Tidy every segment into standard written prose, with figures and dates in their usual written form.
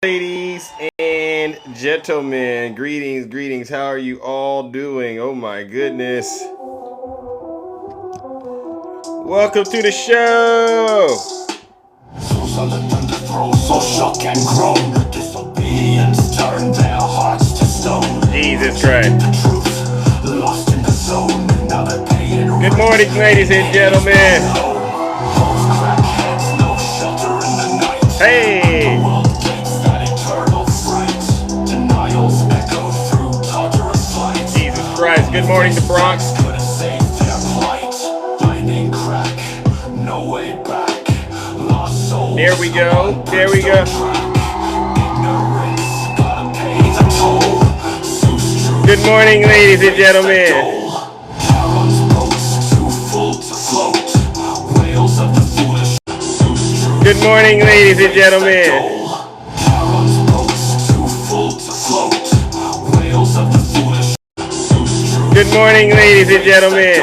Ladies and gentlemen, greetings. How are you all doing? Oh my goodness. Welcome to the show. Jesus Christ. Good morning, ladies and gentlemen. Hey. Jesus Christ. Good morning, the Bronx. There we go. There we go. Good morning, ladies and gentlemen. Good morning, ladies and gentlemen. Good morning, ladies and gentlemen.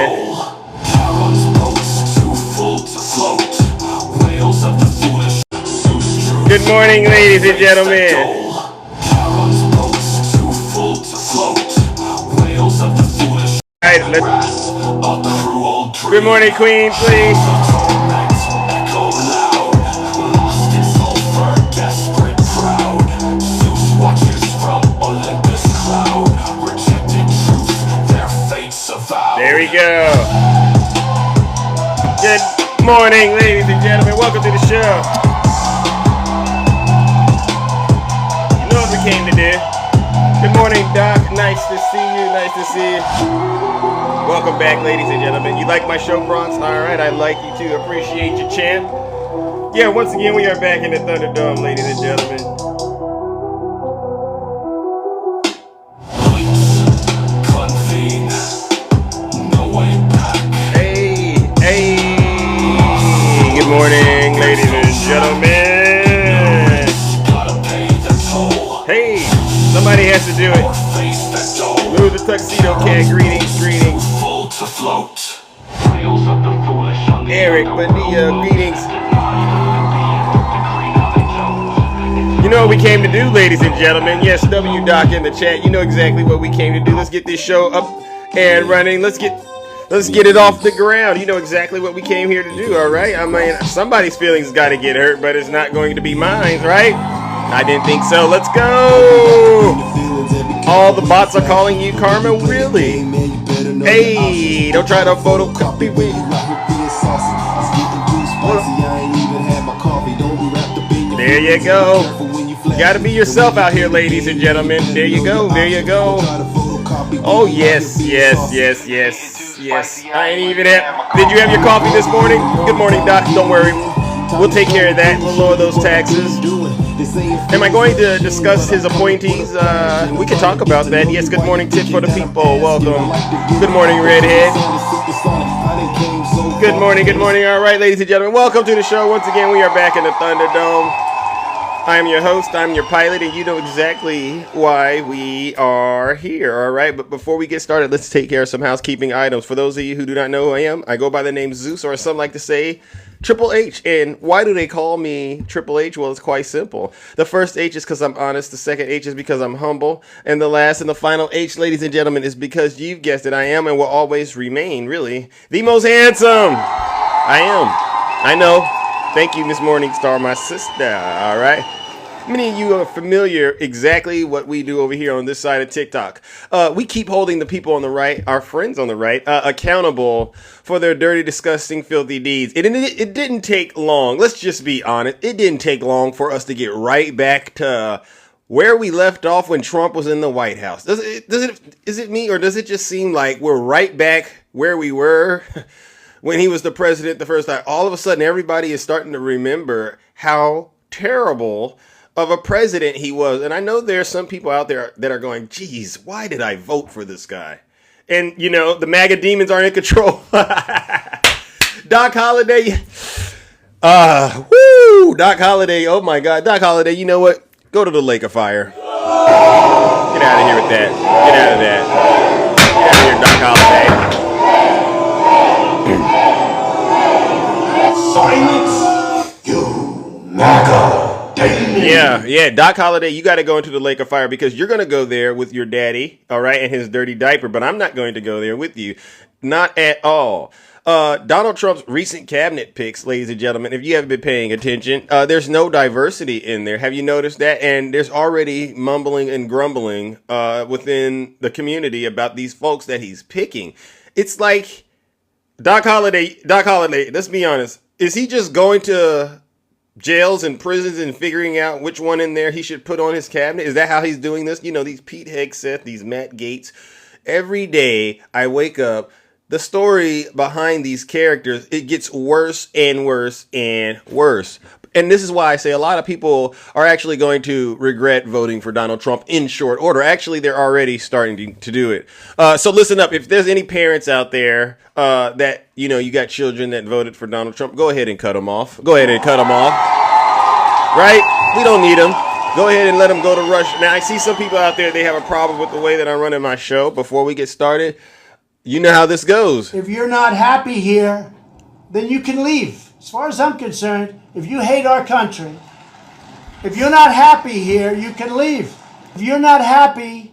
Good morning, ladies and gentlemen. Good morning, Queen, please. There we go. Good morning, ladies and gentlemen. Welcome to the show. You know what we came to do. Good morning, Doc. Nice to see you. Welcome back, ladies and gentlemen. You like my show, Bronx? All right, I like you too. Appreciate you, champ. Yeah, once again, we are back in the Thunderdome, ladies and gentlemen. Hey. Good morning, ladies and gentlemen. Hey, somebody has to do it. Lou the Tuxedo Cat, greetings. Eric Bonilla, greetings. You know what we came to do, ladies and gentlemen. Yes, W Doc in the chat. You know exactly what we came to do. Let's get this show up and running. Let's get it off the ground. You know exactly what we came here to do, all right? I mean, somebody's feelings got to get hurt, but it's not going to be mine, right? I didn't think so. Let's go. All the bots are calling you Karma, really? Hey, don't try to photocopy me. There you go. You gotta be yourself out here, ladies and gentlemen. There you go. Oh, yes. I ain't even Did you have your coffee this morning? Good morning, Doc. Don't worry. We'll take care of that. We'll lower those taxes. Am I going to discuss his appointees? We can talk about that. Yes, good morning, Tip for the people. Welcome. Good morning, Redhead. Good morning. All right, ladies and gentlemen, welcome to the show. Once again, we are back in the Thunderdome. I am your host, I'm your pilot, and you know exactly why we are here, all right? But before we get started, let's take care of some housekeeping items. For those of you who do not know who I am, I go by the name Zeus, or some like to say Triple H. And why do they call me Triple H? Well, it's quite simple. The first H is because I'm honest. The second H is because I'm humble. And the last and the final H, ladies and gentlemen, is because you've guessed it, I am and will always remain, really, the most handsome. I am. I know. Thank you, Miss Morningstar, my sister. All right. Many of you are familiar exactly what we do over here on this side of TikTok. We keep holding the people on the right, our friends on the right, accountable for their dirty, disgusting, filthy deeds. It didn't take long. Let's just be honest. It didn't take long for us to get right back to where we left off when Trump was in the White House. Is it me, or does it just seem like we're right back where we were when he was the president the first time? All of a sudden, everybody is starting to remember how terrible of a president he was. And I know there's some people out there that are going, geez, why did I vote for this guy? And, you know, the MAGA demons aren't in control. Doc Holliday. Doc Holliday. Oh, my God. Doc Holliday, you know what? Go to the lake of fire. Get out of here with that. Get out of that. Get out of here, Doc Holiday. Silence, you MAGA Yeah. Doc Holliday, you got to go into the lake of fire because you're going to go there with your daddy, all right, and his dirty diaper. But I'm not going to go there with you, not at all. Donald Trump's recent cabinet picks, ladies and gentlemen, if you haven't been paying attention, there's no diversity in there. Have you noticed that? And there's already mumbling and grumbling within the community about these folks that he's picking. It's like Doc Holliday, let's be honest. Is he just going to jails and prisons and figuring out which one in there he should put on his cabinet? Is that how he's doing this? You know, these Pete Hegseth, these Matt Gaetz. Every day I wake up, the story behind these characters, it gets worse and worse and worse. And this is why I say a lot of people are actually going to regret voting for Donald Trump in short order. Actually, they're already starting to do it. So listen up. If there's any parents out there that, you know, you got children that voted for Donald Trump, go ahead and cut them off. Go ahead and cut them off. Right? We don't need them. Go ahead and let them go to Rush. Now, I see some people out there, they have a problem with the way that I'm running my show. Before we get started, you know how this goes. If you're not happy here, then you can leave. As far as I'm concerned, if you hate our country, if you're not happy here, you can leave. If you're not happy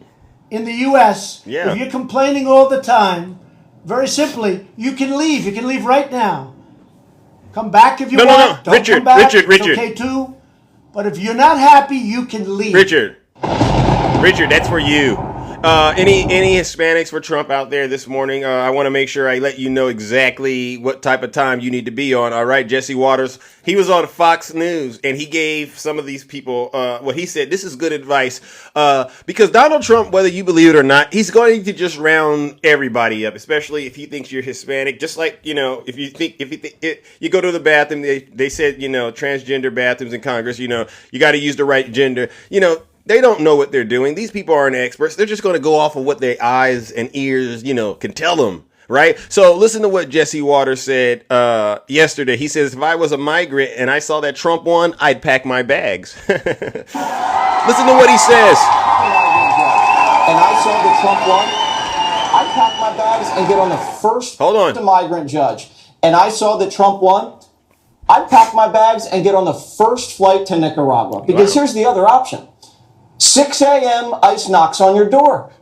in the U.S., if you're complaining all the time, very simply, you can leave. You can leave right now. Come back if you want. No. Richard, come back. Richard. It's okay too. But if you're not happy, you can leave. Richard, that's for you. Any Hispanics for Trump out there this morning? I want to make sure I let you know exactly what type of time you need to be on. All right, Jesse Waters, he was on Fox News and he gave some of these people what he said. This is good advice because Donald Trump, whether you believe it or not, he's going to just round everybody up, especially if he thinks you're Hispanic. Just like, you know, if you go to the bathroom, they said, you know, transgender bathrooms in Congress, you know, you got to use the right gender, you know. They don't know what they're doing. These people aren't experts. They're just going to go off of what their eyes and ears, you know, can tell them, right? So listen to what Jesse Waters said yesterday. He says, if I was a migrant and I saw that Trump won, I'd pack my bags. Listen to what he says. And I saw that Trump won, I'd pack my bags and get on the first migrant judge. And I saw that Trump won, I'd pack my bags and get on the first flight to Nicaragua. Because here's the other option. 6 a.m., ICE knocks on your door,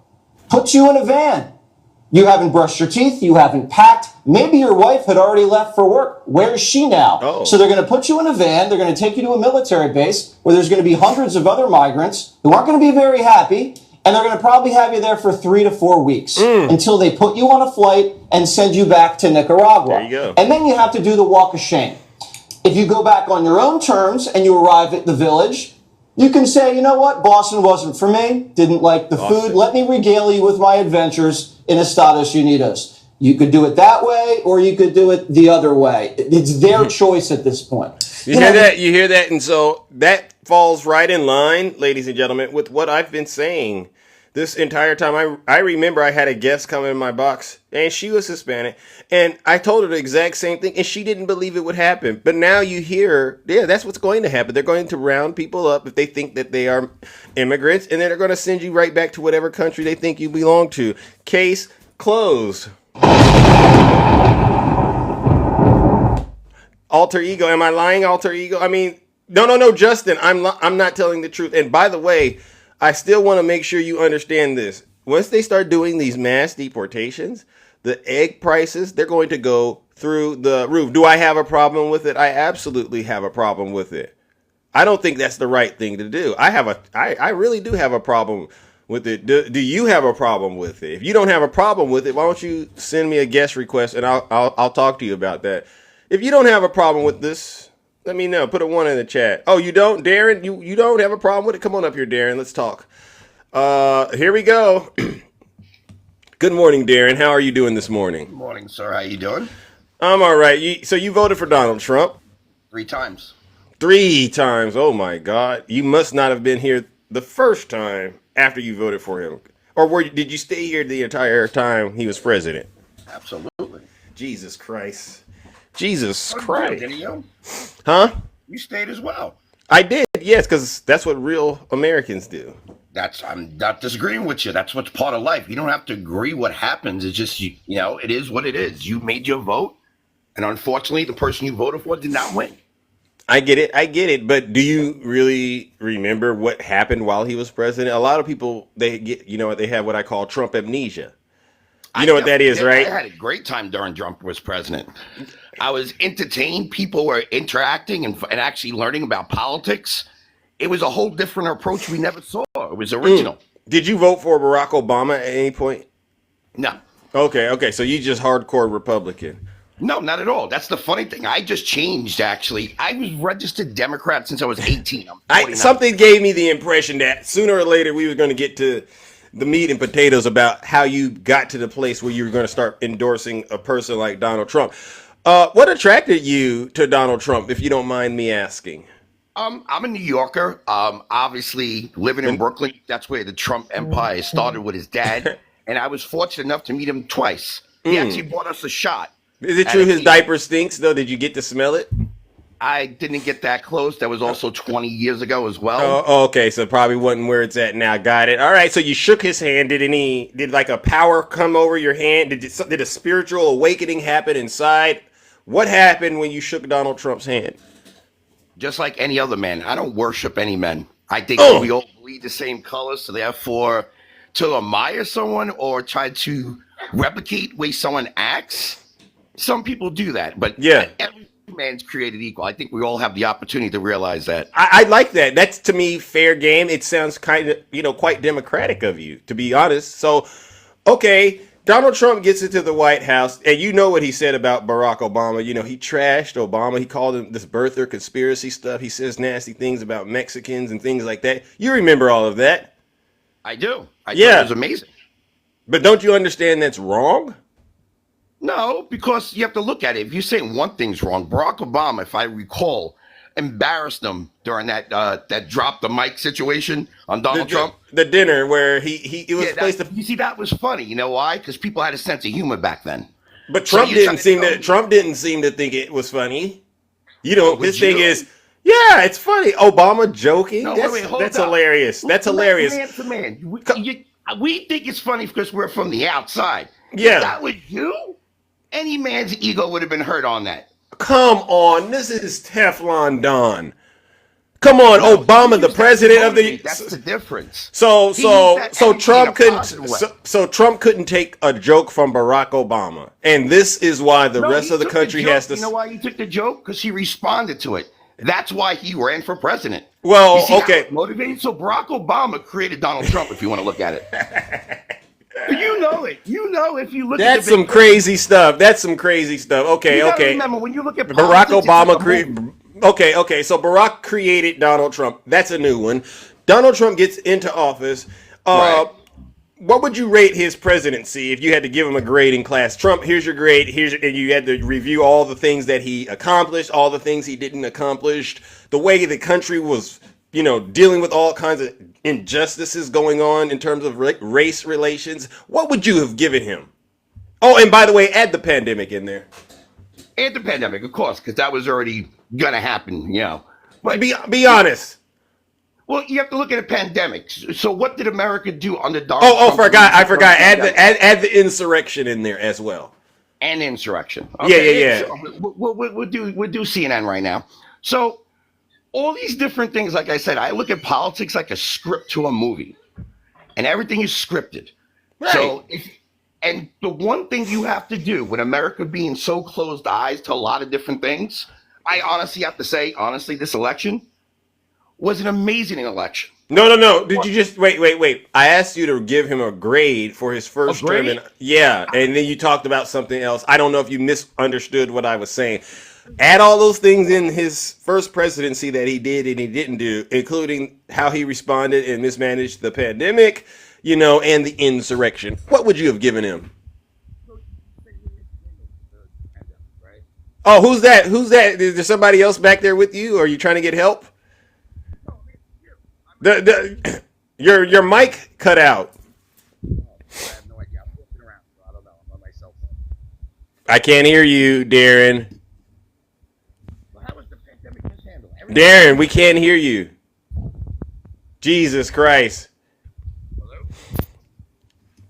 puts you in a van. You haven't brushed your teeth. You haven't packed. Maybe your wife had already left for work. Where's she now? So they're going to put you in a van. They're going to take you to a military base where there's going to be hundreds of other migrants who aren't going to be very happy. And they're going to probably have you there for 3 to 4 weeks until they put you on a flight and send you back to Nicaragua. There you go. And then you have to do the walk of shame. If you go back on your own terms and you arrive at the village, you can say, you know what, Boston wasn't for me, didn't like the food, let me regale you with my adventures in Estados Unidos. You could do it that way, or you could do it the other way. It's their choice at this point. You hear that? And so that falls right in line, ladies and gentlemen, with what I've been saying this entire time. I remember I had a guest come in my box, and she was Hispanic, and I told her the exact same thing, and she didn't believe it would happen. But now you hear, that's what's going to happen. They're going to round people up if they think that they are immigrants, and then they're going to send you right back to whatever country they think you belong to. Case closed. Alter ego. Am I lying, alter ego? I mean, no, Justin, I'm not telling the truth. And by the way, I still want to make sure you understand this. Once they start doing these mass deportations, the egg prices, they're going to go through the roof. Do I have a problem with it? I absolutely have a problem with it. I don't think that's the right thing to do. I really do have a problem with it. Do you have a problem with it? If you don't have a problem with it, why don't you send me a guest request and I'll talk to you about that. If you don't have a problem with this, let me know. Put a 1 in the chat. Oh, you don't, Darren? You don't have a problem with it? Come on up here, Darren. Let's talk. Here we go. Good morning, Darren. How are you doing this morning? Good morning, sir. How you doing? I'm all right. So you voted for Donald Trump? 3 times. 3 times. Oh, my God. You must not have been here the first time after you voted for him. Or did you stay here the entire time he was president? Absolutely. Jesus Christ. Jesus Christ. Didn't you? Huh? You stayed as well. I did, yes, because that's what real Americans do. I'm not disagreeing with you. That's what's part of life. You don't have to agree what happens. It's just, you know, it is what it is. You made your vote, and unfortunately, the person you voted for did not win. I get it. I get it. But do you really remember what happened while he was president? A lot of people, they get, they have what I call Trump amnesia. You know what that is, right? I had a great time during Trump was president. I was entertained. People were interacting and actually learning about politics. It was a whole different approach we never saw. It was original. Did you vote for Barack Obama at any point? No. Okay. So you just hardcore Republican. No, not at all. That's the funny thing. I just changed, actually. I was registered Democrat since I was 18. Something gave me the impression that sooner or later we were going to get to the meat and potatoes about how you got to the place where you were going to start endorsing a person like Donald Trump. What attracted you to Donald Trump, if you don't mind me asking? I'm a New Yorker. Obviously, living in Brooklyn, that's where the Trump empire started with his dad. And I was fortunate enough to meet him twice. He actually bought us a shot. Is it true his diaper stinks, though? Did you get to smell it? I didn't get that close. That was also 20 years ago as well. Oh, okay. So probably wasn't where it's at now. Got it. All right. So you shook his hand. Did like a power come over your hand? Did a spiritual awakening happen inside? What happened when you shook Donald Trump's hand? Just like any other man. I don't worship any men. I think we all bleed the same colors. So therefore, to admire someone or try to replicate the way someone acts, some people do that. But every man's created equal. I think we all have the opportunity to realize that. I like that. That's, to me, fair game. It sounds kind of, quite democratic of you, to be honest. So, okay, Donald Trump gets into the White House, and you know what he said about Barack Obama. He trashed Obama. He called him this birther conspiracy stuff. He says nasty things about Mexicans and things like that. You remember all of that? I do. I thought it was amazing. But don't you understand that's wrong? No, because you have to look at it. If you're saying one thing's wrong, Barack Obama, if I recall, embarrassed him during that drop the mic situation on Donald Trump. The dinner where it was placed. You see, that was funny. You know why? Because people had a sense of humor back then. But Trump didn't seem to think it was funny. His thing is, yeah, it's funny. Obama joking. No, that's hilarious. That's hilarious. Man to man. We think it's funny because we're from the outside. Yeah. If that was you, any man's ego would have been hurt on that. Come on, this is Teflon Don. Come on, Obama, the president of the. That's the difference. So Trump couldn't take a joke from Barack Obama, and this is why the rest of the country has to. You know why he took the joke? Because he responded to it. That's why he ran for president. Well, okay. Motivated. So Barack Obama created Donald Trump. If you want to look at it. You know it. If you look at That's some crazy stuff. Okay. Remember, when you look at Barack Obama created. Okay. So Barack created Donald Trump. That's a new one. Donald Trump gets into office. Right. What would you rate his presidency if you had to give him a grade in class? Trump, here's your grade. And you had to review all the things that he accomplished, all the things he didn't accomplish, the way the country was, dealing with all kinds of injustices going on in terms of race relations. What would you have given him? Oh, and by the way, add the pandemic in there. Add the pandemic, of course, because that was already gonna happen, But be honest. Well, you have to look at a pandemic. So what did America do under Donald Trump? I forgot. Add the insurrection in there as well. And insurrection. Okay. Yeah. So we'll do CNN right now. So all these different things, like I said, I look at politics like a script to a movie, and everything is scripted. Right. So and the one thing you have to do with America being so closed eyes to a lot of different things, I honestly have to say, this election was an amazing election. No. Did you just wait? I asked you to give him a grade for his first term. And then you talked about something else. I don't know if you misunderstood what I was saying. Add all those things in his first presidency that he did and he didn't do, including how he responded and mismanaged the pandemic, and the insurrection. What would you have given him? Oh, who's that? Is there somebody else back there with you? Or are you trying to get help? Your mic cut out. I have no idea. I'm walking around, so I don't know. I'm on my cell phone. I can't hear you, Darren. Well, how was the pandemic just handled? Darren, we can't hear you. Jesus Christ. Hello?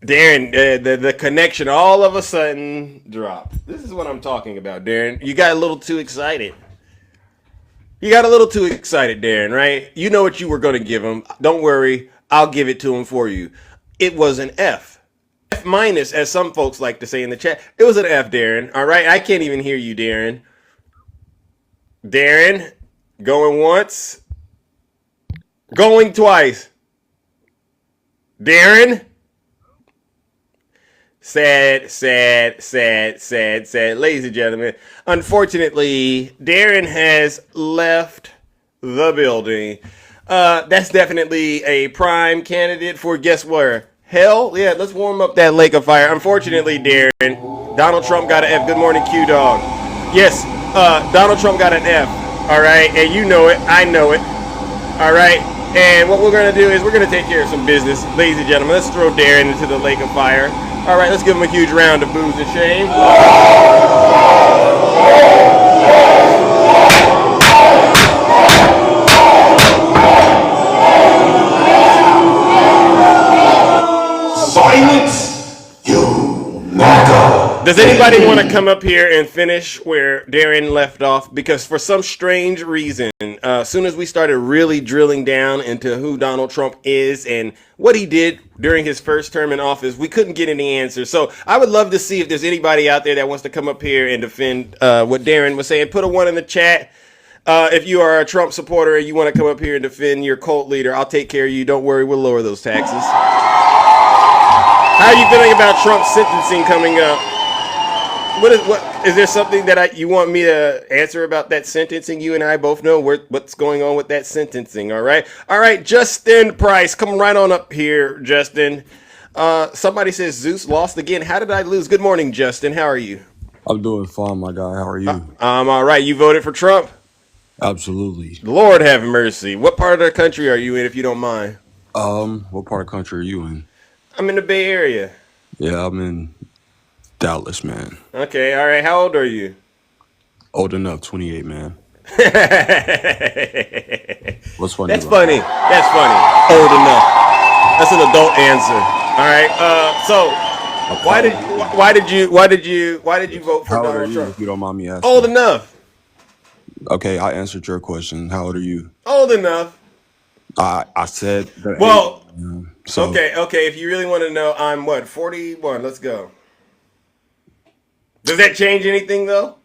Darren, the connection all of a sudden dropped. This is what I'm talking about, Darren. You got a little too excited. You got a little too excited, Darren, right? You know what you were going to give him. Don't worry. I'll give it to him for you. It was an F. F minus, as some folks like to say in the chat. It was an F, Darren. All right? I can't even hear you, Darren. Darren, going once. Going twice. Darren. Sad. Ladies and gentlemen, unfortunately, Darren has left the building. That's definitely a prime candidate for guess where? Hell, yeah, let's warm up that lake of fire. Unfortunately, Darren, Donald Trump got an F. Good morning, Q-Dog. Yes, Donald Trump got an F, all right? And you know it, I know it, all right? And what we're going to do is we're going to take care of some business. Ladies and gentlemen, let's throw Darren into the lake of fire. All right, let's give him a huge round of boos and shame. Silence, you MAGA. Does anybody want to come up here and finish where Darren left off? Because for some strange reason, as soon as we started really drilling down into who Donald Trump is and what he did during his first term in office, we couldn't get any answers. So I would love to see if there's anybody out there that wants to come up here and defend what Darren was saying. Put a 1 in the chat. If you are a Trump supporter and you want to come up here and defend your cult leader, I'll take care of you. Don't worry, we'll lower those taxes. How are you feeling about Trump's sentencing coming up? What is there something that you want me to answer about that sentencing? You and I both know what's going on with that sentencing. All right, Justin Price, come right on up here, Justin. Somebody says Zeus lost again. How did I lose? Good morning, Justin. How are you? I'm doing fine, my guy. How are you? I'm all right. You voted for Trump? Absolutely. Lord have mercy. What part of the country are you in, if you don't mind? What part of the country are you in? I'm in the Bay Area. Yeah, I'm in Dallas, man. Okay, all right. How old are you? Old enough, 28, man. What's funny? That's funny. That's funny. Old enough. That's an adult answer. All right. So why did you vote for How old are Donald you, Trump? if you don't mind me asking? Old enough. Okay, I answered your question. How old are you? Old enough. I said that. Well, so okay. If you really want to know, I'm what, 41. Let's go. Does that change anything though?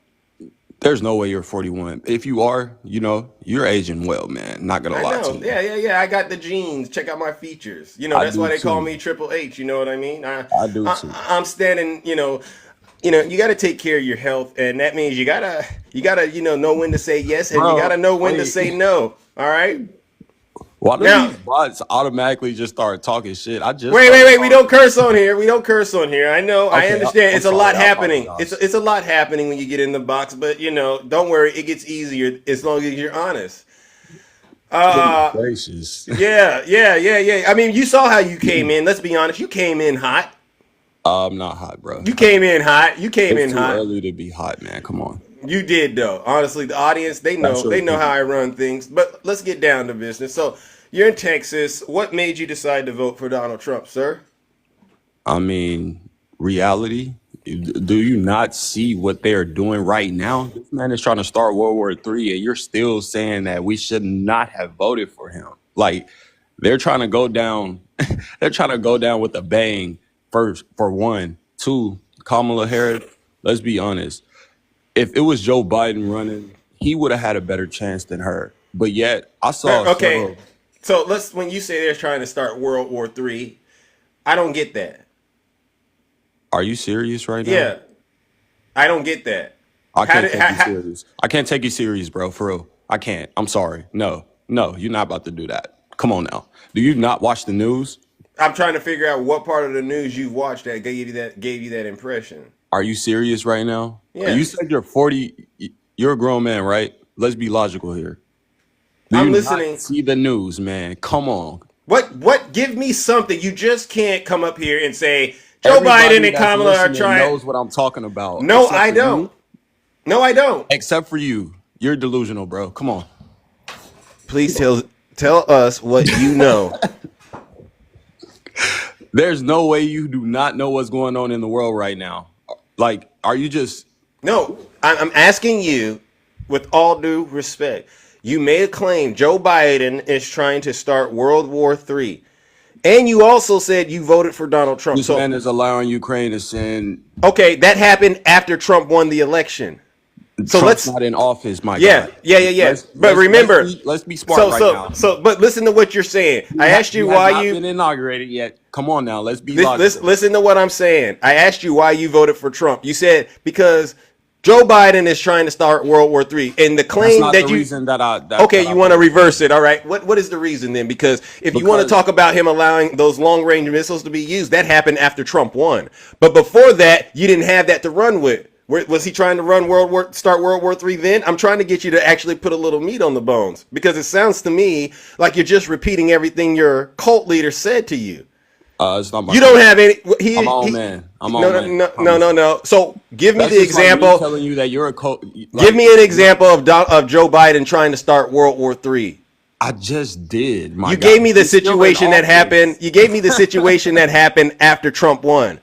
there's no way you're 41. If you are, you're aging well, man. Not gonna I lie know. to you. Yeah. I got the genes. Check out my features. I That's do why they call too. me Triple H. You know what I mean? I do too. I'm standing. You got to take care of your health, and that means you gotta know when to say yes, and you Bro, gotta know when to wait. say no. All right. Why do Now- these bots automatically just start talking shit? Wait. We don't curse on here. I know. I Okay, understand. I'm It's a lot sorry, I happening. apologize. It's a lot happening when you get in the box, but don't worry. It gets easier as long as you're honest. Gracious. Yeah. I mean, you saw how you came in. Let's be honest. You came in hot. I'm not hot, bro. You came in hot. It's too early to be hot, man. Come on. You did though. Honestly, the audience, they know. That's They know right. how I run things. But let's get down to business. So, you're in Texas. What made you decide to vote for Donald Trump, sir? I mean, reality. Do you not see what they're doing right now? This man is trying to start World War III, and you're still saying that we should not have voted for him. Like, they're trying to go down. They're trying to go down with a bang. First, for one, two, Kamala Harris. Let's be honest. If it was Joe Biden running, he would have had a better chance than her. But yet, I saw. Okay. So when you say they're trying to start World War III, I don't get that. Are you serious right now? Yeah, I don't get that. I can't take you serious. I can't take you serious, bro. For real, I can't. I'm sorry. No, you're not about to do that. Come on now. Do you not watch the news? I'm trying to figure out what part of the news you've watched that gave you that impression. Are you serious right now? Yeah. You said you're 40. You're a grown man, right? Let's be logical here. Do I'm you listening. Not see the news, man. Come on. What? Give me something. You just can't come up here and say Joe Everybody Biden and that's Kamala are listening trying. knows what I'm talking about. No, Except I for don't. you. No, I don't. Except for you. You're delusional, bro. Come on. Please tell us what you know. There's no way you do not know what's going on in the world right now. Like, are you just... No, I'm asking you, with all due respect, You made a claim Joe Biden is trying to start World War III. And you also said you voted for Donald Trump. This man is allowing Ukraine to send. Okay, that happened after Trump won the election. So Trump's not in office, my yeah, God. Yeah. But remember, let's be smart now. But listen to what you're saying. I asked you why you been inaugurated yet. Come on now, let's be listen to what I'm saying. I asked you why you voted for Trump. You said because Joe Biden is trying to start World War III, and the claim you want to reverse it. All right, what is the reason then? Because you want to talk about him allowing those long range missiles to be used, that happened after Trump won. But before that, you didn't have that to run with. Was he trying to start World War III then? I'm trying to get you to actually put a little meat on the bones, because it sounds to me like you're just repeating everything your cult leader said to you. It's not my you don't have any. I'm all man. No. So give me the example. Like me telling you that you're a cult. Give me an example of Joe Biden trying to start World War III. I just did. You gave me the situation that happened. You gave me the situation that happened after Trump won.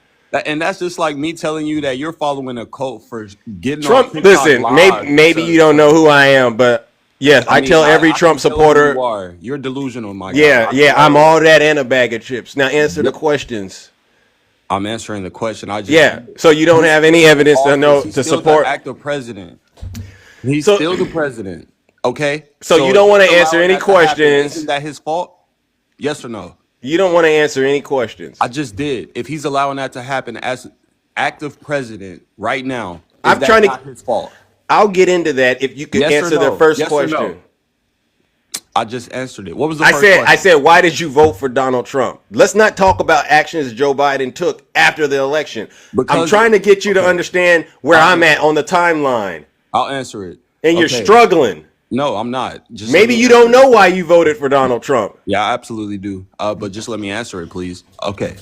And that's just like me telling you that you're following a cult for getting Trump. On TikTok Listen, live. maybe you don't know who I am, but yes, I tell every Trump supporter. You're delusional, my guy. Yeah, I'm all that and a bag of chips. Now answer the questions. I'm answering the question. So you don't have any evidence to support active president. He's still the president. Okay. So you don't want to answer any questions. Isn't that his fault? Yes or no? You don't want to answer any questions. I just did. If he's allowing that to happen as active president right now, not his fault? I'll get into that if you could answer the first question. No? I just answered it. What was the first question? I said, why did you vote for Donald Trump? Let's not talk about actions Joe Biden took after the election. I'm trying to get you to understand where I'm at on the timeline. I'll answer it. And you're struggling. No, I'm not. Maybe you don't know why you voted for Donald Trump. Yeah, I absolutely do. But just let me answer it, please. Okay.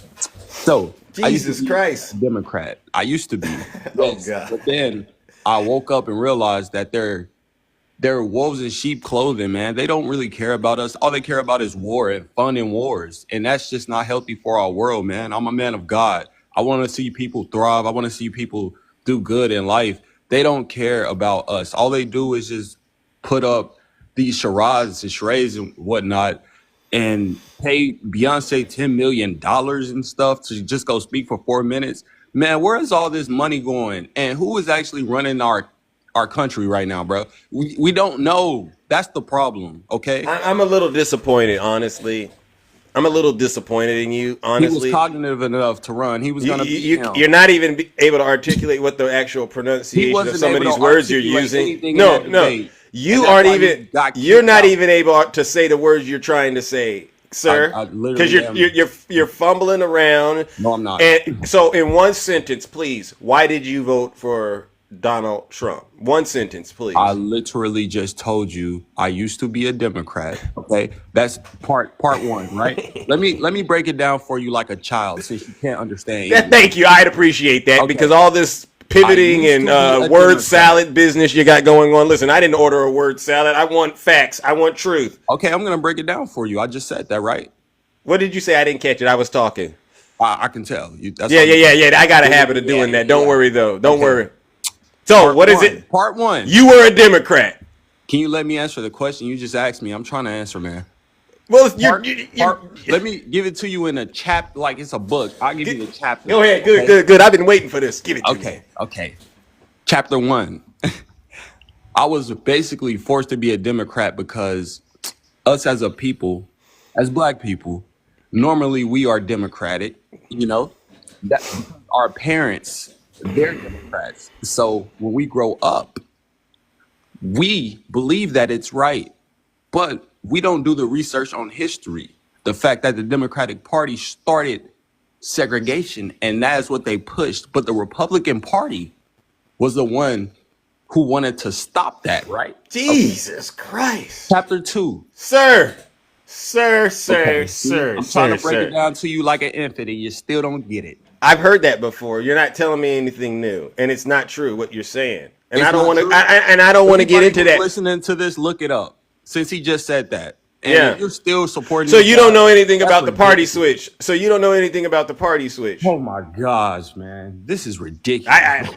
So, Jesus Christ, Democrat. I used to be. Oh God. But then I woke up and realized that they're wolves in sheep clothing, man. They don't really care about us. All they care about is war and fun in wars. And that's just not healthy for our world, man. I'm a man of God. I want to see people thrive. I want to see people do good in life. They don't care about us. All they do is just put up these charades and whatnot and pay Beyonce $10 million and stuff to just go speak for 4 minutes. Man, where is all this money going? And who is actually running our country right now, bro? We don't know. That's the problem, okay? I'm a little disappointed, honestly. I'm a little disappointed in you, honestly. He was cognitive enough to run. He was going to be You're not even able to articulate what the actual pronunciation of some of these words you're using. No. You're not even able to say the words you're trying to say, sir. Because you're fumbling around. No, I'm not. And so in one sentence, please, why did you vote for Donald Trump? One sentence, please. I literally just told you I used to be a Democrat. Okay, that's part one, right? let me break it down for you like a child, since you can't understand. Thank you. I'd appreciate that, because all this pivoting and word salad business you got going on. Listen, I didn't order a word salad. I want facts. I want truth. Okay, I'm gonna break it down for you. I just said that, right? What did you say? I didn't catch it. I was talking. I can tell. Yeah. I got a habit of doing that. Don't worry though. Don't worry. So what is it? Part one. You were a Democrat. Can you let me answer the question you just asked me? I'm trying to answer, man. Well, let me give it to you in a chapter, like it's a book. I'll give you the chapter. Go ahead. Good. I've been waiting for this. Give it to me. Okay. Chapter 1. I was basically forced to be a Democrat because us as a people, as black people, normally we are Democratic, that our parents, they're Democrats. So when we grow up, we believe that it's right, but we don't do the research on history. The fact that the Democratic Party started segregation, and that's what they pushed. But the Republican Party was the one who wanted to stop that, right? Jesus Christ. Chapter 2. Sir. I'm trying to break it down to you like an infant, and you still don't get it. I've heard that before. You're not telling me anything new, and it's not true what you're saying. And I don't want to get into that. Listening to this, look it up. Since he just said that. And you're still supporting. So you don't know anything about the party switch. Oh my gosh, man. This is ridiculous.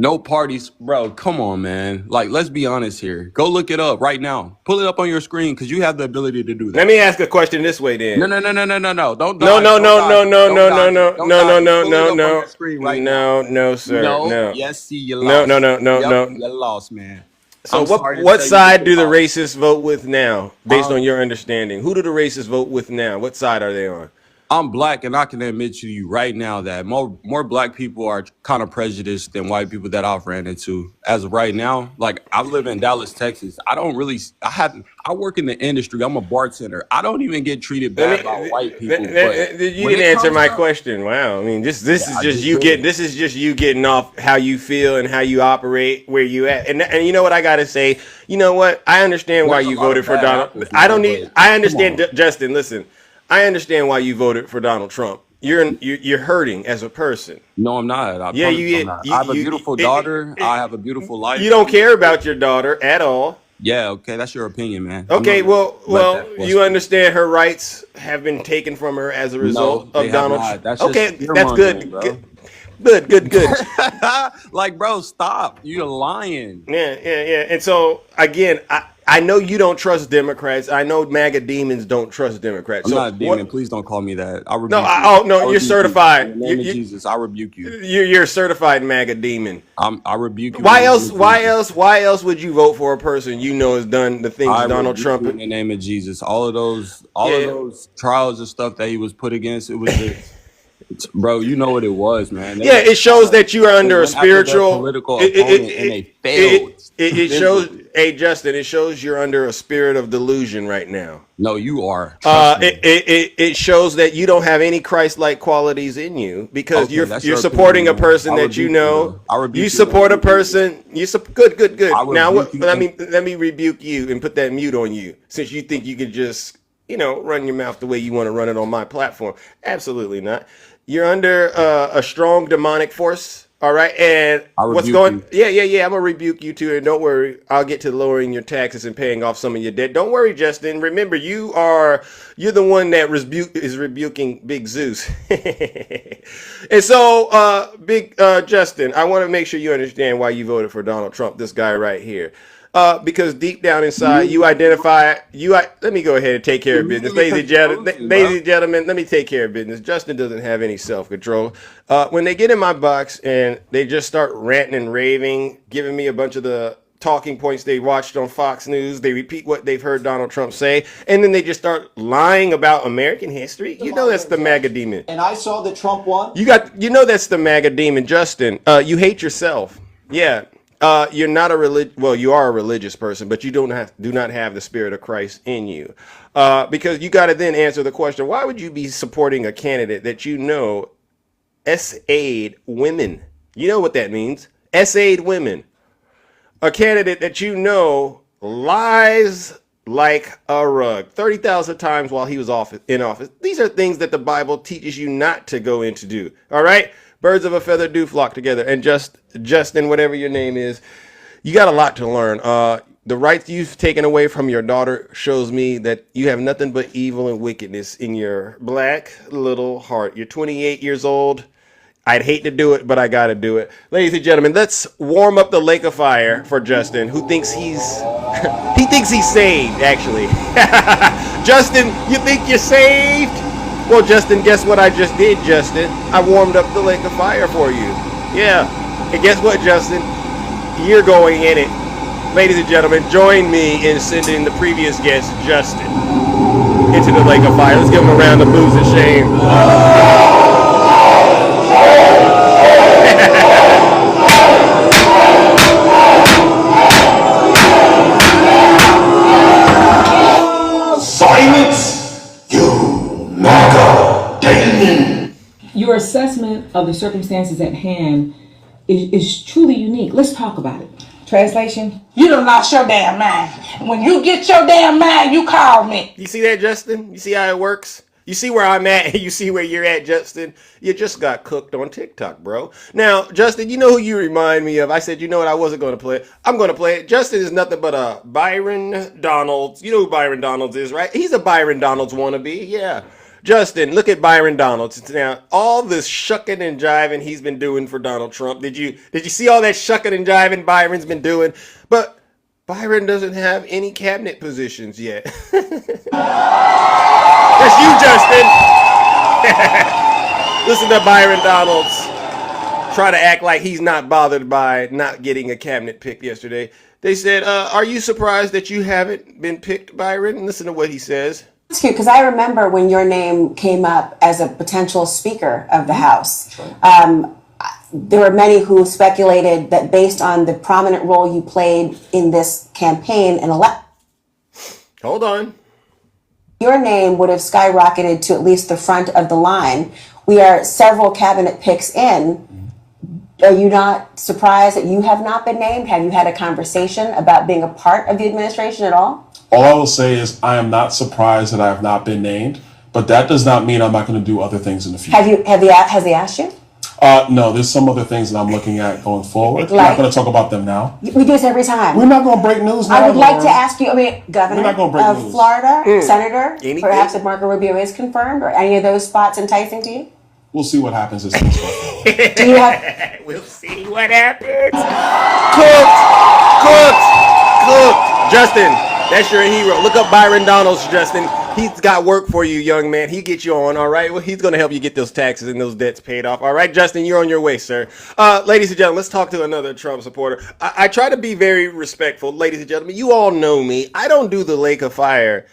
No parties, bro. Come on, man. Like, let's be honest here. Go look it up right now. Pull it up on your screen because you have the ability to do Let that. me ask a question this way No, then. no, no, no, no, no, no. Don't No, dodge. no, Don't no, no, dodge it. no, Don't no, no, dodge it. no, Don't no, no, dodge it. no, Pull it no, up on no, your screen right now. no, no, sir, No. no, Yes, see, you no, no, lost. no, no, Yep, no. you lost, man. So I'm sorry to what tell you, but side you do the lost. racists vote with now, based on Um, your understanding? Who do the racists vote with now? What side are they on? I'm black, and I can admit to you right now that more black people are kind of prejudiced than white people that I've ran into. As of right now, like I live in Dallas, Texas. I work in the industry. I'm a bartender. I don't even get treated Let bad by white me. people. But You when didn't it answer comes my down, question. Wow. I mean, this yeah, is I just just you did. this is just you getting off how you feel and how you operate where you at. And you know what I gotta say. You know what? I understand why There's a you lot voted of for bad Donald. apples, I don't man. need. But I come understand, on, Justin. Listen, I understand why you voted for Donald Trump. You're hurting as a person. no, I'm not. I Yeah, promise you I'm get not. I have a beautiful daughter. I have a beautiful you life. don't care about your daughter at all. Yeah, okay, that's your opinion, man. I'm not Okay, gonna let well, that you frustrate you. understand her rights have been taken from her as a result No, they of have Donald. not. That's just Okay, fear that's mongering, good. bro. Good. Like, bro, stop. You're lying. Yeah. And so again, I know you don't trust Democrats. I know MAGA demons don't trust Democrats. I'm So not a demon. what? Please don't call me that. I No, rebuke you. oh no, I you're rebuke you. In certified. the name of Jesus, I rebuke you. You're a certified MAGA demon. I rebuke you in the name of Jesus. Why else would you vote for a person you know has done the things I Donald rebuke you Trump? in the name of Jesus. All of Yeah. those trials and stuff that he was put against, it was just, bro, you know what it was, man. Yeah, it shows that you are They under a went after their spiritual. political opponent and they failed It shows. miserably. Hey, Justin, it shows you're under a spirit of delusion right now. No, you are. Trust me. It shows that you don't have any Christ-like qualities in you because Okay, that's you're your opinion, supporting a man. person that you know. I You rebuke you in the support name a of Jesus. person. Good. I Now rebuke what? you Let in me rebuke you and put that mute on you since you think you can just run your mouth the way you want to run it on my platform. Absolutely not. You're under a strong demonic force. All right, and I what's rebuke going? you. Yeah. I'm gonna rebuke you too, and don't worry, I'll get to lowering your taxes and paying off some of your debt. Don't worry, Justin. Remember, you're the one that is rebuking Big Zeus, and so Big Justin, I want to make sure you understand why you voted for Donald Trump. This guy right here. Because deep down inside, You you identify Let me go ahead and take care of business, because you're losing, ladies bro. and gentlemen. Let me take care of business. Justin doesn't have any self control. When they get in my box and they just start ranting and raving, giving me a bunch of the talking points they watched on Fox News, they repeat what they've heard Donald Trump say, and then they just start lying about American history. You know that's the MAGA demon. And I saw that Trump won. That's the MAGA demon, Justin. You hate yourself. Yeah. You're not you are a religious person, but you do not have the spirit of Christ in you. Because you got to then answer the question, why would you be supporting a candidate that you know SA'd women? You know what that means. SA'd women. A candidate that you know lies like a rug 30,000 times while he was in office. These are things that the Bible teaches you not to go into do. All right? Birds of a feather do flock together. And Justin, whatever your name is, you got a lot to learn. The rights you've taken away from your daughter shows me that you have nothing but evil and wickedness in your black little heart. You're 28 years old. I'd hate to do it, but I got to do it. Ladies and gentlemen, let's warm up the lake of fire for Justin, who thinks he's saved, actually. Justin, you think you're saved? Well, Justin, guess what I just did, Justin? I warmed up the lake of fire for you. Yeah. And guess what, Justin? You're going in it. Ladies and gentlemen, join me in sending the previous guest, Justin, into the lake of fire. Let's give him a round of booze and shame. Silence, you MAGA demon. Your assessment of the circumstances at hand is truly unique. Let's talk about it. Translation? You done lost your damn mind. When you get your damn mind, you call me. You see that, Justin? You see how it works? You see where I'm at and you see where you're at, Justin? You just got cooked on TikTok, bro. Now, Justin, you know who you remind me of? I said, you know what? I wasn't going to play it. I'm going to play it. Justin is nothing but a Byron Donalds. You know who Byron Donalds is, right? He's a Byron Donalds wannabe, yeah. Justin, look at Byron Donalds. Now, all this shucking and jiving he's been doing for Donald Trump. Did you see all that shucking and jiving Byron's been doing? But Byron doesn't have any cabinet positions yet. That's you, Justin. Listen to Byron Donalds try to act like he's not bothered by not getting a cabinet pick yesterday. They said, are you surprised that you haven't been picked, Byron? Listen to what he says. It's cute because I remember when your name came up as a potential Speaker of the House. There were many who speculated that based on the prominent role you played in this campaign and Hold on. Your name would have skyrocketed to at least the front of the line. We are several cabinet picks in. Are you not surprised that you have not been named? Have you had a conversation about being a part of the administration at all? All I will say is I am not surprised that I have not been named, but that does not mean I'm not going to do other things in the future. Has he asked you? No, there's some other things that I'm looking at going forward. We're not going to talk about them now. We do this every time. We're not going to break news now. I would like to ask you, Governor We're not gonna break of news. Florida, Senator, Anything? perhaps if Marco Rubio is confirmed, or any of those spots enticing to you? We'll see what happens as things go forward. Do you have... We'll see what happens. Cooked. Justin, that's your hero. Look up Byron Donalds, Justin. He's got work for you, young man. He'll get you on, all right? Well, he's going to help you get those taxes and those debts paid off. All right, Justin, you're on your way, sir. Ladies and gentlemen, let's talk to another Trump supporter. I try to be very respectful. Ladies and gentlemen, you all know me. I don't do the Lake of Fire.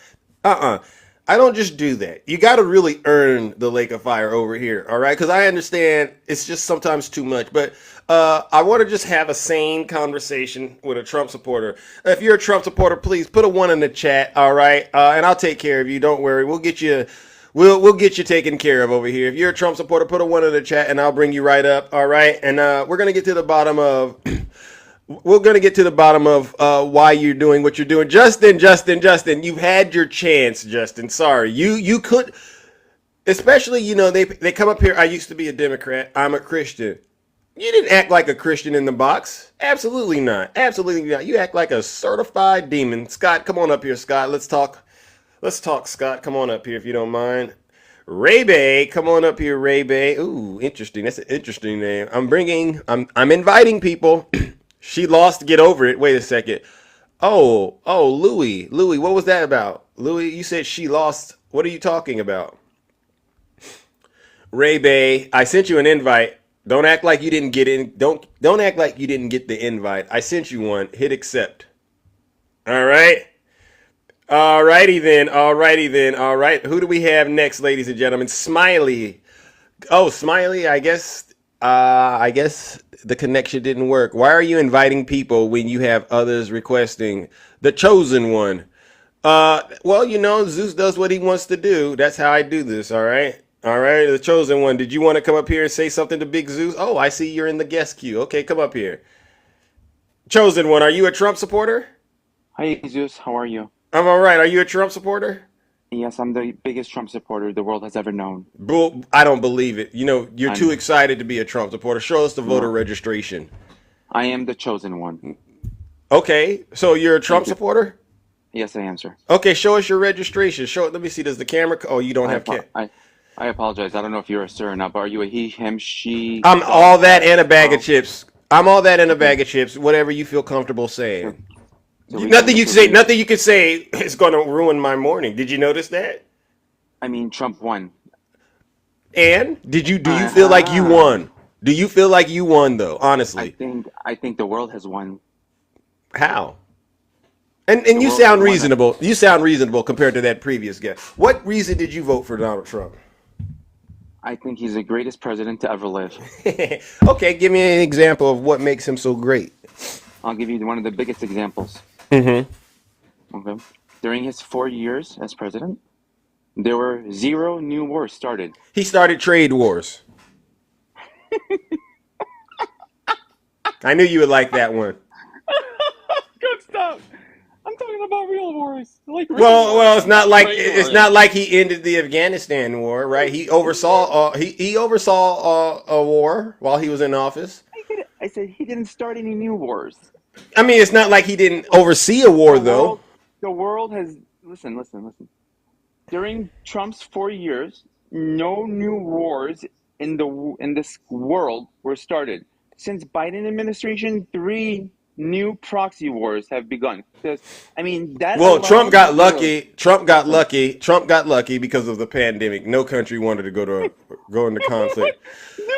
I don't just do that. You got to really earn the Lake of Fire over here, all right? Because I understand it's just sometimes too much. But I want to just have a sane conversation with a Trump supporter. If you're a Trump supporter, please put a 1 in the chat, all right? And I'll take care of you. Don't worry. We'll get you. We'll get you taken care of over here. If you're a Trump supporter, put a 1 in the chat, and I'll bring you right up, all right? And we're gonna get to the bottom of. We're going to get to the bottom of why you're doing what you're doing. Justin, you've had your chance, Justin. Sorry. You could, especially, they come up here. I used to be a Democrat. I'm a Christian. You didn't act like a Christian in the box. Absolutely not. Absolutely not. You act like a certified demon. Scott, come on up here, Scott. Let's talk, Scott. Come on up here if you don't mind. Ray Bay, come on up here, Ray Bay. Ooh, interesting. That's an interesting name. I'm inviting people. She lost. Get over it. Wait a second. Oh, Louis, what was that about? Louis, you said she lost. What are you talking about? Ray Bay, I sent you an invite. Don't act like you didn't get in. Don't act like you didn't get the invite. I sent you one. Hit accept. All right. Alrighty then. All right. Who do we have next, ladies and gentlemen? Smiley. Oh, Smiley. I guess the connection didn't work. Why are you inviting people when you have others requesting the chosen one? Well, Zeus does what he wants to do. That's how I do this. All right. The chosen one. Did you want to come up here and say something to Big Zeus? Oh, I see you're in the guest queue. Okay, come up here. Chosen one. Are you a Trump supporter? Hi, Zeus. How are you? I'm all right. Are you a Trump supporter? Yes, I'm the biggest Trump supporter the world has ever known. Bull, I don't believe it. You're too excited to be a Trump supporter. Show us the voter registration. I am the chosen one. Okay, so you're a Trump supporter? Yes, I am, sir. Okay, show us your registration. Show it. Let me see. Does the camera? Oh, you don't have camera. I apologize. I don't know if you're a sir or not, but are you a he, him, she? I'm all that and a bag of chips. Whatever you feel comfortable saying. So nothing you can say is going to ruin my morning. Did you notice that? I mean, Trump won. And do you feel like you won? Do you feel like you won though? Honestly, I think the world has won. How? And you sound reasonable. You sound reasonable compared to that previous guy. What reason did you vote for Donald Trump? I think he's the greatest president to ever live. Okay, give me an example of what makes him so great. I'll give you one of the biggest examples. Mm-hmm. Okay. During his 4 years as president, there were 0 new wars started. He started trade wars. I knew you would like that one. Good stuff. I'm talking about real wars. Well, it's not like he ended the Afghanistan war, right? He oversaw a war while he was in office. I said he didn't start any new wars. I mean, it's not like he didn't oversee a war, though. The world has listen. During Trump's 4 years, no new wars in this world were started. Since Biden administration, 3 new proxy wars have begun. I mean, that Well, Trump alone. got lucky. Trump got lucky. Trump got lucky because of the pandemic. No country wanted to go into conflict.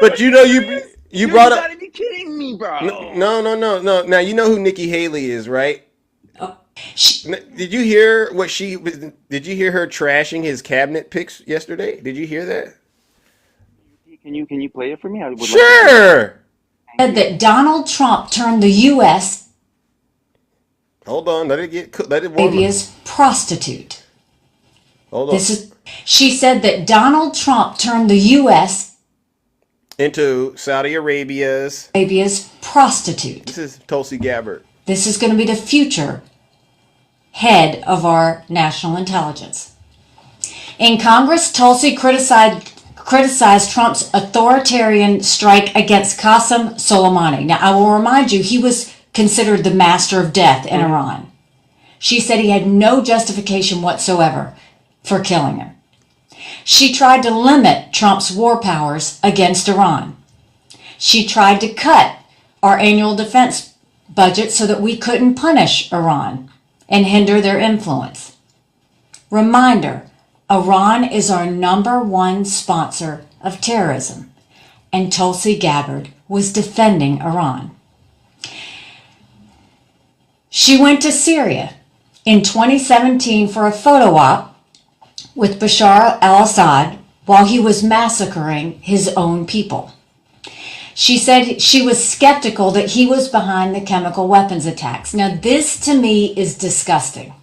But you brought up. You gotta be kidding me, bro. No. Now you know who Nikki Haley is, right? Did you hear what she? Did you hear her trashing his cabinet picks yesterday? Did you hear that? Can you play it for me? I would Sure. Said that Donald Trump turned the U.S. Hold on, let it warm up. Arabia's prostitute. Hold on. She said that Donald Trump turned the U.S. into Saudi Arabia's prostitute. This is Tulsi Gabbard. This is going to be the future head of our national intelligence. In Congress, Tulsi criticized Trump's authoritarian strike against Qasem Soleimani. Now, I will remind you, he was considered the master of death in Iran. She said he had no justification whatsoever for killing him. She tried to limit Trump's war powers against Iran. She tried to cut our annual defense budget so that we couldn't punish Iran and hinder their influence. Reminder, Iran is our #1 sponsor of terrorism, and Tulsi Gabbard was defending Iran. She went to Syria in 2017 for a photo op with Bashar al-Assad while he was massacring his own people. She said she was skeptical that he was behind the chemical weapons attacks. Now, this to me is disgusting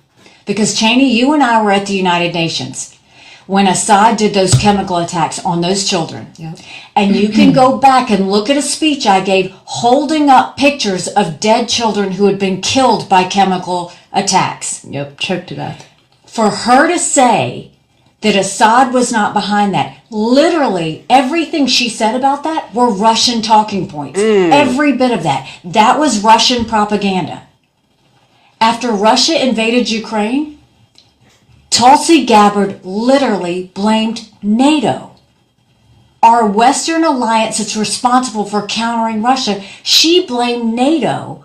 because, Cheney, you and I were at the United Nations when Assad did those chemical attacks on those children. Yep. And you can go back and look at a speech I gave holding up pictures of dead children who had been killed by chemical attacks. Yep, choked to death. For her to say that Assad was not behind that, literally everything she said about that were Russian talking points. Every bit of that. That was Russian propaganda. After Russia invaded Ukraine, Tulsi Gabbard literally blamed NATO. Our Western alliance that's responsible for countering Russia, she blamed NATO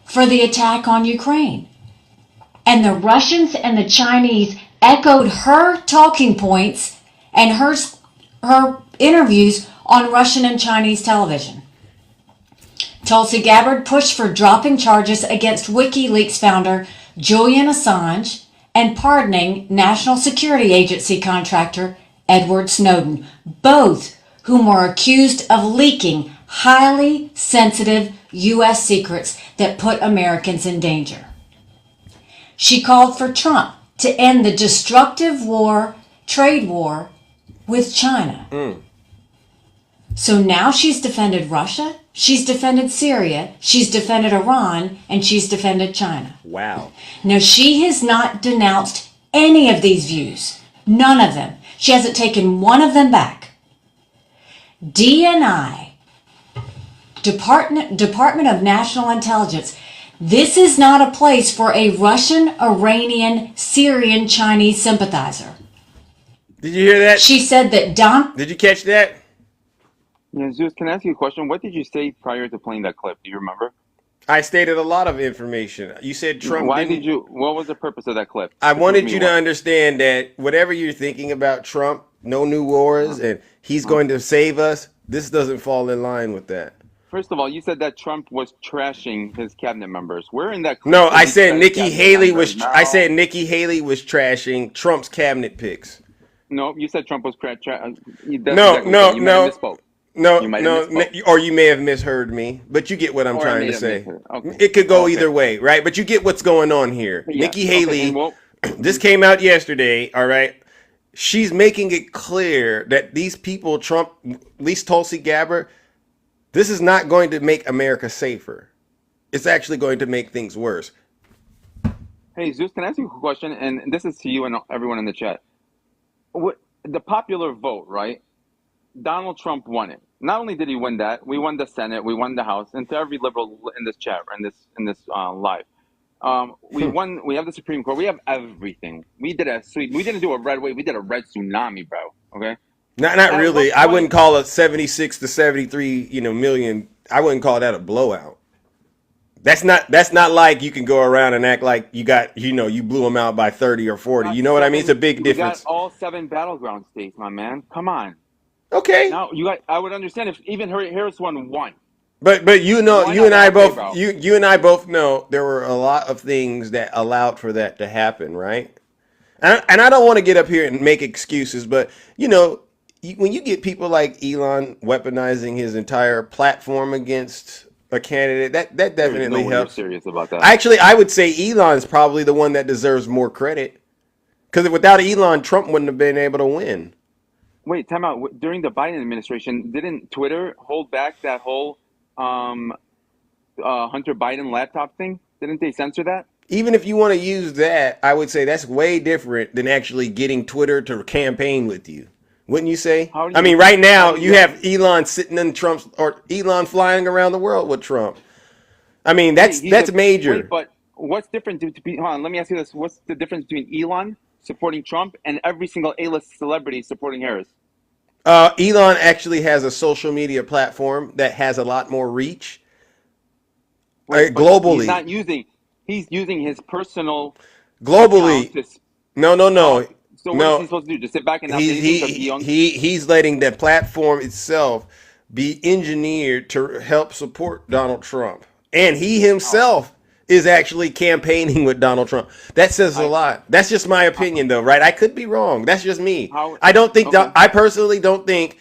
for the attack on Ukraine. And the Russians and the Chinese echoed her talking points and her interviews on Russian and Chinese television. Tulsi Gabbard pushed for dropping charges against WikiLeaks founder Julian Assange and pardoning National Security Agency contractor Edward Snowden, both whom were accused of leaking highly sensitive U.S. secrets that put Americans in danger. She called for Trump to end the destructive trade war with China. So now she's defended Russia, she's defended Syria, she's defended Iran, and she's defended China. Wow. Now, she has not denounced any of these views. None of them. She hasn't taken one of them back. DNI, Department of National Intelligence, this is not a place for a Russian, Iranian, Syrian, Chinese sympathizer. Did you hear that? She said that Did you catch that? Yeah, Zeus, can I ask you a question? What did you say prior to playing that clip? Do you remember? I stated a lot of information. You said Trump What was the purpose of that clip? I wanted you to understand that whatever you're thinking about Trump, no new wars, and he's going to save us, this doesn't fall in line with that. First of all, you said that Trump was trashing his cabinet members. Where in that clip? No, I said Nikki Haley was. I said Nikki Haley was trashing Trump's cabinet picks. No, you said Trump was No, or you may have misheard me, but you get what I'm trying to say. Okay. It could go either way, right? But you get what's going on here. Yeah. Nikki Haley, this came out yesterday, all right? She's making it clear that these people, Trump, at least Tulsi Gabbard, this is not going to make America safer. It's actually going to make things worse. Hey, Zeus, can I ask you a question? And this is to you and everyone in the chat. The popular vote, right? Donald Trump won it. Not only did he win that, we won the Senate, we won the House, and to every liberal in this chat, in this live, We won. We have the Supreme Court. We have everything. We didn't do a red wave. We did a red tsunami, bro. Okay. Not really. I wouldn't call it 76 to 73, million. I wouldn't call that a blowout. That's not like you can go around and act like you got, you blew them out by 30 or 40. You know what I mean? It's a big difference. We got all 7 battleground states, my man. Come on. Okay. Now I would understand if even Harris won. But you and I both know there were a lot of things that allowed for that to happen, right? And I don't want to get up here and make excuses, but when you get people like Elon weaponizing his entire platform against a candidate, that definitely helps. You're serious about that. Actually, I would say Elon's probably the one that deserves more credit, because without Elon, Trump wouldn't have been able to win. Wait, time out. During the Biden administration, didn't Twitter hold back that whole Hunter Biden laptop thing? Didn't they censor that? Even if you want to use that, I would say that's way different than actually getting Twitter to campaign with you. Wouldn't you say? I mean, right now you have Elon sitting in Trump's, or Elon flying around the world with Trump. I mean, that's major. Wait, but what's different? Hold on, let me ask you this: what's the difference between Elon supporting Trump and every single A-list celebrity supporting Harris? Elon actually has a social media platform that has a lot more reach globally. He's using his personal globally. No. So what is he supposed to do? Just sit back and not say anything? He's letting the platform itself be engineered to help support Donald Trump, and he himself is actually campaigning with Donald Trump. That says a lot. That's just my opinion, though, right? I could be wrong. That's just me. I don't think. I personally don't think.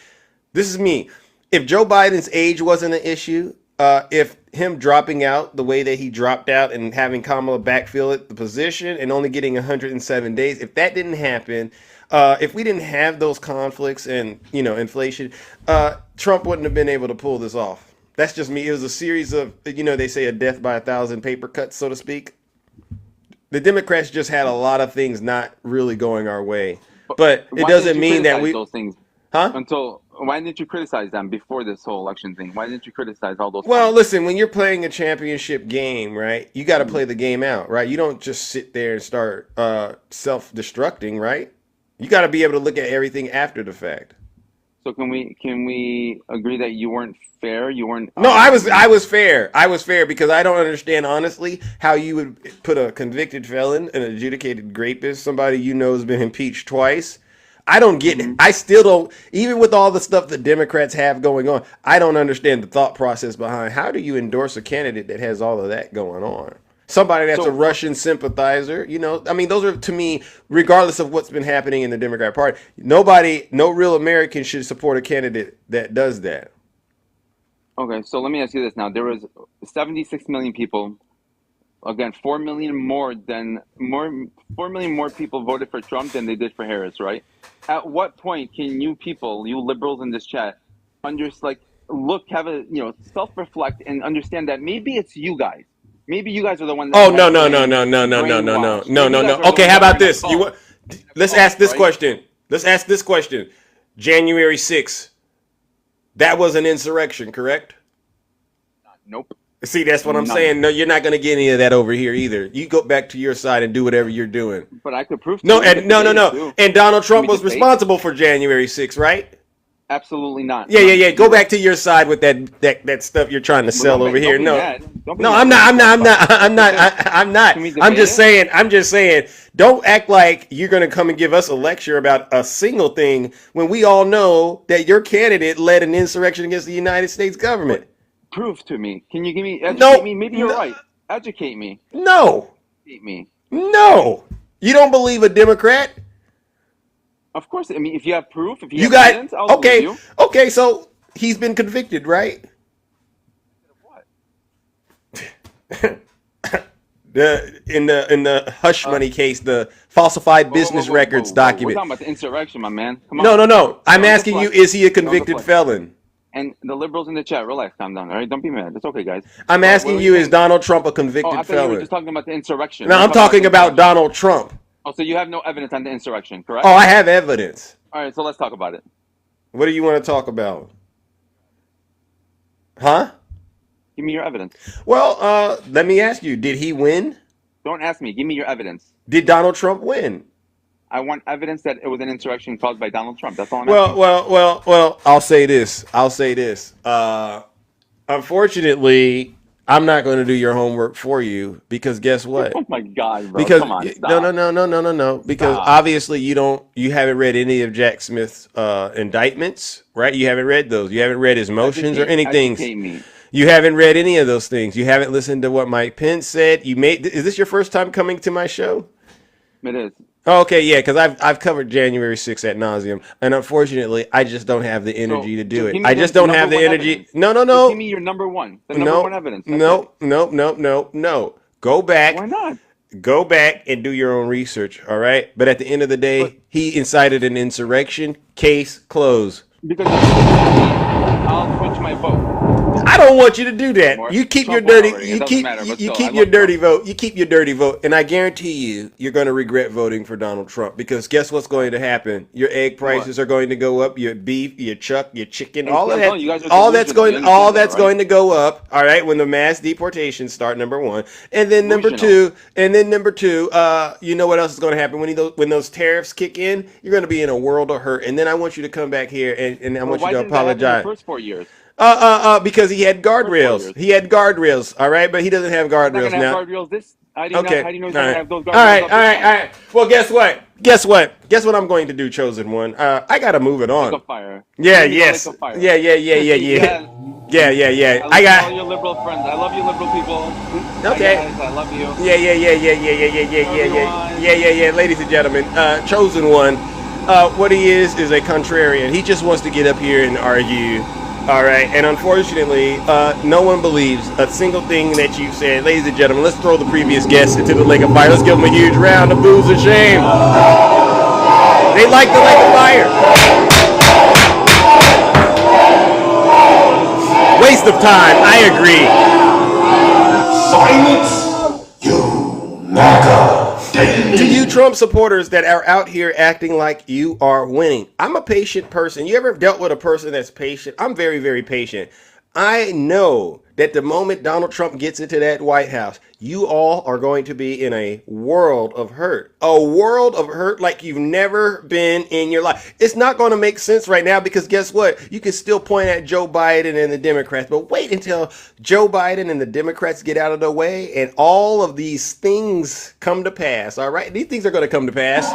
This is me. If Joe Biden's age wasn't an issue, if him dropping out the way that he dropped out and having Kamala backfill the position and only getting 107 days, if that didn't happen, if we didn't have those conflicts and inflation, Trump wouldn't have been able to pull this off. That's just me. It was a series of, they say a death by 1,000 paper cuts, so to speak. The Democrats just had a lot of things not really going our way, but it doesn't mean that we. Those things? Huh? Why didn't you criticize them before this whole election thing? Why didn't you criticize all those? Well, listen, when you're playing a championship game, right, you got to play the game out, right? You don't just sit there and start self-destructing, right? You got to be able to look at everything after the fact. So can we agree that you weren't fair? You weren't. No, I was fair. I was fair because I don't understand honestly how you would put a convicted felon, an adjudicated rapist, somebody has been impeached twice. I don't get it. I still don't, even with all the stuff the Democrats have going on, I don't understand the thought process behind how do you endorse a candidate that has all of that going on? Somebody that's a Russian sympathizer, I mean, those are, to me, regardless of what's been happening in the Democrat Party, no real American should support a candidate that does that. Okay, so let me ask you this now. There was 76 million people. Again, 4 million more people voted for Trump than they did for Harris, right? At what point can you people, you liberals in this chat, self-reflect and understand that maybe it's you guys. Maybe you guys are the ones. Oh no. Okay, how about this? Let's ask this question. January 6th. That was an insurrection, correct? Nope. See, that's what I'm saying. No, you're not going to get any of that over here either. You go back to your side and do whatever you're doing. But I could prove. No. And Donald Trump was responsible for January 6th, right? Absolutely not. Yeah. Go back to your side with that stuff you're trying to sell over here. No, I'm not. I'm just saying. Don't act like you're going to come and give us a lecture about a single thing when we all know that your candidate led an insurrection against the United States government. Prove to me. Can you educate me? Maybe you're right. Educate me. No. Educate me. No. You don't believe a Democrat? Of course. I mean, if you have proof, if you have evidence, I'll believe you. Okay, so he's been convicted, right? What? in the hush money case, the falsified business records document. We're talking about the insurrection, my man. Come on. No. I'm asking you, is he a convicted felon? And the liberals in the chat, relax, calm down, all right? Don't be mad. It's okay, guys. I'm asking you, is Donald Trump a convicted I thought felon? you were just talking about the insurrection. No, I'm talking about Donald Trump. Oh, so you have no evidence on the insurrection, correct? Oh, I have evidence. All right, so let's talk about it. What do you want to talk about? Huh? Give me your evidence. Well, let me ask you, did he win? Don't ask me. Give me your evidence. Did Donald Trump win? I want evidence that it was an insurrection caused by Donald Trump. That's all I'm asking. Well. I'll say this. Unfortunately, I'm not going to do your homework for you because guess what? Oh my God, bro! Because Come on, no. Because Stop. obviously you haven't read any of Jack Smith's indictments, right? You haven't read those. You haven't read his motions or anything. Educate me. You haven't read any of those things. You haven't listened to what Mike Pence said. Is this your first time coming to my show? It is. Oh, okay, yeah, because I've covered January 6th ad nauseum, and unfortunately, I just don't have the energy to do it. I just don't have the energy. No. Just give me your number one. The number one evidence. No. Go back. Why not? Go back and do your own research, all right? But at the end of the day, he incited an insurrection. Case closed. Because I'll switch my vote. I don't want you to do that. You keep your dirty. You keep your dirty vote. You keep your dirty vote, and I guarantee you're going to regret voting for Donald Trump because guess what's going to happen? Your egg prices are going to go up. Your beef, your chuck, your chicken, all of that. All that's going to go up. All right, when the mass deportations start, number one, and then number two, you know what else is going to happen when those tariffs kick in? You're going to be in a world of hurt, and then I want you to come back here and I want you to apologize. The first 4 years. Because he had guardrails. He had guardrails, all right? But he doesn't have guardrails now. How do you know he's going to have those guardrails? All right. Well, guess what? Guess what I'm going to do, chosen one? I got to move it on. Like a fire. Yeah, yes. Yeah. I got all your liberal friends. I love you, liberal people. Okay. I love you. Yeah. Ladies and gentlemen, chosen one, what he is a contrarian. He just wants to get up here and argue. All right, and unfortunately, no one believes a single thing that you've said. Ladies and gentlemen, let's throw the previous guests into the lake of fire. Let's give them a huge round of boos and shame. They like the lake of fire. Waste of time, I agree. Silence, you MAGA. To you Trump supporters that are out here acting like you are winning, I'm a patient person. You ever dealt with a person that's patient? I'm very, very patient. I know that the moment Donald Trump gets into that White House, you all are going to be in a world of hurt. A world of hurt like you've never been in your life. It's not going to make sense right now because guess what? You can still point at Joe Biden and the Democrats, but wait until Joe Biden and the Democrats get out of the way and all of these things come to pass, all right? These things are going to come to pass.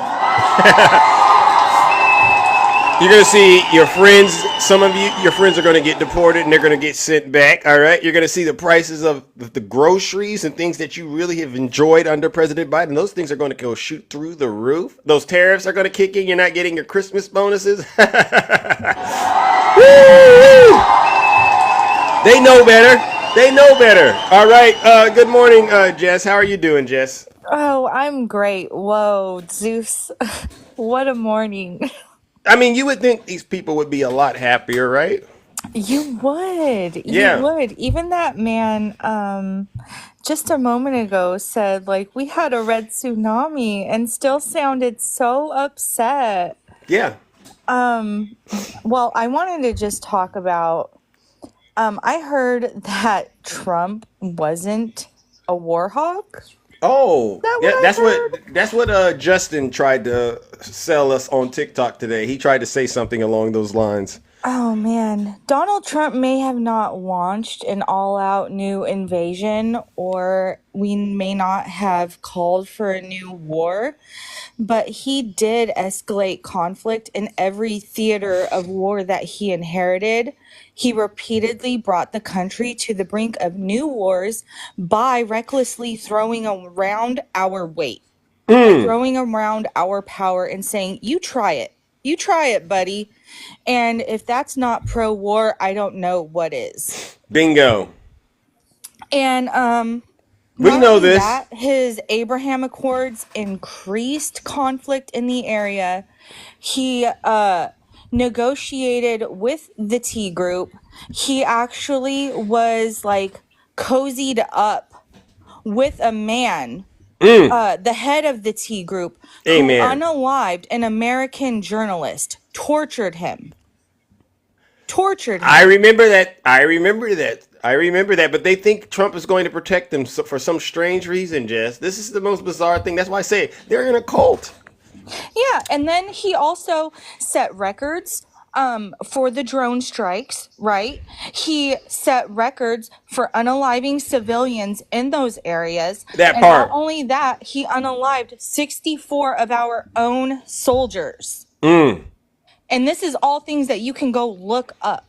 You're going to see your friends, some of your friends are going to get deported and they're going to get sent back, all right? You're going to see the prices of the groceries and things that you really have enjoyed under President Biden. Those things are going to go shoot through the roof. Those tariffs are going to kick in. You're not getting your Christmas bonuses. Woo! They know better. All right. Good morning, Jess. How are you doing, Jess? Oh, I'm great. Whoa, Zeus. What a morning. I mean, you would think these people would be a lot happier, right? You would. Yeah. You would. Even that man, just a moment ago said, like, we had a red tsunami and still sounded so upset. Yeah. Well, I wanted to just talk about, I heard that Trump wasn't a war hawk. Oh, that's what Justin tried to sell us on TikTok today. He tried to say something along those lines. Oh man, Donald Trump may have not launched an all-out new invasion, or we may not have called for a new war, but he did escalate conflict in every theater of war that he inherited. He repeatedly brought the country to the brink of new wars by recklessly throwing around our weight, throwing around our power and saying, you try it, buddy. And if that's not pro-war, I don't know what is. Bingo. And we know this. His Abraham Accords increased conflict in the area. He negotiated with the T group. He actually was like cozied up with a man, the head of the T group, who unalived an American journalist, tortured him. I remember that. I remember that, but they think Trump is going to protect them for some strange reason, Jess. This is the most bizarre thing. That's why I say they're in a cult. Yeah, and then he also set records for the drone strikes, right? He set records for unaliving civilians in those areas. That and part. Not only that, he unalived 64 of our own soldiers. Mm. And this is all things that you can go look up.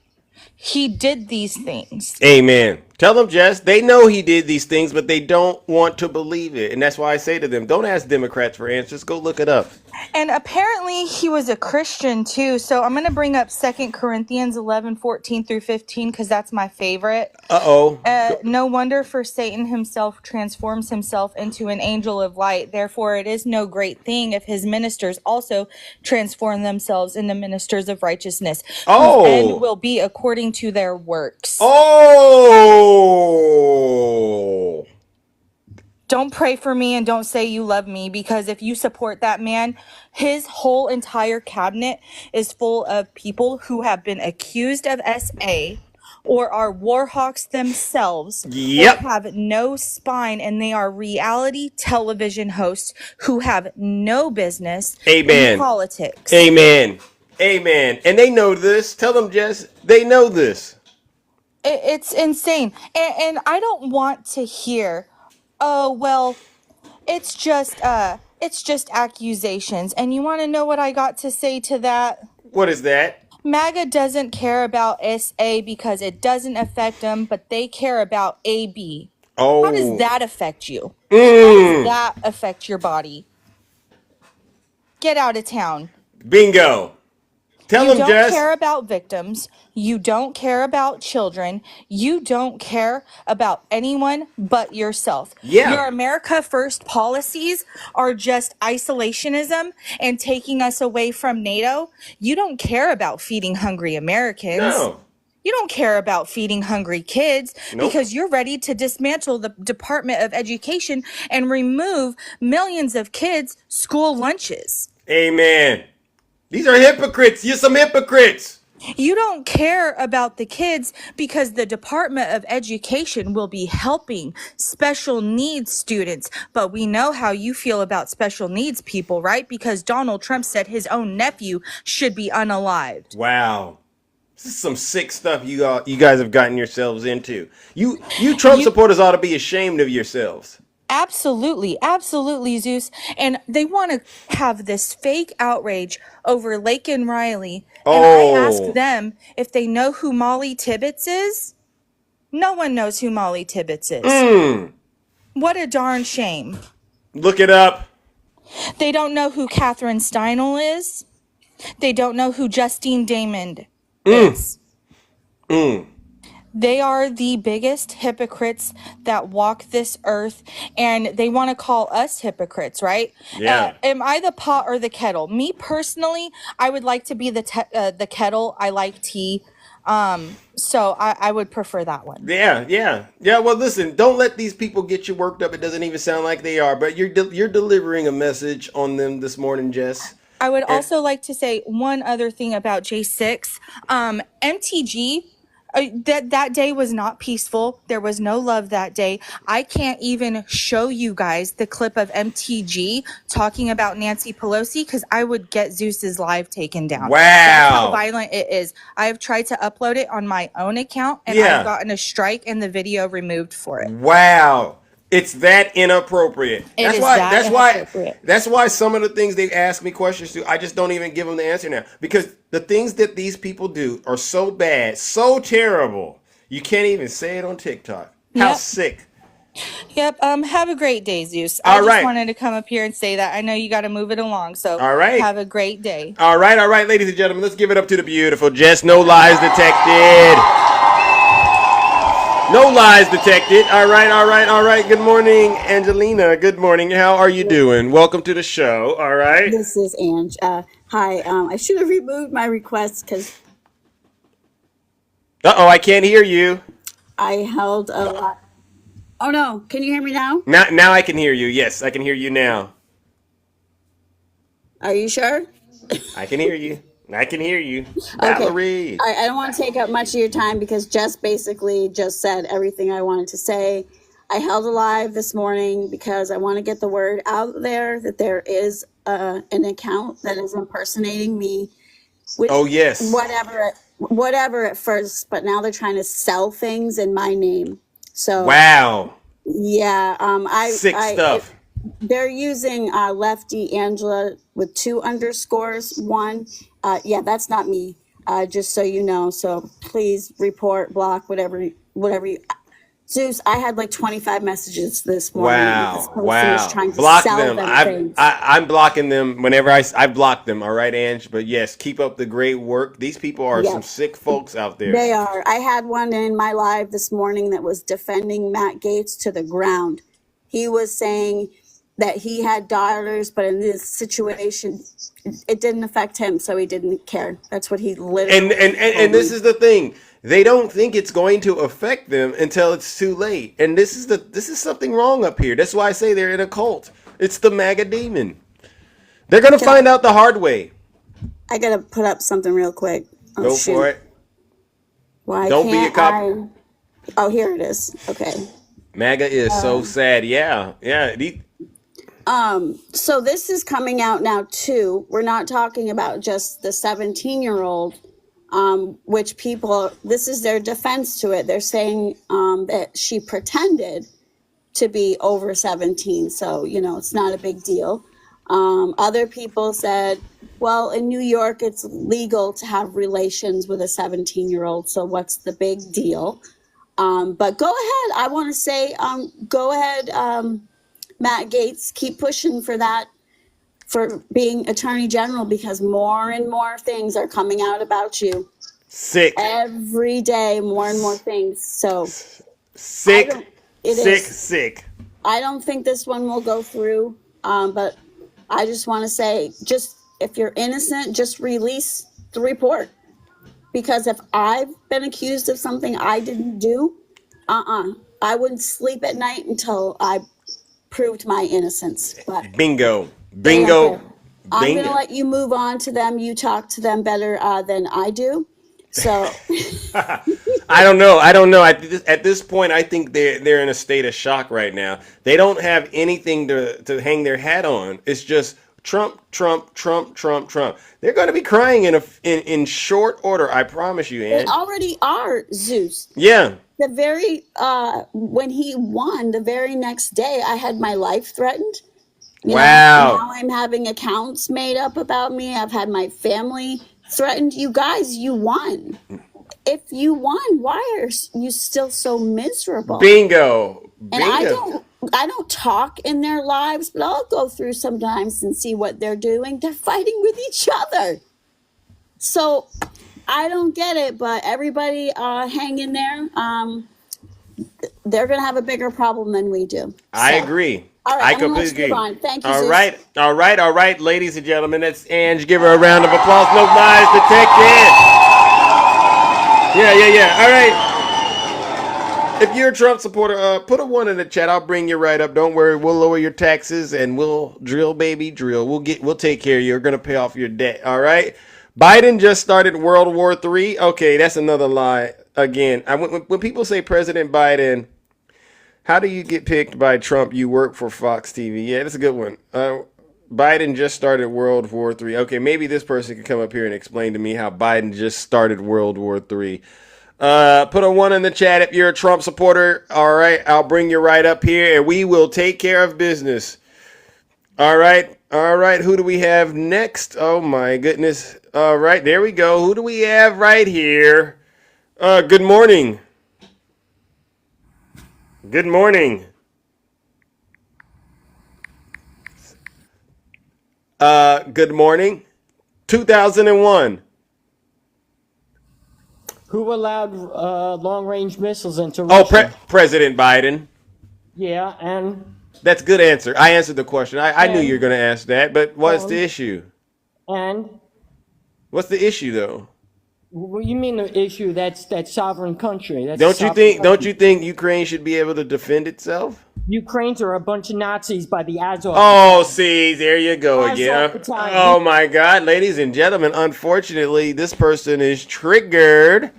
He did these things. Amen. Tell them, Jess, they know he did these things, but they don't want to believe it. And that's why I say to them, don't ask Democrats for answers. Go look it up. And apparently he was a Christian too. So I'm going to bring up 2 Corinthians 11:14-15 because that's my favorite. Uh-oh. No wonder, for Satan himself transforms himself into an angel of light. Therefore, it is no great thing if his ministers also transform themselves into ministers of righteousness. Oh. Whose end will be according to their works. Oh. Don't pray for me and don't say you love me, because if you support that man, his whole entire cabinet is full of people who have been accused of SA or are war hawks themselves. Yep. Or have no spine, and they are reality television hosts who have no business in politics. Amen. Amen. And they know this. Tell them, Jess, they know this. It's insane. And I don't want to hear, oh, well, it's just accusations. And you want to know what I got to say to that? What is that? MAGA doesn't care about SA because it doesn't affect them, but they care about AB. Oh. How does that affect you? How does that affect your body? Get out of town. Bingo. Tell them, Jess. You don't care about victims. You don't care about children. You don't care about anyone but yourself. Yeah. Your America First policies are just isolationism and taking us away from NATO. You don't care about feeding hungry Americans. No. You don't care about feeding hungry kids. Nope. Because you're ready to dismantle the Department of Education and remove millions of kids' school lunches. Amen. These are hypocrites. You're some hypocrites. You don't care about the kids because the Department of Education will be helping special needs students. But we know how you feel about special needs people, right? Because Donald Trump said his own nephew should be unalived. Wow. This is some sick stuff you guys have gotten yourselves into. You Trump supporters ought to be ashamed of yourselves. Absolutely, absolutely, Zeus. And they want to have this fake outrage over Laken Riley. And I ask them if they know who Molly Tibbetts is. No one knows who Molly Tibbetts is. What a darn shame. Look it up. They don't know who Catherine Steinle is. They don't know who Justine Damond is. They are the biggest hypocrites that walk this earth, and they want to call us hypocrites, right? Yeah. Am I the pot or the kettle? Me personally, I would like to be the kettle. I like tea. So I would prefer that one. Yeah. Well, listen, don't let these people get you worked up. It doesn't even sound like they are, but you're delivering a message on them this morning, Jess. I would also like to say one other thing about J6. MTG. That day was not peaceful. There was no love that day. I can't even show you guys the clip of MTG talking about Nancy Pelosi because I would get Zeus's live taken down. Wow. That's how violent it is. I have tried to upload it on my own account, and I've gotten a strike and the video removed for it. Wow. It's that inappropriate. That's why some of the things they ask me questions to, I just don't even give them the answer now. Because the things that these people do are so bad, so terrible, you can't even say it on TikTok. How sick. Yep. Have a great day, Zeus. I just wanted to come up here and say that. I know you got to move it along. So have a great day. All right, ladies and gentlemen, let's give it up to the beautiful Jess. No lies detected. No lies detected. All right. Good morning, Angelina. Good morning. How are you doing? Welcome to the show. All right. This is Ange. Hi. I should have removed my request because I can't hear you. I held a lot. Oh no! Can you hear me now? Now I can hear you. Yes, I can hear you now. Are you sure? I can hear you. I can hear you. Okay. Valerie. I don't want to take up much of your time because Jess basically just said everything I wanted to say. I held a live this morning because I want to get the word out there that there is an account that is impersonating me. Which, Oh, yes. Whatever at first, but now they're trying to sell things in my name. So Wow. yeah, Sick stuff. they're using Lefty Angela with 2 underscores. One, yeah, that's not me. Just so you know. So please report, block, whatever you. Zeus, I had like 25 messages this morning. This person is trying to Block sell them. things. I'm blocking them whenever I block them. All right, Ange. But yes, keep up the great work. These people are some Yes, sick folks out there. they are. I had one in my live this morning that was defending Matt Gaetz to the ground. He was saying that he had daughters, but in this situation, it didn't affect him, so he didn't care. That's what he literally And this is the thing. They don't think it's going to affect them until it's too late. And this is something wrong up here. That's why I say they're in a cult. It's the MAGA demon. They're gonna find out the hard way. I gotta put up something real quick. Oh, Go shoot. for it. Why Don't be a can't cop. Oh, here it is. Okay. MAGA is so sad. Yeah. So this is coming out now too. We're not talking about just the 17-year-old, which people, this is their defense to it. They're saying that she pretended to be over 17. So, it's not a big deal. Other people said, well, in New York, it's legal to have relations with a 17-year-old. So what's the big deal? But go ahead. I want to say, go ahead, Matt Gaetz, keep pushing for that, for being Attorney General, because more and more things are coming out about you. Sick. Every day, more and more things. So sick. I don't think this one will go through, but I just want to say, just if you're innocent, just release the report. Because if I've been accused of something I didn't do, I wouldn't sleep at night until I proved my innocence. But Bingo. I'm going to let you move on to them. You talk to them better than I do. So I don't know. At this point, I think they're in a state of shock right now. They don't have anything to hang their hat on. It's just Trump, Trump, Trump, Trump, Trump. They're going to be crying in short order. I promise you, Ann. They already are, Zeus. Yeah. The very when he won, the very next day, I had my life threatened. Wow. Now I'm having accounts made up about me. I've had my family threatened. You guys, you won. If you won, why are you still so miserable? Bingo. And I don't talk in their lives, but I'll go through sometimes and see what they're doing. They're fighting with each other. So I don't get it, but everybody hang in there. They're going to have a bigger problem than we do. So. I agree. All right, I completely agree. Thank you, All Zeus. right, ladies and gentlemen. That's Ange. Give her a round of applause. No lies detected. Yeah. All right. If you're a Trump supporter, put a 1 in the chat. I'll bring you right up. Don't worry. We'll lower your taxes and we'll drill, baby, drill. We'll take care of you. We're gonna pay off your debt. All right. Biden just started World War III. Okay, that's another lie. Again, when people say President Biden, how do you get picked by Trump? You work for Fox TV. Yeah, that's a good one. Biden just started World War III. Okay, maybe this person could come up here and explain to me how Biden just started World War III. Put a 1 in the chat if you're a Trump supporter. All right, I'll bring you right up here and we will take care of business. All right. Who do we have next? Oh my goodness. All right, there we go. Who do we have right here? Good morning. Good morning. Good morning. 2001. Who allowed long-range missiles into Russia? Oh, President Biden. Yeah, and that's a good answer. I answered the question. I knew you were going to ask that, but what's the issue? And what's the issue, though? Well, you mean the issue that's that sovereign country? That's a Don't you sovereign think? Don't country. you think Ukraine should be able to defend itself? Ukrainians are a bunch of Nazis by the Azov Oh, Battalion. see, there you go Azov again. Battalion. Oh my God, ladies and gentlemen, unfortunately, this person is triggered.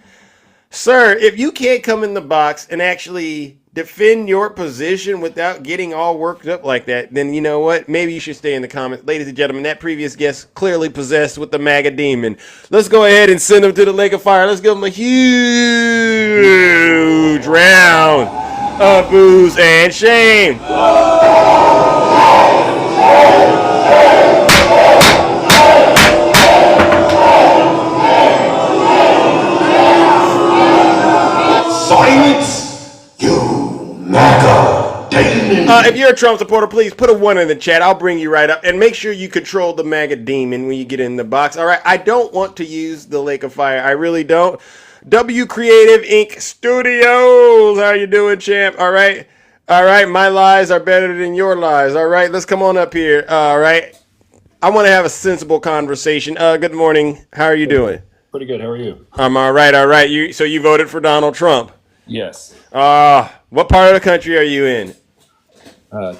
Sir, if you can't come in the box and actually defend your position without getting all worked up like that, then you know what? Maybe you should stay in the comments. Ladies and gentlemen, that previous guest clearly possessed with the MAGA demon. Let's go ahead and send him to the lake of fire. Let's give him a huge round of booze and shame. Silence, you MAGA demon. If you're a Trump supporter, please put a 1 in the chat. I'll bring you right up. And make sure you control the MAGA demon when you get in the box. All right, I don't want to use the Lake of Fire. I really don't. W Creative Inc. Studios. How you doing, champ? All right. All right, my lies are better than your lies. All right, let's come on up here. All right. I want to have a sensible conversation. Good morning. How are you doing? Pretty good. How are you? I'm all right. All right. So you voted for Donald Trump? Yes. What part of the country are you in?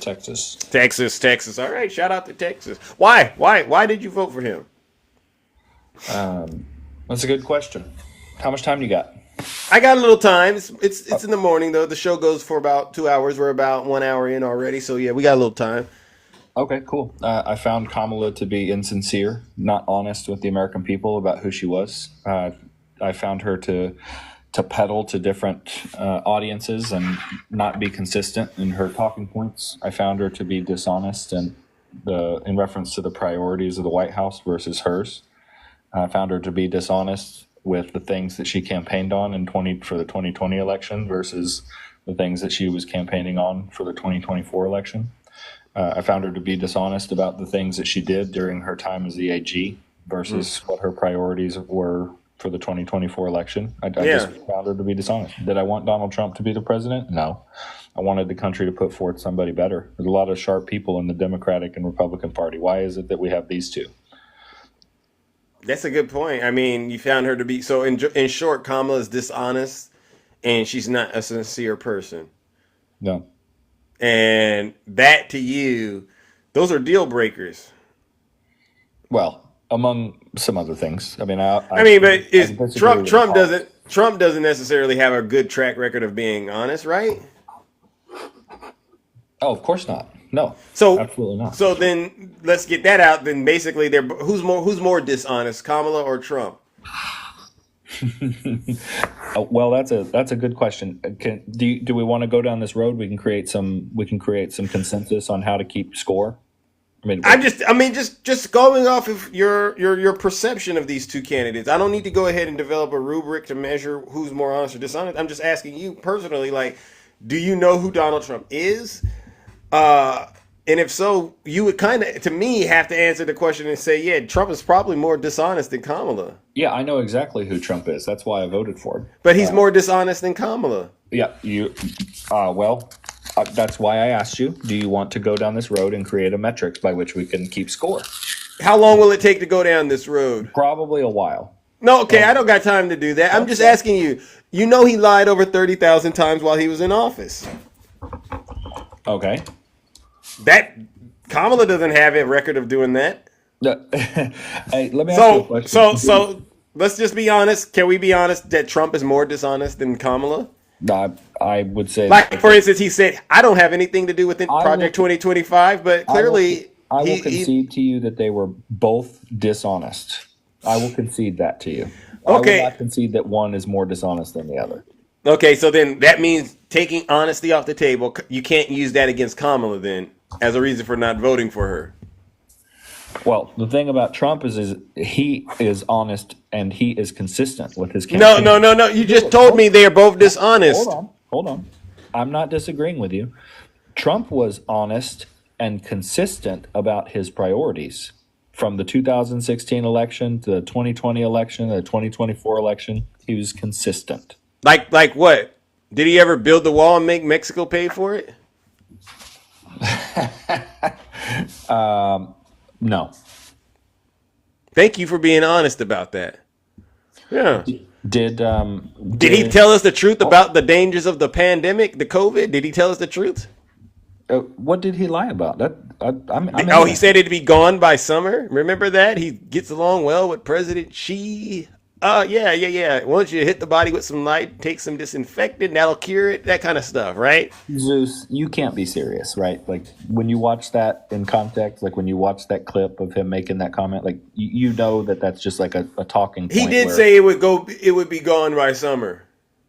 Texas. Texas. All right. Shout out to Texas. Why did you vote for him? That's a good question. How much time do you got? I got a little time. It's in the morning though. The show goes for about 2 hours. We're about 1 hour in already. So yeah, we got a little time. Okay, cool. I found Kamala to be insincere, not honest with the American people about who she was. I found her to peddle to different audiences and not be consistent in her talking points. I found her to be dishonest in reference to the priorities of the White House versus hers. I found her to be dishonest with the things that she campaigned on for the 2020 election versus the things that she was campaigning on for the 2024 election. I found her to be dishonest about the things that she did during her time as the AG versus what her priorities were for the 2024 election. I just found her to be dishonest. Did I want Donald Trump to be the president? No. I wanted the country to put forth somebody better. There's a lot of sharp people in the Democratic and Republican Party. Why is it that we have these two? That's a good point. I mean, you found her to be so. In short, Kamala is dishonest, and she's not a sincere person. No. And that to you, those are deal breakers. Well, among some other things. I mean, but Trump doesn't necessarily have a good track record of being honest, right? Oh, of course not. No. So absolutely not. So then let's get that out. Then basically, who's more dishonest, Kamala or Trump? Well, that's a good question. Do we want to go down this road? We can create some consensus on how to keep score. Just going off of your perception of these two candidates. I don't need to go ahead and develop a rubric to measure who's more honest or dishonest. I'm just asking you personally, like, do you know who Donald Trump is? And if so, you would kind of, to me, have to answer the question and say, yeah, Trump is probably more dishonest than Kamala. Yeah, I know exactly who Trump is. That's why I voted for him. But he's more dishonest than Kamala. Yeah, that's why I asked you, do you want to go down this road and create a metric by which we can keep score? How long will it take to go down this road? Probably a while. No, okay, I don't got time to do that. I'm just asking you. You know he lied over 30,000 times while he was in office. Okay. That Kamala doesn't have a record of doing that. Hey, let me ask you a question. So let's just be honest. Can we be honest that Trump is more dishonest than Kamala? I would say, like, for instance, he said, I don't have anything to do with Project 2025, but clearly I will concede to you that they were both dishonest. I will concede that to you. Okay. I will not concede that one is more dishonest than the other. Okay, so then that means taking honesty off the table. You can't use that against Kamala then as a reason for not voting for her. Well, the thing about Trump is he is honest and he is consistent with his campaign. No. You just told me they are both dishonest. Hold on. I'm not disagreeing with you. Trump was honest and consistent about his priorities. From the 2016 election to the 2020 election, the 2024 election, he was consistent. Like what? Did he ever build the wall and make Mexico pay for it? No. Thank you for being honest about that. Yeah. Did he tell us the truth about the dangers of the pandemic, the COVID? Did he tell us the truth? What did he lie about? He said it'd be gone by summer. Remember that? He gets along well with President Xi. Yeah. Once you hit the body with some light, take some disinfectant, that'll cure it. That kind of stuff, right? Zeus, you can't be serious, right? Like when you watch that in context, like when you watch that clip of him making that comment, like you know that's just like a talking point. He did say it would be gone by summer.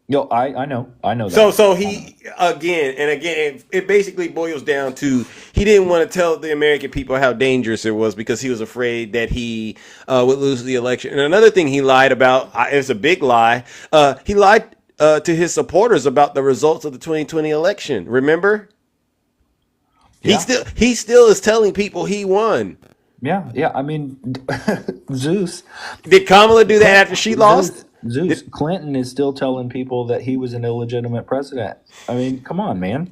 I know that. So he again, it basically boils down to he didn't want to tell the American people how dangerous it was because he was afraid that he would lose the election. And another thing he lied about, it's a big lie. He lied to his supporters about the results of the 2020 election. Remember? Yeah. He still is telling people he won. Yeah. I mean, Zeus. Did Kamala do that after she lost? Zeus, Clinton is still telling people that he was an illegitimate president. I mean, come on, man.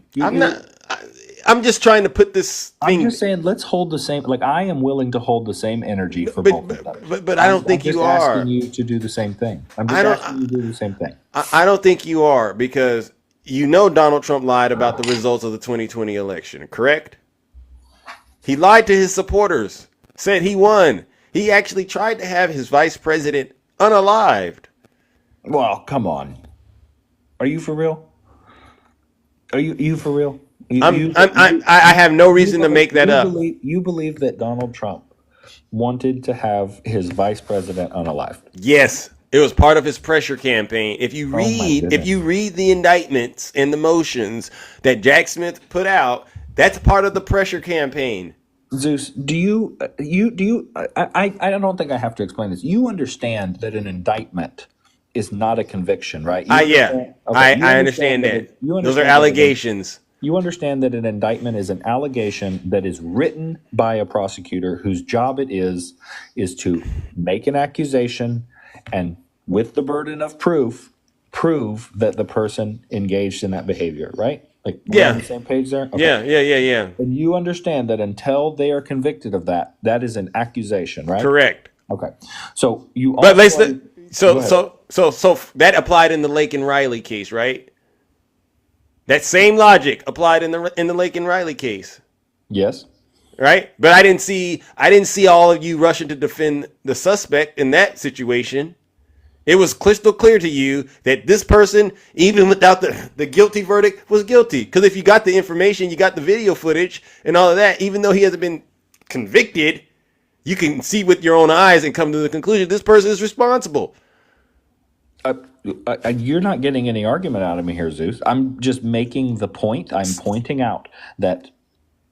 I'm just trying to put this thing. I'm just saying, let's hold the same. Like, I am willing to hold the same energy for both of them. But I don't think you are. I'm just asking you to do the same thing. I'm just asking you to do the same thing. I don't think you are because Donald Trump lied about the results of the 2020 election, correct? He lied to his supporters, said he won. He actually tried to have his vice president unalived. Well, come on. Are you for real? Are you for real? I have no reason to make that up. You believe that Donald Trump wanted to have his vice president unalived? Yes, it was part of his pressure campaign. If you read the indictments and the motions that Jack Smith put out, that's part of the pressure campaign. Zeus, do you I don't think I have to explain this. You understand that an indictment is not a conviction, right? I understand that. Those are allegations. You understand that an indictment is an allegation that is written by a prosecutor whose job it is to make an accusation and with the burden of proof, prove that the person engaged in that behavior, right? Like, we're on the same page there? Okay. Yeah. And you understand that until they are convicted of that, that is an accusation, right? Correct. Okay. So you But so that applied in the Laken Riley case, right? That same logic applied in the Laken Riley case. Yes. Right? But I didn't see all of you rushing to defend the suspect in that situation. It was crystal clear to you that this person, even without the guilty verdict, was guilty. Because if you got the information, you got the video footage and all of that, even though he hasn't been convicted, you can see with your own eyes and come to the conclusion this person is responsible. You're not getting any argument out of me here, Zeus. I'm just making the point. I'm pointing out that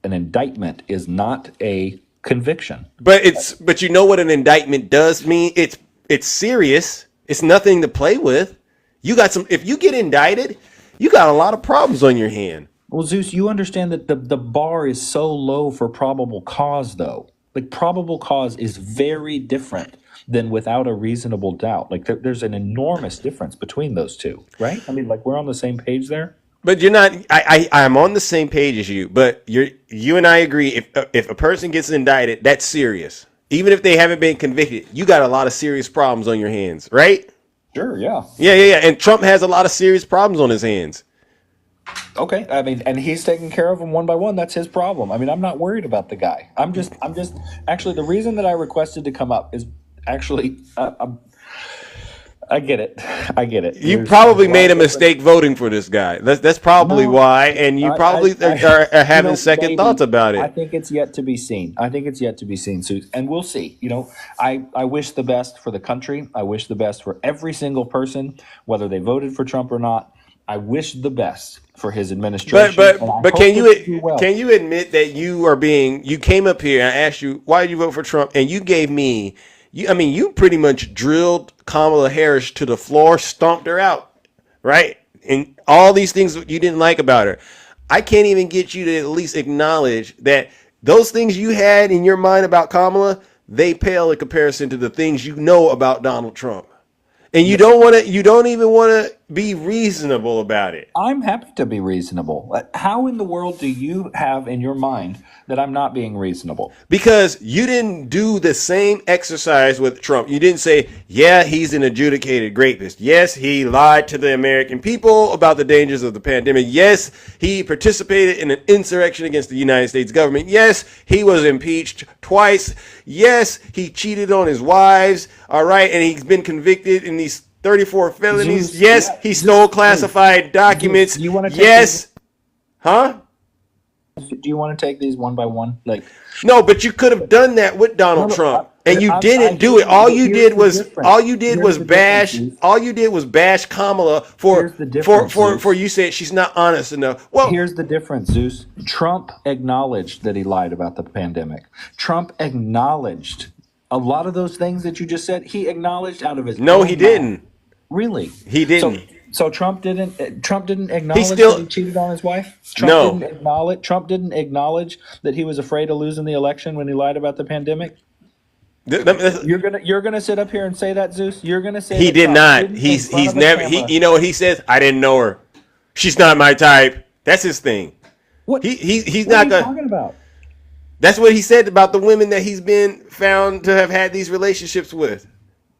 an indictment is not a conviction. But you know what an indictment does mean? It's serious. It's nothing to play with. If you get indicted, you got a lot of problems on your hand. Well, Zeus, you understand that the bar is so low for probable cause, though. Like, probable cause is very different than without a reasonable doubt. Like, there's an enormous difference between those two, right? I mean, like, we're on the same page there. But you're not. I'm on the same page as you. But you and I agree. If a person gets indicted, that's serious. Even if they haven't been convicted, you got a lot of serious problems on your hands, right? Sure. Yeah. Yeah. And Trump has a lot of serious problems on his hands. Okay. I mean, and he's taking care of them one by one. That's his problem. I mean, I'm not worried about the guy. I'm just actually, the reason that I requested to come up is actually, I get it. You probably made a mistake voting for this guy. That's probably why, and you probably are having second thoughts about it. I think it's yet to be seen. Sue, and we'll see. I wish the best for the country. I wish the best for every single person, whether they voted for Trump or not. I wish the best for his administration. But can you admit that you came up here and I asked you why did you vote for Trump, and you gave me. You pretty much drilled Kamala Harris to the floor, stomped her out, right? And all these things you didn't like about her. I can't even get you to at least acknowledge that those things you had in your mind about Kamala, they pale in comparison to the things you know about Donald Trump. And you don't even want to be reasonable about it. I'm happy to be reasonable. How in the world do you have in your mind that I'm not being reasonable? Because you didn't do the same exercise with Trump. You didn't say, yeah, he's an adjudicated rapist. Yes, he lied to the American people about the dangers of the pandemic. Yes, he participated in an insurrection against the United States government. Yes, he was impeached twice. Yes, he cheated on his wives. All right. And he's been convicted in these 34 felonies. Zeus, Yes, yeah, he stole classified documents. Do you want to take Yes. Huh? Do you want to take these one by one? Like, no, but you could have done that with Donald Trump, and you didn't do it. All you did was bash. All you did was bash Kamala for you said she's not honest enough. Well, here's the difference, Zeus. Trump acknowledged that he lied about the pandemic. Trump acknowledged a lot of those things that you just said. He acknowledged out of his no, own he didn't. mouth. Really? He didn't. So Trump didn't acknowledge that he cheated on his wife? Trump didn't acknowledge that he was afraid of losing the election when he lied about the pandemic? You're gonna sit up here and say that, Zeus? You're gonna say he did not. He's never. You know what he says? I didn't know her. She's not my type. That's his thing. What? He's what not are you gonna. Talking about? That's what he said about the women that he's been found to have had these relationships with.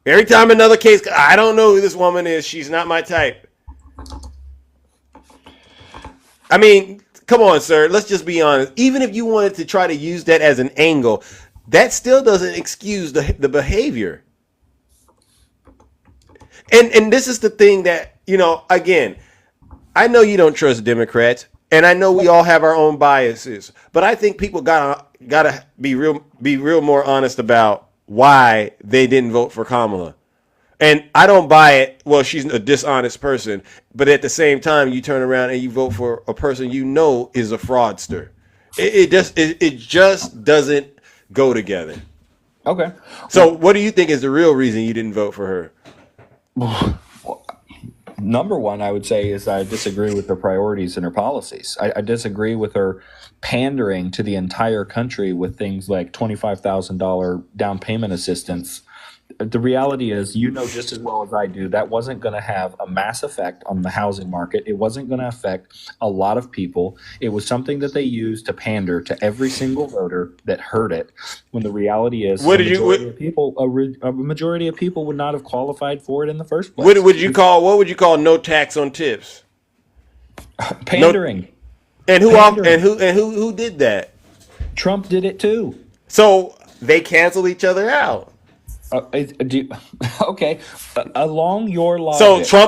Every time another case, I don't know who this woman is. She's not my type. I mean, come on, sir. Let's just be honest. Even if you wanted to try to use that as an angle, that still doesn't excuse the behavior. And this is the thing that, again, I know you don't trust Democrats, and I know we all have our own biases, but I think people gotta be real more honest about why they didn't vote for Kamala. And I don't buy it. Well, she's a dishonest person, but at the same time, you turn around and you vote for a person you know is a fraudster. It just doesn't go together. Okay. So, what do you think is the real reason you didn't vote for her? Number one, I would say, is I disagree with her priorities and her policies. I disagree with her pandering to the entire country with things like $25,000 down payment assistance. The reality is, just as well as I do, that wasn't going to have a mass effect on the housing market. It wasn't going to affect a lot of people. It was something that they used to pander to every single voter that heard it. When the reality is, a majority of people would not have qualified for it in the first place. What would you call no tax on tips? Pandering. Who did that? Trump did it too. So they canceled each other out. Okay, along your logic. So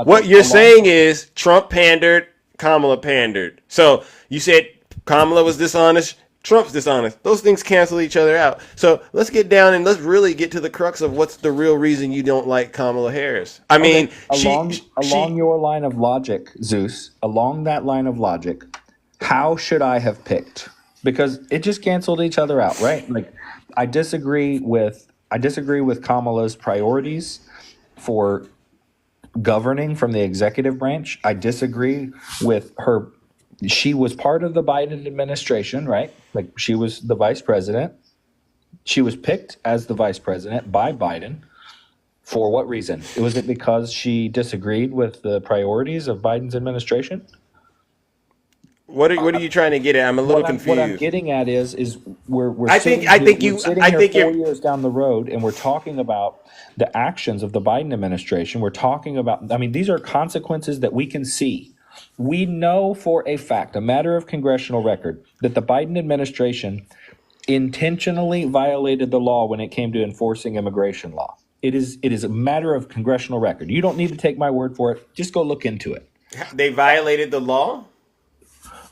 what you're saying is Trump pandered, Kamala pandered. So you said Kamala was dishonest, Trump's dishonest. Those things cancel each other out. So let's get down and let's really get to the crux of what's the real reason you don't like Kamala Harris. I mean, along your line of logic, Zeus, along that line of logic, how should I have picked? Because it just canceled each other out, right? Like, I disagree with Kamala's priorities for governing from the executive branch. I disagree with her. She was part of the Biden administration, right? Like, she was the vice president. She was picked as the vice president by Biden. For what reason? Was it because she disagreed with the priorities of Biden's administration? What are you trying to get at? I'm a little confused. What I'm getting at is we're sitting here 4 years down the road, and we're talking about the actions of the Biden administration. We're talking about, these are consequences that we can see. We know for a fact, a matter of congressional record, that the Biden administration intentionally violated the law when it came to enforcing immigration law. It is a matter of congressional record. You don't need to take my word for it. Just go look into it. They violated the law?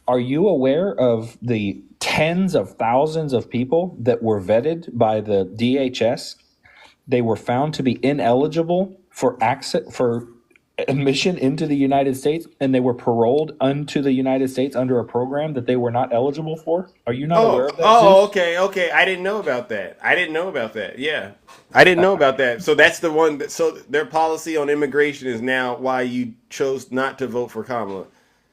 Are you aware of the tens of thousands of people that were vetted by the DHS? They were found to be ineligible for admission into the United States, and they were paroled unto the United States under a program that they were not eligible for. Are you not aware of that? Okay. I didn't know about that. Yeah, I didn't know about that. So that's the one. So their policy on immigration is now why you chose not to vote for Kamala.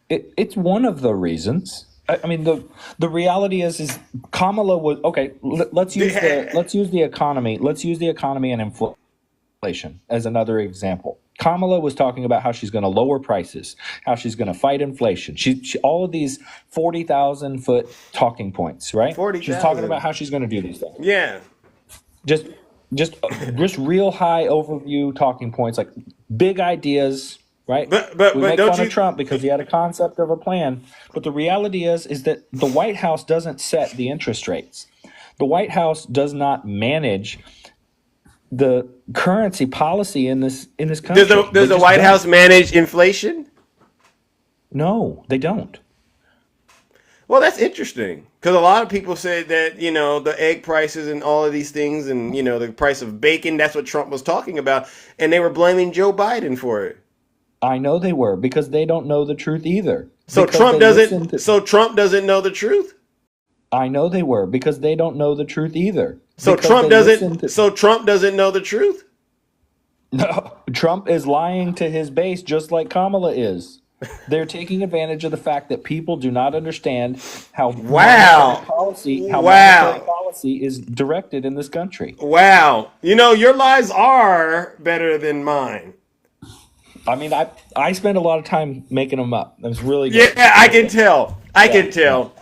It's one of the reasons. The reality is Kamala was okay. Let's use the economy. Let's use the economy and inflation as another example. Kamala was talking about how she's going to lower prices, how she's going to fight inflation. She all of these 40,000-foot talking points, right? 40,000. She's talking about how she's going to do these things. Yeah. Just real high overview talking points, like big ideas, right? But we make don't fun you of Trump because he had a concept of a plan, but the reality is that the White House doesn't set the interest rates. The White House does not manage the currency policy in this country. Does the White House manage inflation? No, they don't. Well, that's interesting because a lot of people said that, you know, the egg prices and all of these things and, you know, the price of bacon, that's what Trump was talking about. And they were blaming Joe Biden for it. I know they were because they don't know the truth either. So Trump doesn't know the truth? I know they were because they don't know the truth either. So Trump doesn't know the truth? No, Trump is lying to his base just like Kamala is. They're taking advantage of the fact that people do not understand how monetary policy is directed in this country. Wow. You know, your lies are better than mine. I mean, I spend a lot of time making them up. That's really good. Yeah, I can tell. I can tell.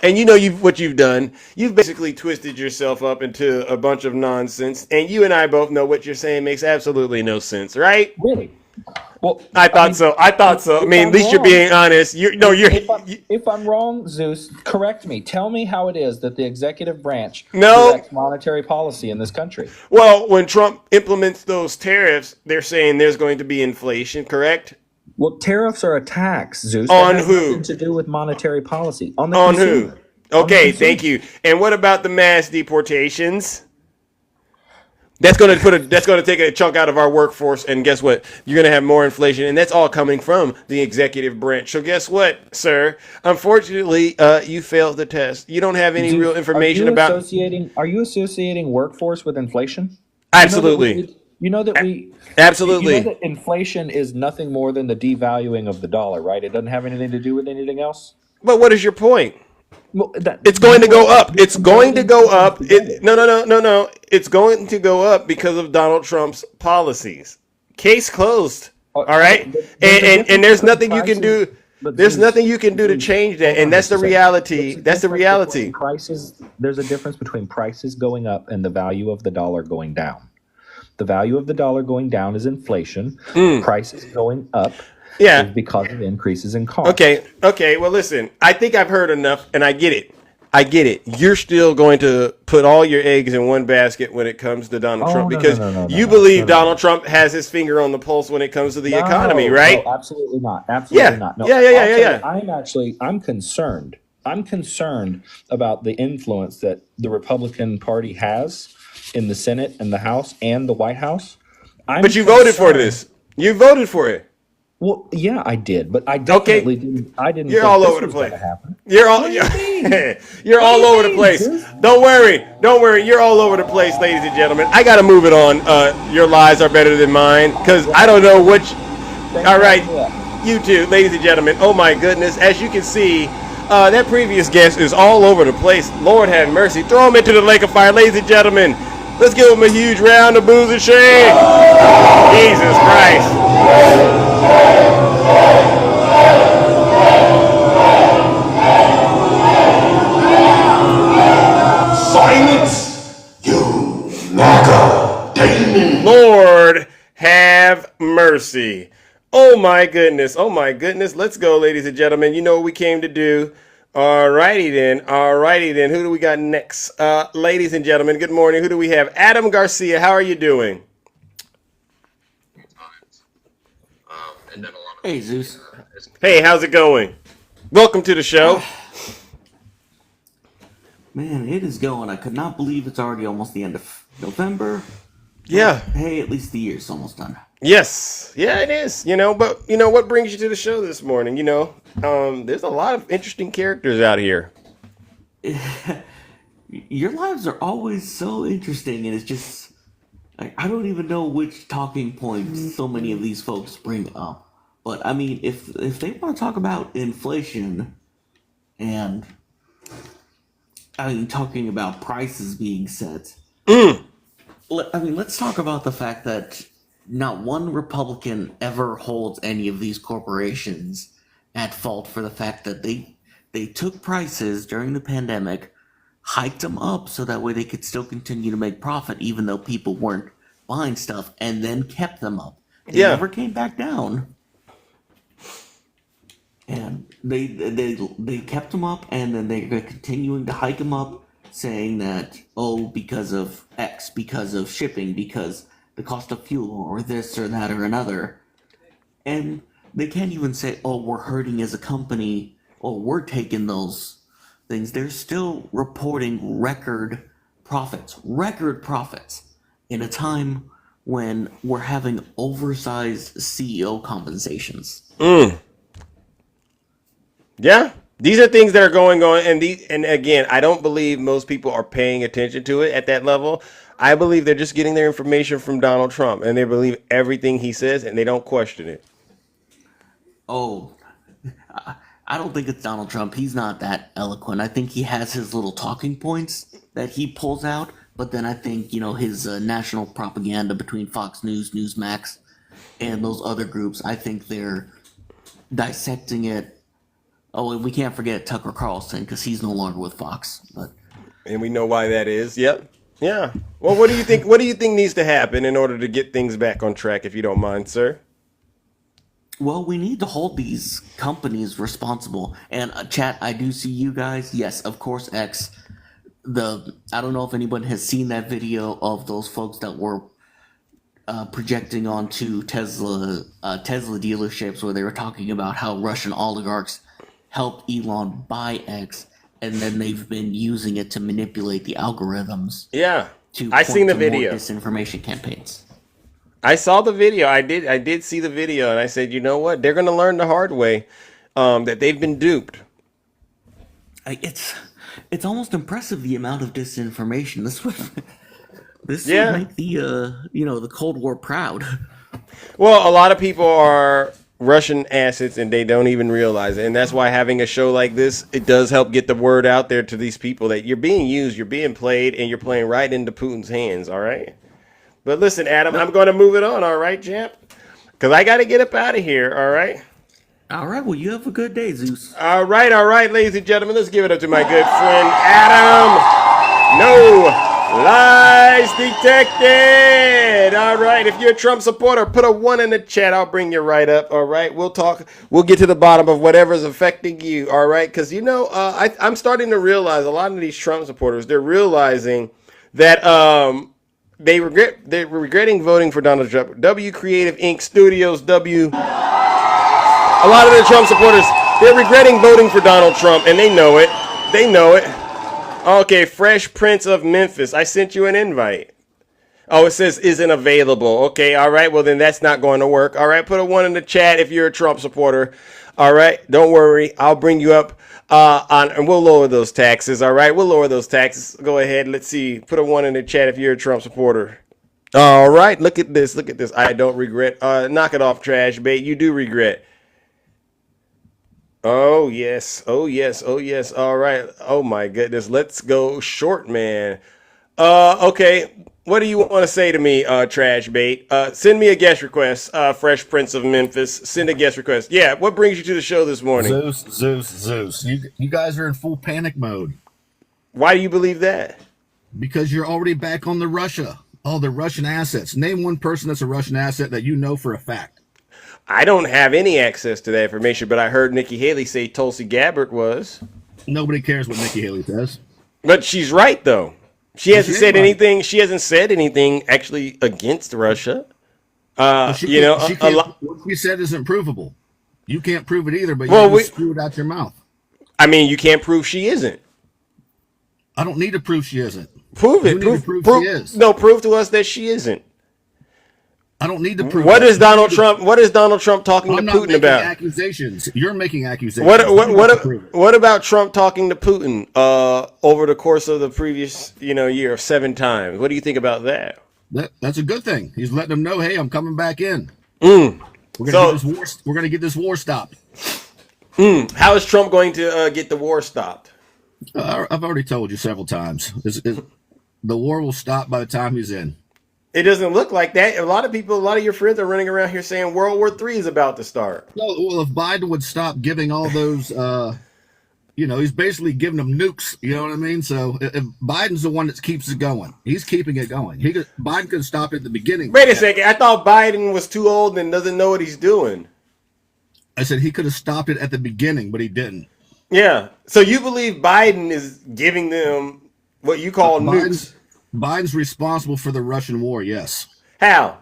And you know what you've done. You've basically twisted yourself up into a bunch of nonsense. And you and I both know what you're saying makes absolutely no sense, right? Really? Well, I thought so. I mean, at least you're being honest. If I'm wrong, Zeus, correct me. Tell me how it is that the executive branch directs monetary policy in this country. Well, when Trump implements those tariffs, they're saying there's going to be inflation, correct? Well, tariffs are a tax, Zeus. On that has who? Nothing to do with monetary policy. On the On consumer. who? Okay, thank you. And what about the mass deportations? That's going to take a chunk out of our workforce, and guess what? You're going to have more inflation, and that's all coming from the executive branch. So guess what, sir? Unfortunately, you failed the test. You don't have any real information about. Are you associating workforce with inflation? Absolutely. You know that inflation is nothing more than the devaluing of the dollar, right? It doesn't have anything to do with anything else. But what is your point? Well, it's going to go up. It's going to go up. No. It's going to go up because of Donald Trump's policies. Case closed. All right, and there's nothing you can do. There's nothing you can do to change that, and that's the reality. That's the reality. There's a difference between prices going up and the value of the dollar going down. The value of the dollar going down is inflation. Prices going up. Yeah, because of increases in cost. Okay. Well, listen, I think I've heard enough, and I get it. You're still going to put all your eggs in one basket when it comes to Donald Trump because you believe Donald Trump has his finger on the pulse when it comes to the economy, right? No, absolutely not. Absolutely not. No, yeah. I'm concerned. I'm concerned about the influence that the Republican Party has in the Senate and the House and the White House. But you voted for this. You voted for it. Well, yeah, I did, but I definitely didn't. I didn't. You're think all this over the was place. gonna happen. You're all over the place. Don't worry. You're all over the place, ladies and gentlemen. I gotta move it on. Your lies are better than mine because I don't know which. All right, you too, ladies and gentlemen. Oh my goodness, as you can see, that previous guest is all over the place. Lord have mercy. Throw him into the lake of fire, ladies and gentlemen. Let's give him a huge round of booze and shake. Jesus Christ. Silence, you MAGA demon. Lord have mercy. Oh my goodness. Let's go, ladies and gentlemen. You know what we came to do. Alrighty then. Who do we got next? Ladies and gentlemen, good morning. Who do we have? Adam Garcia, how are you doing? Hey, Zeus. Hey, how's it going? Welcome to the show. Man, it is going. I could not believe it's already almost the end of November. Yeah. Hey, at least the year's almost done. Yes. Yeah, it is. But what brings you to the show this morning? There's a lot of interesting characters out here. Your lives are always so interesting, and it's just I don't even know which talking points so many of these folks bring up. But I mean, if they want to talk about inflation and talking about prices being set, let's talk about the fact that not one Republican ever holds any of these corporations at fault for the fact that they took prices during the pandemic, hiked them up so that way they could still continue to make profit even though people weren't buying stuff, and then kept them up. They never came back down. And they kept them up, and then they're continuing to hike them up, saying that, oh, because of X, because of shipping, because the cost of fuel, or this or that or another. And they can't even say, oh, we're hurting as a company, or we're taking those things. They're still reporting record profits in a time when we're having oversized CEO compensations. Yeah, these are things that are going on, and again, I don't believe most people are paying attention to it at that level. I believe they're just getting their information from Donald Trump, and they believe everything he says, and they don't question it. Oh, I don't think it's Donald Trump. He's not that eloquent. I think he has his little talking points that he pulls out, but then I think, his national propaganda between Fox News, Newsmax, and those other groups, I think they're dissecting it. Oh, and we can't forget Tucker Carlson, because he's no longer with Fox. And we know why that is. Yep. Yeah. Well, what do you think? What do you think needs to happen in order to get things back on track, if you don't mind, sir? Well, we need to hold these companies responsible. And chat, I do see you guys. Yes, of course, X. I don't know if anyone has seen that video of those folks that were projecting onto Tesla dealerships, where they were talking about how Russian oligarchs helped Elon buy X, and then they've been using it to manipulate the algorithms. Yeah, I seen the video. More disinformation campaigns. I saw the video. I did see the video, and I said, you know what? They're going to learn the hard way that they've been duped. It's almost impressive the amount of disinformation. This would make the Cold War proud. Well, a lot of people are Russian assets, and they don't even realize it. And that's why having a show like this, it does help get the word out there to these people that you're being used, you're being played, and you're playing right into Putin's hands. All right. But listen, Adam, I'm going to move it on. All right, champ, because I got to get up out of here. All right. All right. Well, you have a good day, Zeus. All right, ladies and gentlemen, let's give it up to my good friend Adam. No lies detected. All right, if you're a Trump supporter, put a 1 in the chat. I'll bring you right up. All right, we'll talk. We'll get to the bottom of whatever's affecting you. All right, because I'm starting to realize a lot of these Trump supporters, they're realizing that they're regretting voting for Donald Trump. W Creative Inc. Studios. A lot of the Trump supporters, they're regretting voting for Donald Trump, and they know it. They know it. Okay, Fresh Prince of Memphis. I sent you an invite. Oh, it says isn't available. Okay, all right. Well, then that's not going to work. All right, put a 1 in the chat if you're a Trump supporter. All right, don't worry. I'll bring you up and we'll lower those taxes. All right, we'll lower those taxes. Go ahead. Let's see. Put a 1 in the chat if you're a Trump supporter. All right, look at this. Look at this. I don't regret. Knock it off, trash bait. You do regret. Oh, yes. Oh, yes. Oh, yes. All right. Oh, my goodness. Let's go short, man. Okay. What do you want to say to me, trash bait? Send me a guest request, Fresh Prince of Memphis. Send a guest request. Yeah, what brings you to the show this morning? Zeus. You guys are in full panic mode. Why do you believe that? Because you're already back on all the Russian assets. Name one person that's a Russian asset that you know for a fact. I don't have any access to that information, but I heard Nikki Haley say Tulsi Gabbard was. Nobody cares what Nikki Haley says. But she's right, though. She hasn't said anything. She hasn't said anything actually against Russia. What she said isn't provable. You can't prove it either, but you screw it out your mouth. I mean, you can't prove she isn't. I don't need to prove she isn't. Prove it. Prove she is. No, prove to us that she isn't. I don't need to prove. What is Donald Trump talking to Putin about? Accusations. You're making accusations. What about Trump talking to Putin over the course of the previous year 7 times? What do you think about that? That's a good thing. He's letting them know, hey, I'm coming back in. We're gonna get this war stopped. How is Trump going to get the war stopped? I've already told you several times. The war will stop by the time he's in. It doesn't look like that. A lot of your friends are running around here saying World War III is about to start. No, well, if Biden would stop giving all those, he's basically giving them nukes. You know what I mean? So if Biden's the one that keeps it going, he's keeping it going. Biden could stop it at the beginning. Wait a second. I thought Biden was too old and doesn't know what he's doing. I said he could have stopped it at the beginning, but he didn't. Yeah. So you believe Biden is giving them what you call nukes? Biden's responsible for the Russian war, yes. How?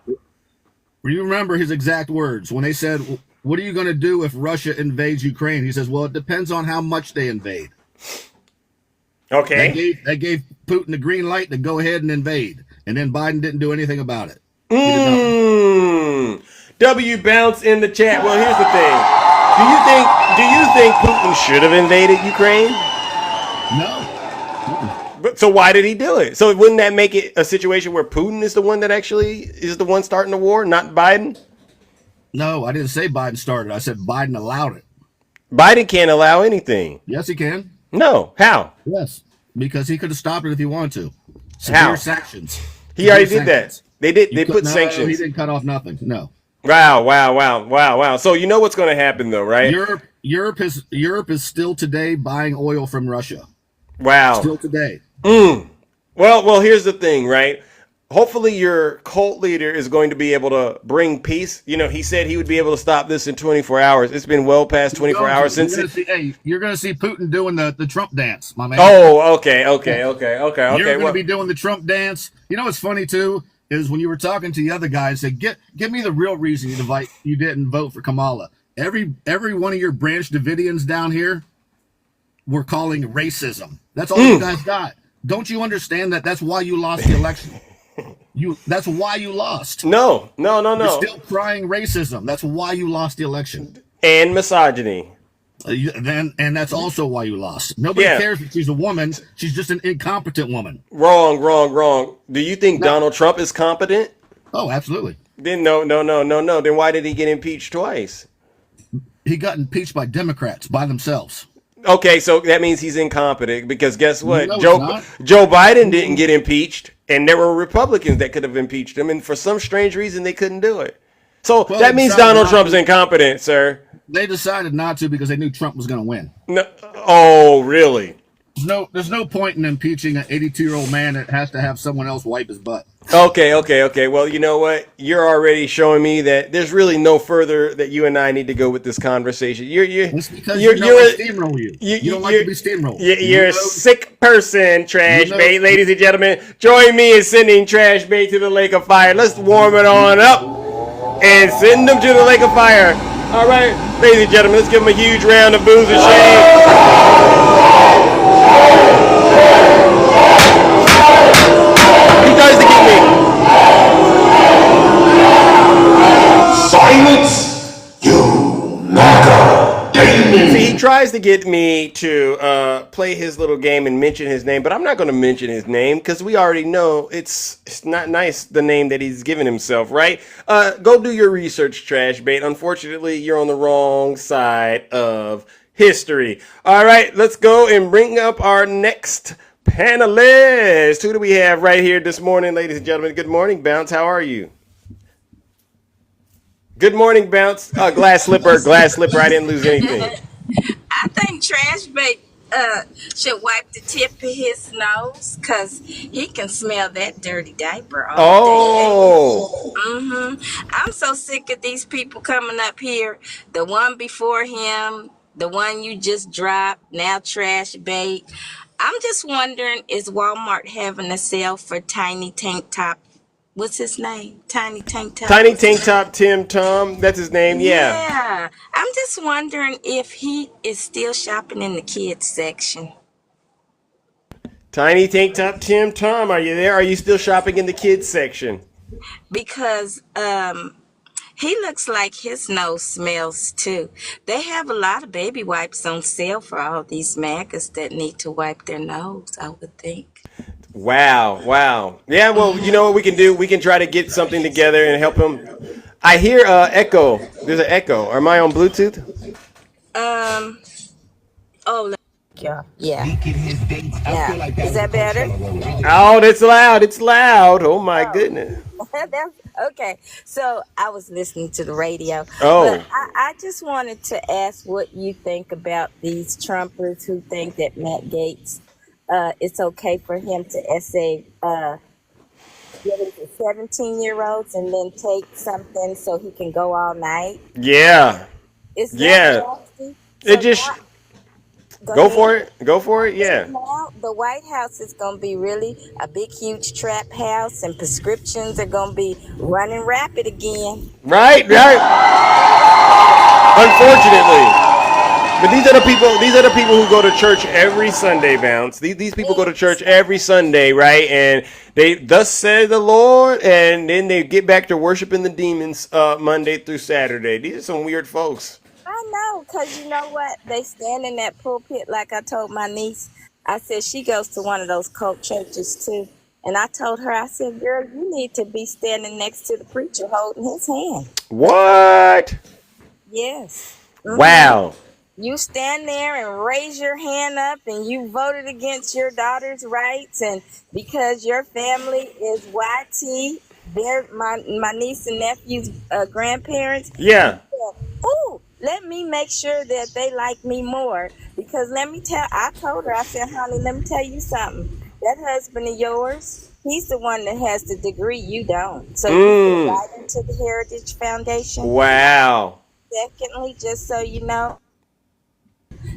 You remember his exact words when they said, what are you going to do if Russia invades Ukraine? He says, well, it depends on how much they invade. Okay. They gave Putin the green light to go ahead and invade, and then Biden didn't do anything about it. W Bounce in the chat. Well, here's the thing. Do you think Putin should have invaded Ukraine? No. But so why did he do it? So wouldn't that make it a situation where Putin is the one that actually is the one starting the war, not Biden? No, I didn't say Biden started. I said Biden allowed it. Biden can't allow anything. Yes, he can. No. How? Yes, because he could have stopped it if he wanted to. How? sanctions. He already did that. They put sanctions. He didn't cut off nothing. No. Wow. So you know what's going to happen though, right? Europe is still today buying oil from Russia. Wow. Still today. Well, here's the thing, right? Hopefully your cult leader is going to be able to bring peace. You know, he said he would be able to stop this in 24 hours. It's been well past 24 hours since you're going to see Putin doing the Trump dance, my man. Oh, okay. You're going to be doing the Trump dance. You know what's funny too is when you were talking to the other guys, said, give me the real reason you didn't vote for Kamala. Every one of your Branch Davidians down here were calling racism. That's all you guys got. Don't you understand that that's why you lost the election? That's why you lost. No. You're still crying racism. That's why you lost the election. And misogyny. And that's also why you lost. Nobody cares if she's a woman. She's just an incompetent woman. Wrong. Do you think Donald Trump is competent? Oh, absolutely. Then no. Then why did he get impeached twice? He got impeached by Democrats by themselves. Okay, so that means he's incompetent because guess what? No, Joe Biden didn't get impeached, and there were Republicans that could have impeached him, and for some strange reason they couldn't do it. So that means Donald Trump's incompetent, sir. They decided not to because they knew Trump was going to win. No. Oh, really? There's no point in impeaching an 82-year-old man that has to have someone else wipe his butt. Okay. Well, you know what? You're already showing me that there's really no further that you and I need to go with this conversation. It's because you steamroll you. You don't like to be steamrolled. You're a sick person, Trash Bait. Ladies and gentlemen, join me in sending Trash Bait to the Lake of Fire. Let's warm it on up and send them to the Lake of Fire. All right, ladies and gentlemen, let's give them a huge round of booze and shame. He tries to get me. Silence, you MAGA demon. See, he tries to get me to play his little game and mention his name, but I'm not going to mention his name because we already know it's not nice, the name that he's given himself, right? Go do your research, Trash Bait. Unfortunately, you're on the wrong side of history. All right, let's go and bring up our next panelist. Who do we have right here this morning, ladies and gentlemen? Good morning, Bounce. How are you? Good morning, Bounce. Glass slipper. I didn't lose anything. I think Trash Bait should wipe the tip of his nose because he can smell that dirty diaper all day. I'm so sick of these people coming up here. The one before him, the one you just dropped, now Trash Bait. I'm just wondering, is Walmart having a sale for Tiny Tank Top? What's his name? Tiny Tank Top. Tiny Tank Top Tim Tom. That's his name. Yeah. I'm just wondering if he is still shopping in the kids section. Tiny Tank Top Tim Tom, are you there? Are you still shopping in the kids section? Because he looks like his nose smells too. They have a lot of baby wipes on sale for all these MAGAs that need to wipe their nose, I would think. Wow. Yeah, well, you know what we can do? We can try to get something together and help him. I hear echo. There's an echo. Am I on Bluetooth? Yeah. Is that better? Oh, it's loud. Oh my goodness. That's okay. So I was listening to the radio. Oh. But I just wanted to ask what you think about these Trumpers who think that Matt Gaetz, it's okay for him to essay get into 17-year-olds and then take something so he can go all night. Yeah. Is that nasty? It just go for it. Go for it. Yeah. Now the White House is going to be really a big, huge trap house, and prescriptions are going to be running rapid again. Right. Unfortunately. But these are the people who go to church every Sunday, Bounce. These people go to church every Sunday, right? And they thus said the Lord, and then they get back to worshiping the demons Monday through Saturday. These are some weird folks. I know, because you know what? They stand in that pulpit like I told my niece. I said she goes to one of those cult churches too. And I told her, I said, girl, you need to be standing next to the preacher holding his hand. What? Yes. Wow. You stand there and raise your hand up and you voted against your daughter's rights, and because your family is YT, they're my niece and nephew's grandparents. Yeah. Ooh, let me make sure that they like me more, because I told her, I said, honey, let me tell you something. That husband of yours, he's the one that has the degree, you don't. So you get right into the Heritage Foundation. Wow. Secondly, just so you know,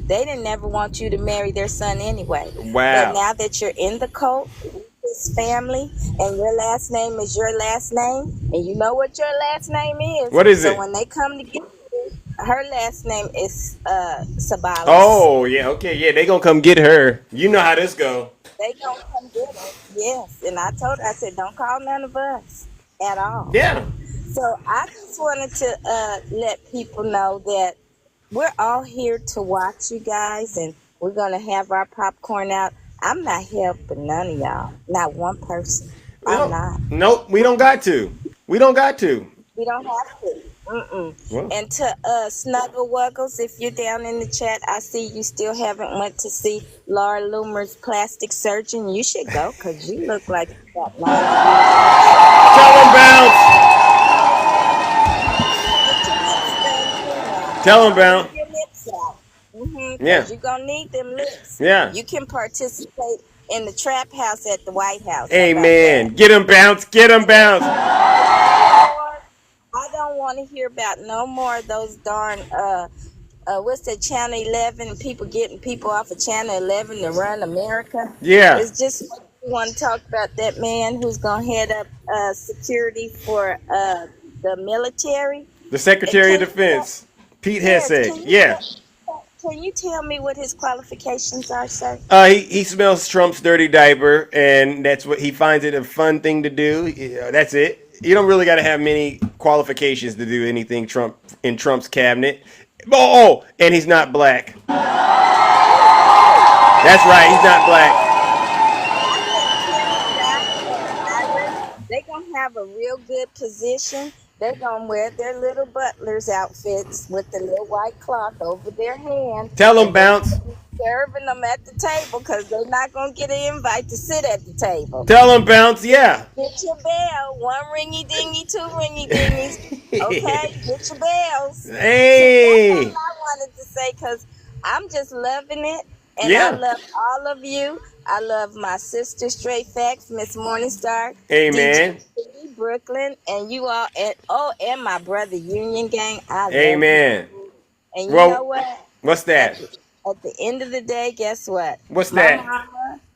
they didn't never want you to marry their son anyway. Wow. But now that you're in the cult, his family, and your last name is your last name, and you know what your last name is. What is so it? So when they come to get you, her last name is Sabalas. Oh, yeah. Okay. Yeah, they gonna come get her. You know how this go. They gonna come get her. Yes. And I told her, I said, don't call none of us at all. Yeah. So I just wanted to let people know that we're all here to watch you guys, and we're going to have our popcorn out. I'm not helping none of y'all. Not one person. I'm not. Nope, we don't got to. We don't have to. Well. And to Snuggle Wuggles, if you're down in the chat, I see you still haven't went to see Laura Loomer's plastic surgeon. You should go, because you look like you got Tell them, Bounce. Tell them, Bounce. Yeah. You're going to need them lips. Yeah. You can participate in the trap house at the White House. Amen. Get them, Bounce. Get them, Bounce. I don't want to hear about no more of those darn, what's that, Channel 11, people getting people off of Channel 11 to run America. Yeah. It's just, we want to talk about that man who's going to head up security for the military. The Secretary of Defense, Pete Hegseth. Yeah. Can you tell me what his qualifications are, sir? He smells Trump's dirty diaper, and that's what he finds it a fun thing to do. That's it. You don't really got to have many qualifications to do anything in Trump's cabinet. Oh, and he's not black. That's right, he's not black. They're going to have a real good position. They're going to wear their little butler's outfits with the little white cloth over their hand. Tell them, Bounce. Serving them at the table, because they're not going to get an invite to sit at the table. Tell them, Bounce, yeah. Get your bell. 1 ringy dingy, 2 ringy dingies. Okay? Get your bells. Hey. So that's all I wanted to say, because I'm just loving it. And I love all of you. I love my sister, Straight Facts, Miss Morningstar. Amen. DJ Brooklyn, and you all, and my brother Union Gang. I Amen. Love you. And you know what? What's that? At the end of the day, guess what? What's that?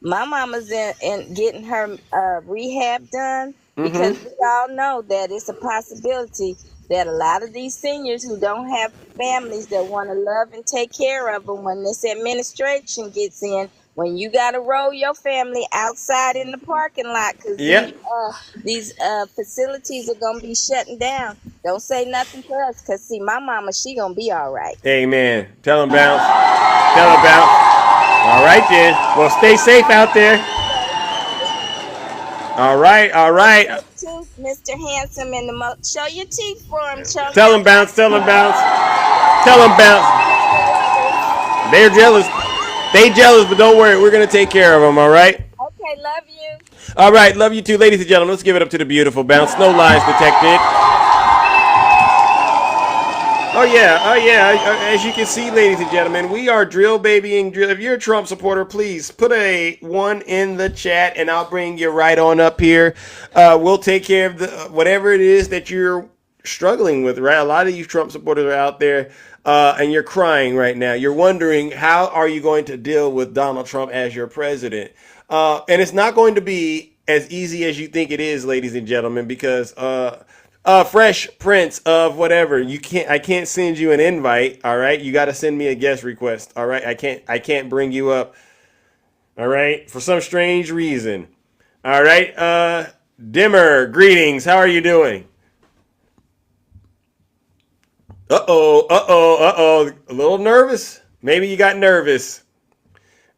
My mama's in getting her rehab done, because we all know that it's a possibility that a lot of these seniors who don't have families that want to love and take care of them, when this administration gets in, when you got to roll your family outside in the parking lot, because these facilities are going to be shutting down. Don't say nothing to us, because, see, my mama, she going to be all right. Amen. Tell them, Bounce. Tell them, Bounce. All right, then. Well, stay safe out there. All right, all right. Mr. Handsome in the show your teeth for him. Tell them, Bounce. Tell them, Bounce. Tell them, Bounce. They're jealous. They jealous, but don't worry. We're going to take care of them, all right? Okay, Love you. All right, love you too, ladies and gentlemen. Let's give it up to the beautiful Bounce. No lies detected. Oh yeah. As you can see, ladies and gentlemen, we are drill babying drill. If you're a Trump supporter, please put a 1 in the chat, and I'll bring you right on up here. We'll take care of whatever it is that you're struggling with. Right, a lot of you Trump supporters are out there, and you're crying right now. You're wondering, how are you going to deal with Donald Trump as your president? And it's not going to be as easy as you think it is, ladies and gentlemen, because Fresh Prince of whatever, I can't send you an invite. All right, you got to send me a guest request. All right, I can't bring you up. All right, for some strange reason. All right, Dimmer, greetings. How are you doing? Uh-oh. A little nervous? Maybe you got nervous.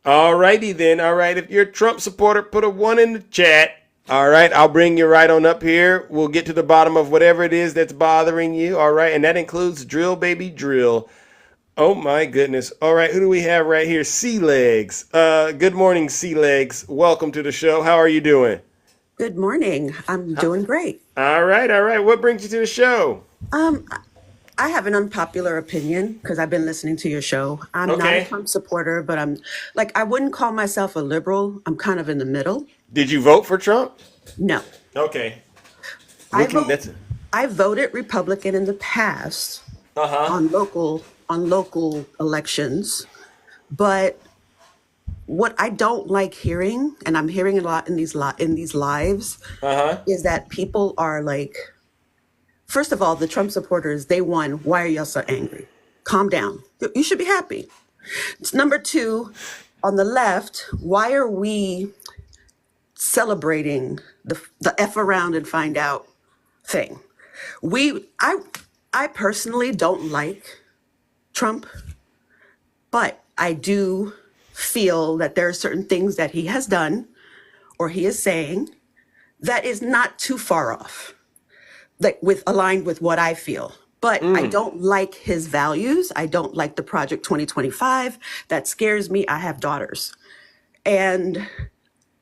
All righty then. All right, if you're a Trump supporter, put a 1 in the chat. All right, I'll bring you right on up here. We'll get to the bottom of whatever it is that's bothering you. All right, and that includes Drill Baby Drill. Oh my goodness. All right, who do we have right here? Sea Legs. Good morning, Sea Legs. Welcome to the show. How are you doing? Good morning. I'm doing great. All right. What brings you to the show? I have an unpopular opinion because I've been listening to your show. I'm not a Trump supporter, but I wouldn't call myself a liberal. I'm kind of in the middle. Did you vote for Trump? No. Okay. I voted Republican in the past on local elections, but what I don't like hearing, and I'm hearing a lot in these lives, is that people are like, first of all, the Trump supporters, they won. Why are y'all so angry? Calm down. You should be happy. Number two, on the left, why are we celebrating the F around and find out thing? I personally don't like Trump, but I do feel that there are certain things that he has done or he is saying that is not too far off, aligned with what I feel. But I don't like his values. I don't like the Project 2025. That scares me. I have daughters. And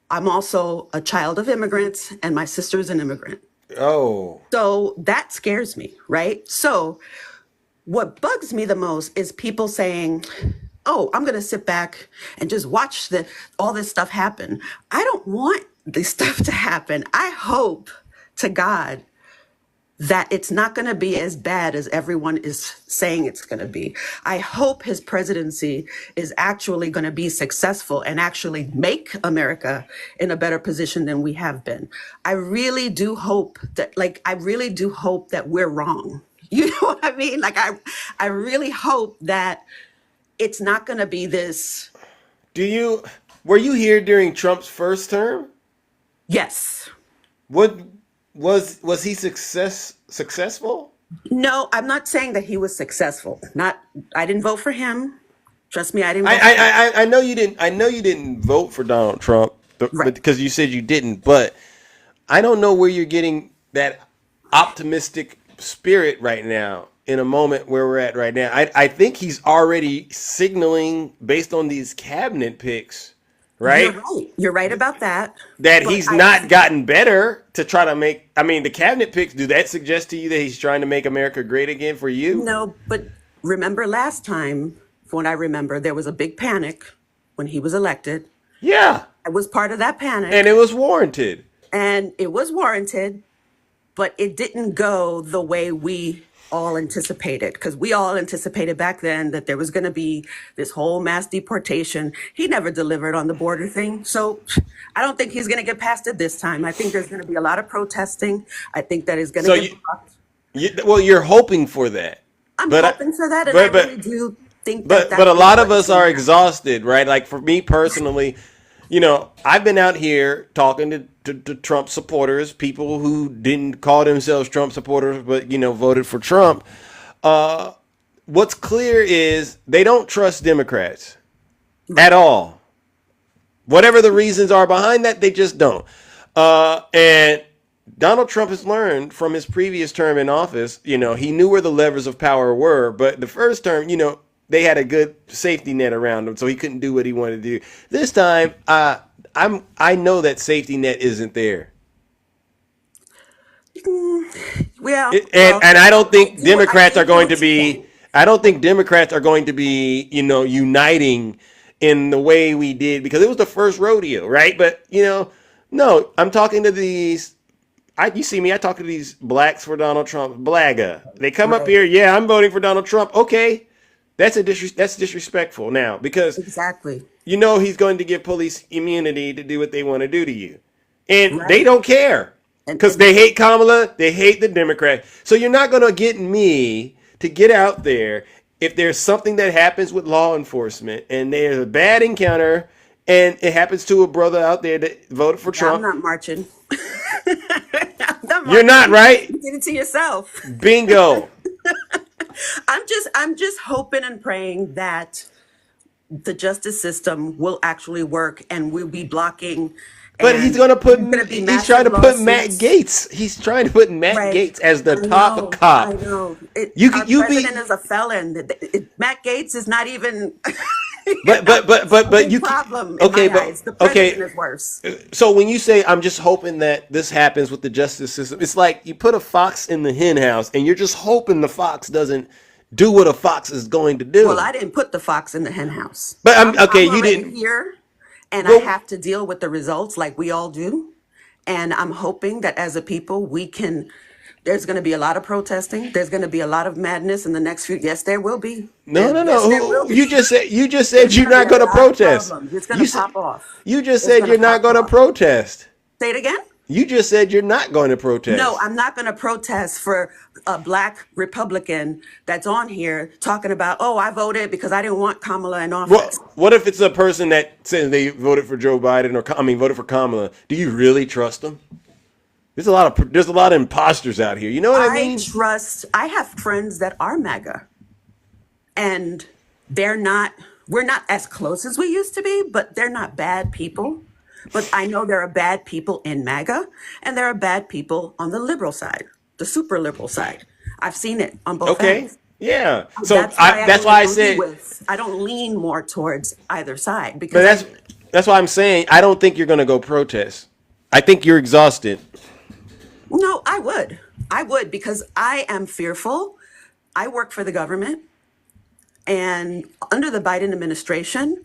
I'm also a child of immigrants, and my sister's an immigrant. Oh. So that scares me, right? So what bugs me the most is people saying, oh, I'm going to sit back and just watch all this stuff happen. I don't want this stuff to happen. I hope to God that it's not going to be as bad as everyone is saying it's going to be. I hope his presidency is actually going to be successful and actually make America in a better position than we have been. I really do hope that, we're wrong. You know what I mean? I really hope that it's not going to be this. Were you here during Trump's first term? Yes. Was he successful? No, I'm not saying that he was successful. I didn't vote for him. Trust me, I didn't. I know you didn't. I know you didn't vote for Donald Trump because you said you didn't. But I don't know where you're getting that optimistic spirit right now in a moment where we're at right now. I think he's already signaling based on these cabinet picks. Right? You're right about that. That he's not gotten better to try to make. I mean, the cabinet picks, do that suggest to you that he's trying to make America great again for you? No, but remember last time, from what I remember, there was a big panic when he was elected. Yeah. I was part of that panic. And it was warranted. But it didn't go the way we all anticipated, because we all anticipated back then that there was going to be this whole mass deportation. He never delivered on the border thing. So I don't think he's going to get past it this time. I think there's going to be a lot of protesting. I think that is going to get blocked. Well, you're hoping for that. I'm hoping for that, and I really do think that. But a lot of us are exhausted, right? Like for me personally, I've been out here talking to Trump supporters, people who didn't call themselves Trump supporters, but, voted for Trump. What's clear is they don't trust Democrats at all. Whatever the reasons are behind that, they just don't. And Donald Trump has learned from his previous term in office, he knew where the levers of power were, but the first term, they had a good safety net around him, so he couldn't do what he wanted to do. This time, I know that safety net isn't there. Well, And I don't think Democrats are going to be. I don't think Democrats are going to be, uniting in the way we did, because it was the first rodeo, right? But no, I'm talking to these. You see me. I talk to these blacks for Donald Trump. Blaga. They come up here. Yeah, I'm voting for Donald Trump. Okay, that's disrespectful now, because exactly. He's going to give police immunity to do what they want to do to you, and they don't care. Because they hate Kamala, they hate the Democrat. So you're not going to get me to get out there if there's something that happens with law enforcement and there's a bad encounter and it happens to a brother out there that voted for Trump. I'm not marching. You're not, right? You did it to yourself. Bingo. I'm just hoping and praying that the justice system will actually work and we'll be blocking. But he's going to put. He's trying to put Matt Gaetz. He's trying to put Matt Gaetz as the top cop. I know. Our president is a felon. Matt Gaetz is not even. But you problem. Okay, in my eyes. The president is worse. So when you say I'm just hoping that this happens with the justice system, it's like you put a fox in the hen house and you're just hoping the fox doesn't do what a fox is going to do. Well, I didn't put the fox in the hen house. But I'm you didn't here. And I have to deal with the results like we all do. And I'm hoping that as a people, there's going to be a lot of protesting. There's going to be a lot of madness in the next few. Yes, there will be. No. You just said you're not going to protest. It's going to pop off. You just said you're not going to protest. Say it again. You just said you're not going to protest. No, I'm not going to protest for a black Republican that's on here talking about, oh, I voted because I didn't want Kamala in office. Well, what if it's a person that says they voted for Joe Biden voted for Kamala? Do you really trust them? There's a lot of imposters out here. You know what I mean? I have friends that are MAGA, and we're not as close as we used to be, but they're not bad people. But I know there are bad people in MAGA, and there are bad people on the liberal side, the super liberal side. I've seen it on both ends. Yeah. So that's why I said I don't lean more towards either side, because that's why I'm saying I don't think you're going to go protest. I think you're exhausted. No, I would, because I am fearful. I work for the government, and under the Biden administration,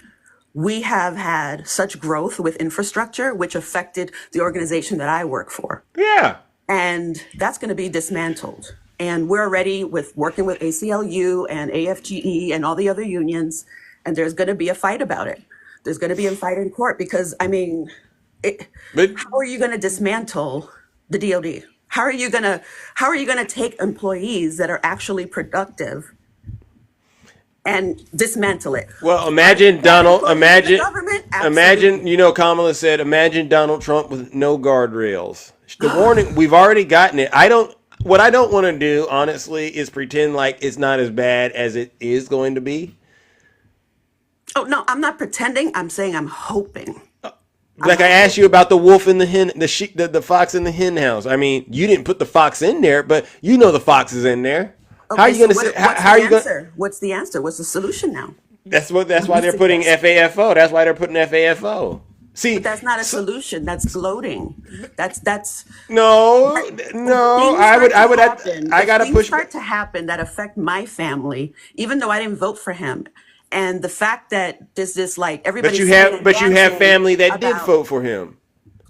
we have had such growth with infrastructure, which affected the organization that I work for. Yeah. And that's going to be dismantled. And we're already working with ACLU and AFGE and all the other unions. And there's going to be a fight about it. There's going to be a fight in court because, how are you going to dismantle the DOD? How are you going to take employees that are actually productive and dismantle it? Well, imagine Donald. Imagine. Kamala said, imagine Donald Trump with no guardrails. The warning, we've already gotten it. What I don't want to do, honestly, is pretend like it's not as bad as it is going to be. Oh, no, I'm not pretending. I'm saying I'm hoping. Like I asked you about the wolf in the hen, the fox in the hen house. I mean, you didn't put the fox in there, but the fox is in there. Okay, how are you going to say? How are you going? What's the answer? What's the solution now? That's why they're putting FAFO. That's why they're putting FAFO. See, but that's not a solution. That's gloating. That's no. I gotta push. Start to happen that affect my family, even though I didn't vote for him. And the fact that there's this everybody. But you have family that did vote for him.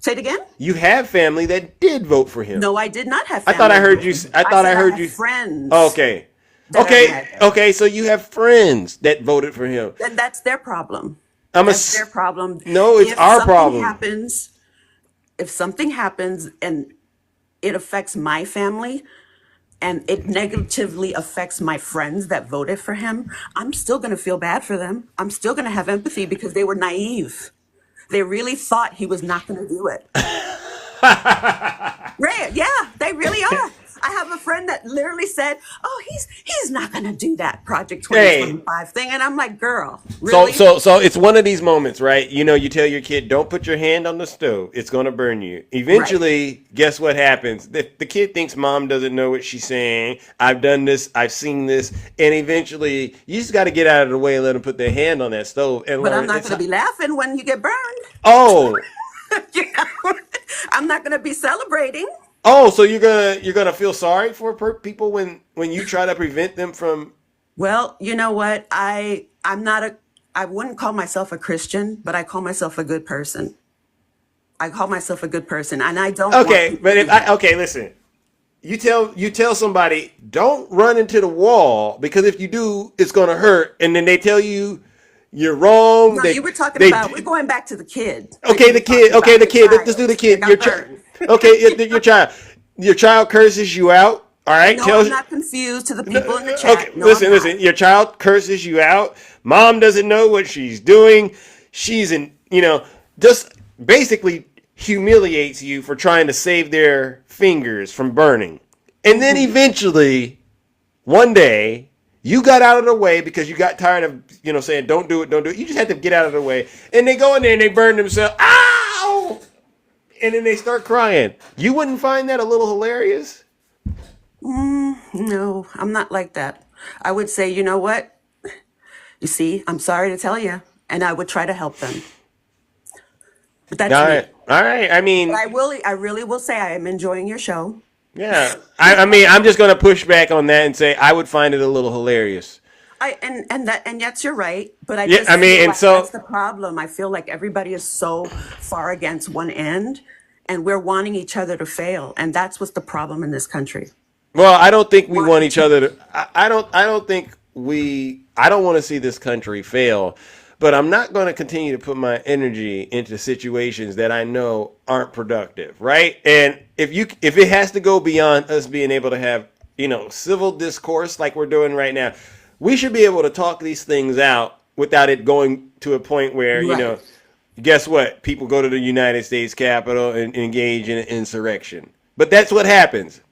Say it again. You have family that did vote for him. No, I did not have family. I thought I heard you. I heard you. Friends. Okay. Okay. So you have friends that voted for him. And that's their problem. That's their problem. No, it's our problem. If something happens and it affects my family and it negatively affects my friends that voted for him, I'm still going to feel bad for them. I'm still going to have empathy because they were naive. They really thought he was not going to do it. Right? Yeah, they really are. I have a friend that literally said, "Oh, he's He's not going to do that Project Hey. 2025 thing. And I'm like, girl, really? So it's one of these moments, right? You know, you tell your kid, don't put your hand on the stove. It's going to burn you. Eventually, guess what happens? The kid thinks mom doesn't know what she's saying. I've done this. I've seen this. And eventually, you just got to get out of the way and let them put their hand on that stove. And But learn. I'm not going to be laughing when you get burned. Oh. You know? I'm not going to be celebrating. Oh, so you're gonna feel sorry for people when you try to prevent them from. Well, you know what? I wouldn't call myself a Christian, but I call myself a good person. I call myself a good person, and I don't. Okay, but listen. You tell somebody, don't run into the wall, because if you do, it's gonna hurt, and then they tell you you're wrong. No, you were talking about. We're going back to the kid. Okay, the kid. Let's do the kid. Your child. Your child curses you out. All right. No, I'm not confused to the people in the chat. Okay, listen. Your child curses you out. Mom doesn't know what she's doing. She's just basically humiliates you for trying to save their fingers from burning. And then eventually, one day, you got out of the way because you got tired of, saying, don't do it. You just had to get out of the way. And they go in there and they burn themselves. Ow! And then they start crying. You wouldn't find that a little hilarious? No, I'm not like that. I would say, you know what? You see, I'm sorry to tell you, and I would try to help them. But that's me. All right. I mean, but I really will say I am enjoying your show. Yeah. I'm just going to push back on that and say I would find it a little hilarious. And yes, you're right. But that's the problem. I feel like everybody is so far against one end, and we're wanting each other to fail, and that's what's the problem in this country. Well, I don't think we want each other to. I don't want to see this country fail, but I'm not going to continue to put my energy into situations that I know aren't productive, right? And if it has to go beyond us being able to have, civil discourse like we're doing right now, we should be able to talk these things out without it going to a point where, guess what? People go to the United States Capitol and engage in an insurrection. But that's what happens.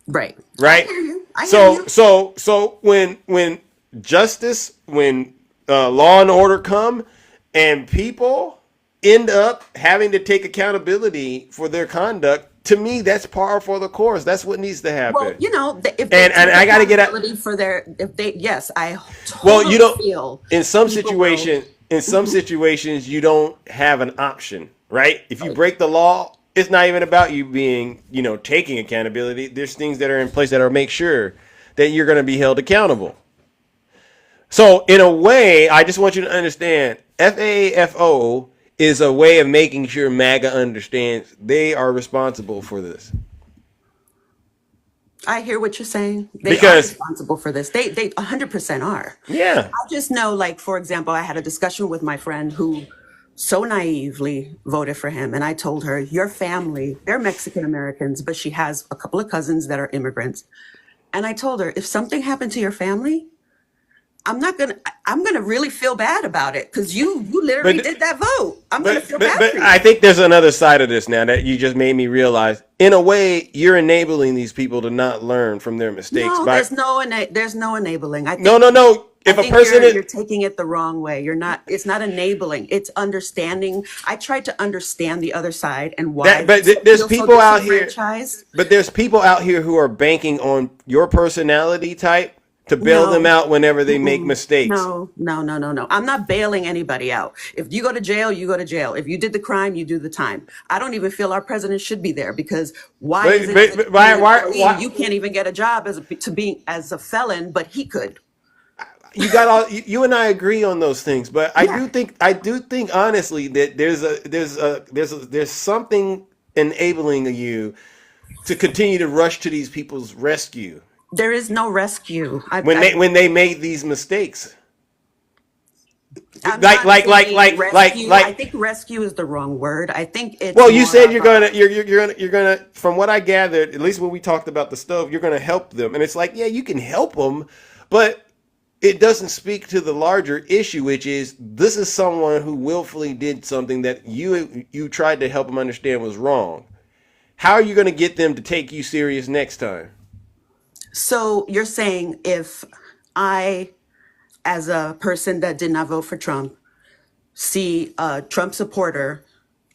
Right. Right. I hear you. So when justice, when law and order come, and people end up having to take accountability for their conduct, to me, that's par for the course. That's what needs to happen. Well, if they I got to get out for their, I totally feel in some situations you don't have an option, right? If you break the law, it's not even about you being, taking accountability. There's things that are in place that are make sure that you're going to be held accountable. So in a way, I just want you to understand, FAFO is a way of making sure MAGA understands they are responsible for this. I hear what you're saying. They are responsible for this. They 100% are. Yeah. I just know, like, for example, I had a discussion with my friend who so naively voted for him. And I told her, your family, they're Mexican Americans, but she has a couple of cousins that are immigrants. And I told her, if something happened to your family, I'm gonna really feel bad about it, because you literally did that vote. I'm gonna feel bad for you. I think there's another side of this now that you just made me realize. In a way, you're enabling these people to not learn from their mistakes. No, there's no enabling. I think, no. If a person you're taking it the wrong way. You're not. It's not enabling. It's understanding. I tried to understand the other side and why. But there's people out here. But there's people out here who are banking on your personality type to bail them out whenever they make mistakes. No. I'm not bailing anybody out. If you go to jail, you go to jail. If you did the crime, you do the time. I don't even feel our president should be there, because why you can't even get a job as a felon, but he could. You and I agree on those things, but I do think honestly that there's something enabling you to continue to rush to these people's rescue. There is no rescue. When they made these mistakes. I think rescue is the wrong word. I think it's. Well, you said you're gonna. From what I gathered, at least when we talked about the stove, you're gonna help them, and it's like, yeah, you can help them, but it doesn't speak to the larger issue, which is this is someone who willfully did something that you tried to help them understand was wrong. How are you going to get them to take you serious next time? So you're saying if I, as a person that did not vote for Trump, see a Trump supporter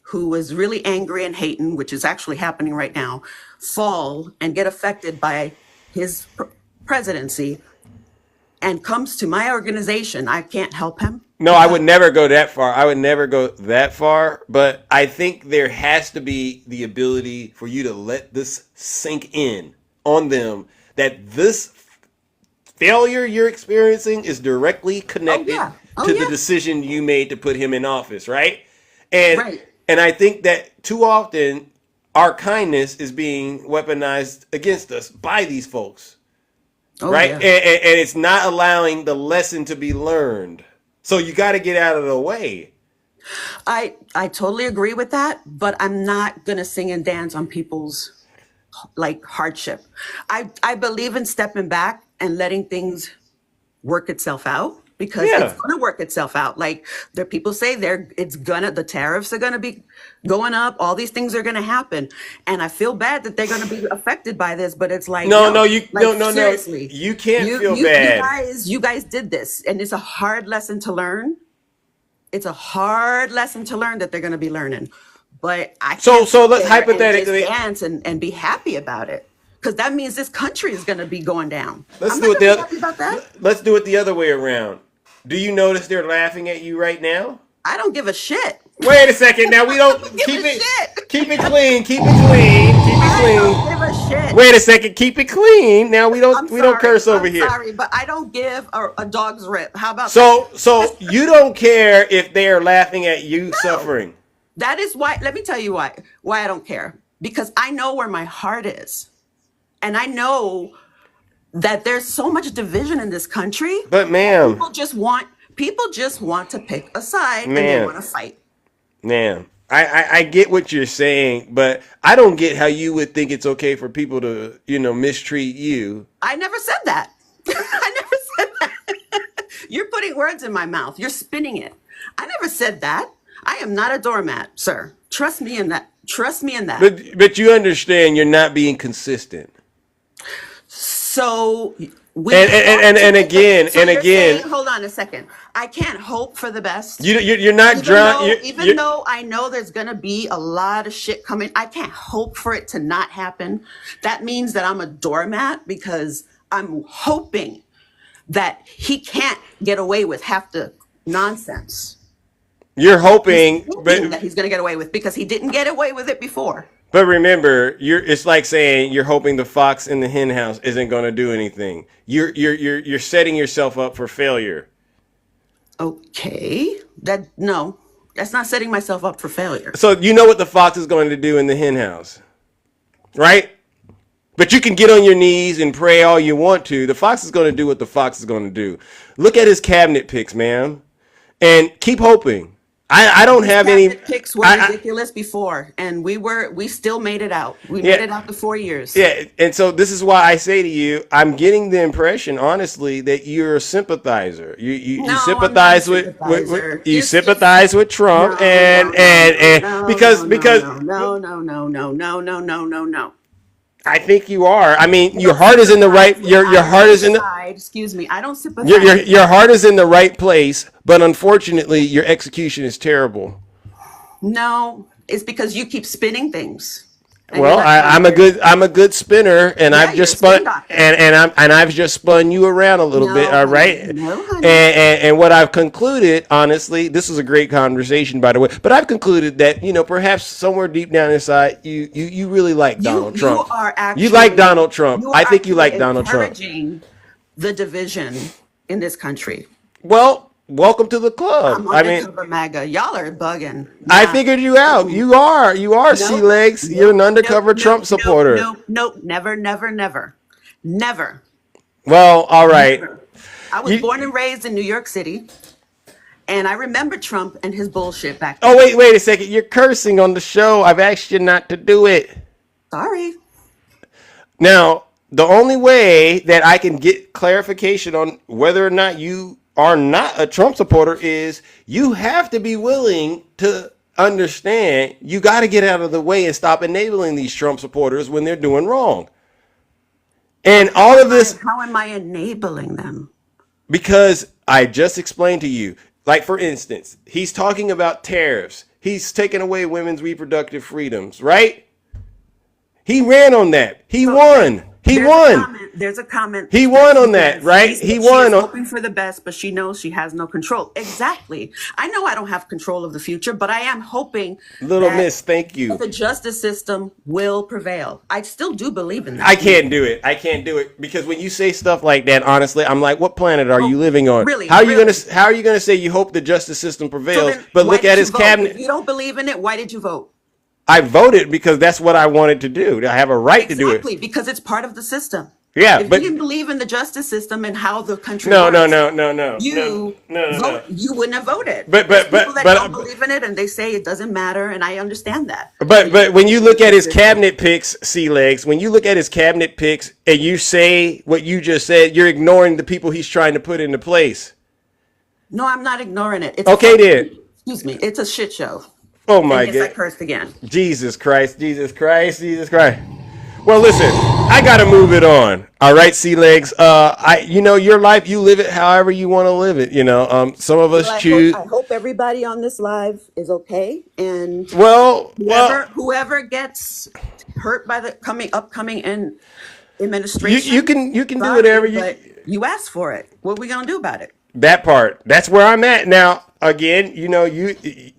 who was really angry and hating, which is actually happening right now, fall and get affected by his presidency and comes to my organization, I can't help him? No, I would never go that far. I would never go that far. But I think there has to be the ability for you to let this sink in on them that this failure you're experiencing is directly connected to the decision you made to put him in office, right? And I think that too often our kindness is being weaponized against us by these folks. Right? And it's not allowing the lesson to be learned. So you got to get out of the way. I totally agree with that, but I'm not going to sing and dance on people's like hardship. I believe in stepping back and letting things work itself out, because it's going to work itself out. Like there, people say the tariffs are going to be going up. All these things are going to happen. And I feel bad that they're going to be affected by this, but it's like, no, seriously, you can't feel bad. You guys did this, and it's a hard lesson to learn. It's a hard lesson to learn that they're going to be learning. But I can't so let's hypothetically dance and be happy about it, because that means this country is going to be going down. Let's do it the other way around. Do you notice they're laughing at you right now? I don't give a shit. Wait a second. Now we don't keep it clean. Keep it clean. I don't give a shit. Wait a second. Keep it clean. Now we don't curse over here. Sorry, but I don't give a dog's rip. How about so you don't care if they are laughing at you suffering? That is why. Let me tell you why I don't care. Because I know where my heart is, and I know that there's so much division in this country. But ma'am, people just want to pick a side and they want to fight. Ma'am, I get what you're saying, but I don't get how you would think it's okay for people to, mistreat you. I never said that. I never said that. You're putting words in my mouth. You're spinning it. I never said that. I am not a doormat, sir. Trust me in that. Trust me in that. But you understand you're not being consistent. So again. Hold on a second. I can't hope for the best. You're not drunk. Even though I know there's gonna be a lot of shit coming, I can't hope for it to not happen. That means that I'm a doormat, because I'm hoping that he can't get away with half the nonsense. You're hoping that he's gonna get away with, because he didn't get away with it before. But remember, it's like saying you're hoping the fox in the hen house isn't going to do anything. You're setting yourself up for failure. Okay, that's not setting myself up for failure. So you know what the fox is going to do in the hen house, right? But you can get on your knees and pray all you want to. The fox is going to do what the fox is going to do. Look at his cabinet picks, ma'am, and keep hoping. I don't have any picks were ridiculous before, and we still made it out. We made it out to 4 years. Yeah, and so this is why I say to you, I'm getting the impression, honestly, that you're a sympathizer. You sympathize with sympathize with Trump, because no. I think you are. I mean, your heart is in the right. Your heart is in the. Excuse me. I don't sympathize. Your heart is in the right place, but unfortunately, your execution is terrible. No, it's because you keep spinning things. Well, I'm a good spinner, and I've just spun I've just spun you around a little bit, all right? And what I've concluded, honestly, this was a great conversation, by the way. But I've concluded that perhaps somewhere deep down inside, you really like Donald Trump. You like Donald Trump. I think you like Donald Trump. Encouraging the division in this country. Well, welcome to the club. I'm undercover MAGA. Y'all are bugging. I figured you out. You are sea legs. You're an undercover Trump supporter. No, never. Well, all right. Never. I was born and raised in New York City, and I remember Trump and his bullshit back then. Oh, wait a second. You're cursing on the show. I've asked you not to do it. Sorry. Now, the only way that I can get clarification on whether or not you are not a Trump supporter is you have to be willing to understand you got to get out of the way and stop enabling these Trump supporters when they're doing wrong. And all of this. How am I enabling them? Because I just explained to you, like for instance, he's talking about tariffs. He's taking away women's reproductive freedoms, right? He ran on that. He won. He won. There's a comment. He won on that, right? He won. She's hoping for the best, but she knows she has no control. Exactly. I know I don't have control of the future, but I am hoping Little that miss, thank you. the justice system will prevail. I still do believe in that. I can't do it. I can't do it because when you say stuff like that, honestly, I'm like, what planet are you living on? really? How are you gonna say you hope the justice system prevails? But Why look did at you his vote? cabinet. If you don't believe in it, why did you vote? I voted because that's what I wanted to do. I have a right to do it. Exactly, because it's part of the system. Yeah, If but you didn't believe in the justice system and how the country no, works, you you wouldn't have voted. But There's people that don't believe in it and they say it doesn't matter, and I understand that. But when you look at his cabinet picks, C-Legs, when you look at his cabinet picks and you say what you just said, you're ignoring the people he's trying to put into place. No, I'm not ignoring it. It's Okay, then. Excuse me. It's a shit show. Oh my And yes, I God. cursed again. Jesus Christ, Jesus Christ, Jesus Christ. Well, listen, I gotta move it on. All right, C-Legs. Your life, you live it however you want to live it. Some of us Well, choose. I hope everybody on this live is okay, and Well, whoever gets hurt by the upcoming administration, you can do sorry, whatever you. But you asked for it. What are we gonna do about it? That part. That's where I'm at now. Again,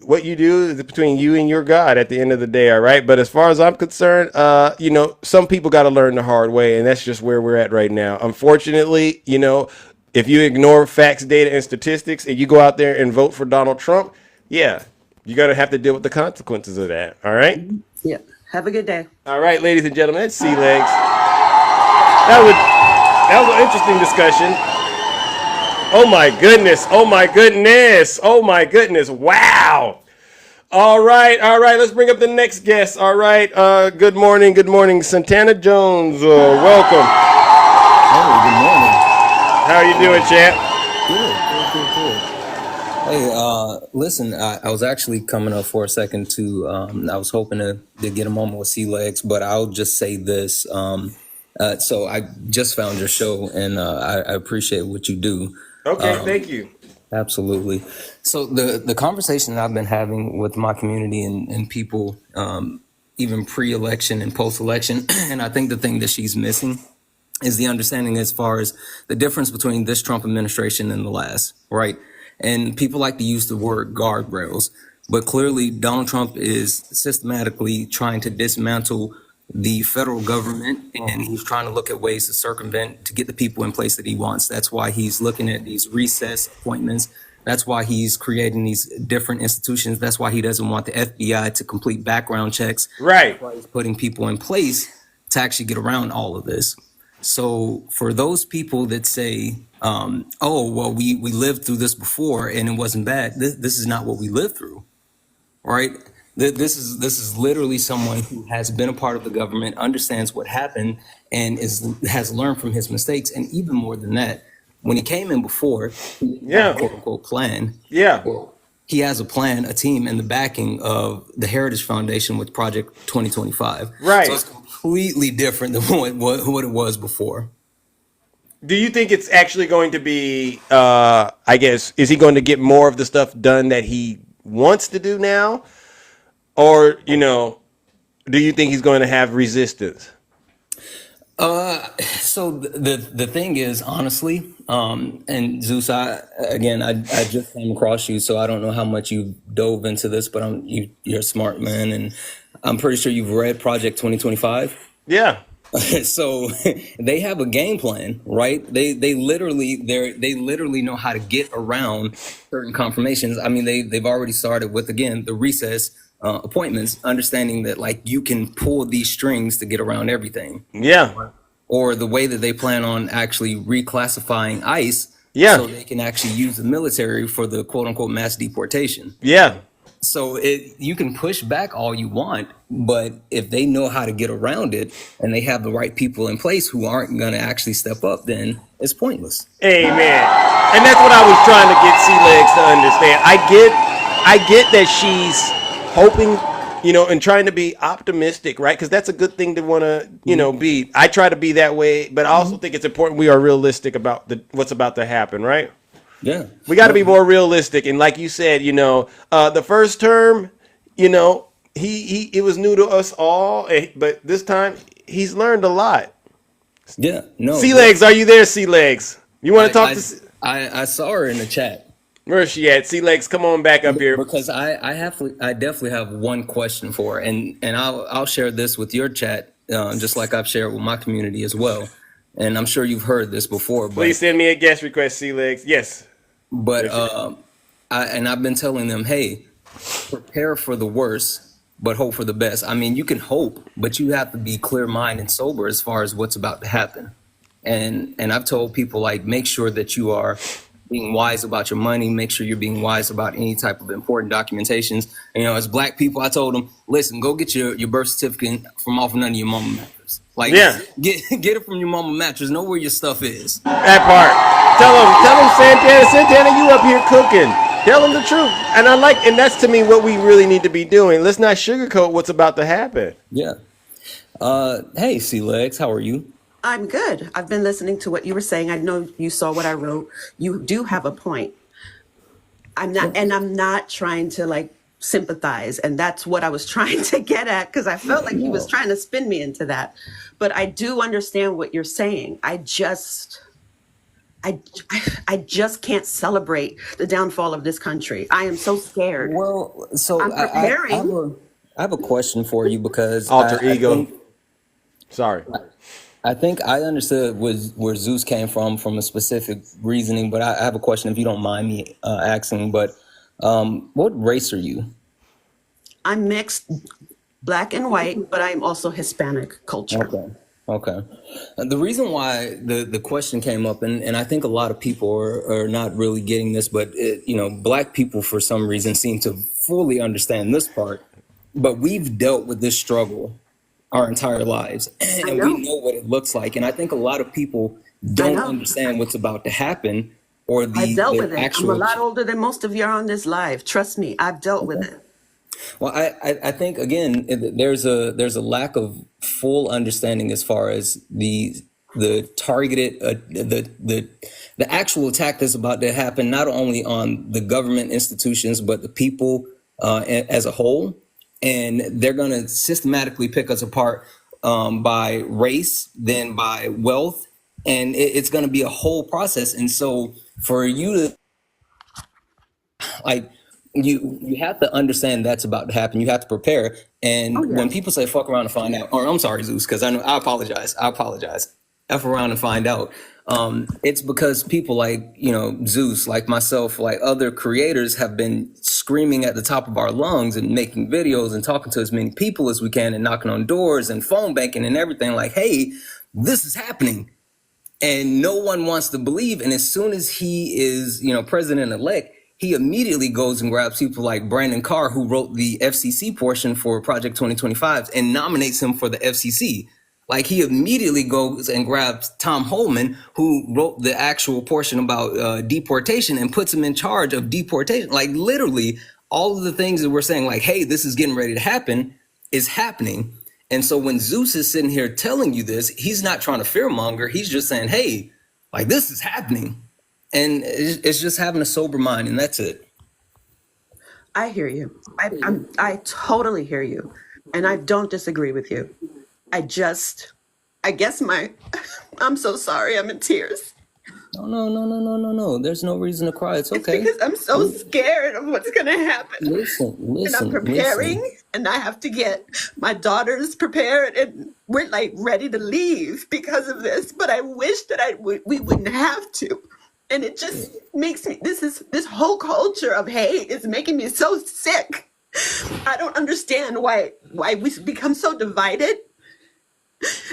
what you do is between you and your God at the end of the day, all right? But as far as I'm concerned, some people got to learn the hard way, and that's just where we're at right now. Unfortunately, if you ignore facts, data, and statistics, and you go out there and vote for Donald Trump, yeah, you're going to have to deal with the consequences of that, all right? Yeah. Have a good day. All right, ladies and gentlemen, it's C-Legs. That was an interesting discussion. Oh my goodness. Oh my goodness. Oh my goodness. Wow. All right. Let's bring up the next guest. All right. Good morning. Santana Jones. Welcome. Hey, good morning. How are you doing, champ? Good. Hey, listen, I was actually coming up for a second to, I was hoping to get a moment with C-Legs, but I'll just say this. So I just found your show and I appreciate what you do. Okay, thank you. Absolutely. So the conversation that I've been having with my community and people, even pre-election and post-election, and I think the thing that she's missing is the understanding as far as the difference between this Trump administration and the last, right? And people like to use the word guardrails, but clearly Donald Trump is systematically trying to dismantle the federal government, and he's trying to look at ways to circumvent to get the people in place that he wants. That's why he's looking at these recess appointments. That's why he's creating these different institutions. That's why he doesn't want the FBI to complete background checks. Right. That's why he's putting people in place to actually get around all of this. So for those people that say, we lived through this before and it wasn't bad, this is not what we lived through, right? This is literally someone who has been a part of the government, understands what happened, and has learned from his mistakes. And even more than that, when he came in before, he had a quote unquote plan. Yeah. He has a plan, a team, and the backing of the Heritage Foundation with Project 2025. Right. So it's completely different than what it was before. Do you think it's actually going to be, is he going to get more of the stuff done that he wants to do now? Or, do you think he's going to have resistance? So the thing is, honestly, and Zeus, I just came across you, so I don't know how much you dove into this, but you're a smart man, and I'm pretty sure you've read Project 2025. Yeah. So they have a game plan, right? They literally know how to get around certain confirmations. I mean, they've already started with, again, the recess appointments, understanding that like you can pull these strings to get around everything. Yeah. Or the way that they plan on actually reclassifying ICE. Yeah. So they can actually use the military for the quote unquote mass deportation. Yeah. So you can push back all you want, but if they know how to get around it and they have the right people in place who aren't going to actually step up, then it's pointless. Amen. And that's what I was trying to get C-Legs to understand. I get that she's hoping and trying to be optimistic, right? Because that's a good thing to want to, be. I try to be that way, but I also think it's important we are realistic about what's about to happen, right? Yeah. We got to be more realistic. And like you said, the first term, he it was new to us all, but this time he's learned a lot. Yeah. No. C-Legs, are you there, C-Legs? You want to talk to? I saw her in the chat. Where is she at? C-Legs, come on back up here. Because I definitely have one question for her, and I'll share this with your chat, just like I've shared with my community as well. And I'm sure you've heard this before. But, please send me a guest request, C-Legs. Yes. But I've been telling them, hey, prepare for the worst, but hope for the best. I mean, you can hope, but you have to be clear-minded and sober as far as what's about to happen. And I've told people, like, make sure that you are being wise about your money. Make sure you're being wise about any type of important documentations. And, as Black people, I told them, listen, go get your birth certificate from off of none of your mama mattress. Like, get it from your mama mattress. Know where your stuff is. That part. Tell them, Santana, you up here cooking. Tell them the truth. And that's to me what we really need to be doing. Let's not sugarcoat what's about to happen. Yeah. Hey, C-Legs, how are you? I'm good. I've been listening to what you were saying. I know you saw what I wrote. You do have a point. I'm not trying to sympathize. And that's what I was trying to get at, because I felt like he was trying to spin me into that. But I do understand what you're saying. I just can't celebrate the downfall of this country. I am so scared. Well, so I'm preparing. I have a question for you, because alter ego. Sorry. I think I understood where Zeus came from a specific reasoning, but I have a question, if you don't mind me asking. But what race are you? I'm mixed, Black and white, but I'm also Hispanic culture. Okay. The reason why the question came up, and I think a lot of people are not really getting this, but Black people for some reason seem to fully understand this part. But we've dealt with this struggle our entire lives, and we know what it looks like. And I think a lot of people don't understand what's about to happen, or I've dealt with it. I'm a lot older than most of you are on this live. Trust me, I've dealt with it. Well, I think, again, there's a lack of full understanding as far as the targeted the actual attack that's about to happen, not only on the government institutions but the people as a whole. And they're going to systematically pick us apart by race, then by wealth, and it's going to be a whole process. And so for you to you have to understand that's about to happen. You have to prepare. And when people say fuck around and find out, or I'm sorry, Zeus, because I apologize. F around and find out. It's because people like, Zeus, like myself, like other creators have been screaming at the top of our lungs and making videos and talking to as many people as we can and knocking on doors and phone banking and everything like, hey, this is happening. And no one wants to believe. And as soon as he is, president-elect, he immediately goes and grabs people like Brandon Carr, who wrote the FCC portion for Project 2025, and nominates him for the FCC. Like, he immediately goes and grabs Tom Holman, who wrote the actual portion about deportation, and puts him in charge of deportation. Like, literally, all of the things that we're saying, like, hey, this is getting ready to happen, is happening. And so when Zeus is sitting here telling you this, he's not trying to fearmonger. He's just saying, hey, like, this is happening. And it's just having a sober mind, and that's it. I hear you. I totally hear you. And I don't disagree with you. I guess I'm so sorry. I'm in tears. No. There's no reason to cry. It's okay. It's because I'm so scared of what's going to happen. Listen. And I'm preparing, and I have to get my daughters prepared, and we're like ready to leave because of this. But I wish that we wouldn't have to. And it just makes me, this whole culture of hate is making me so sick. I don't understand why we become so divided.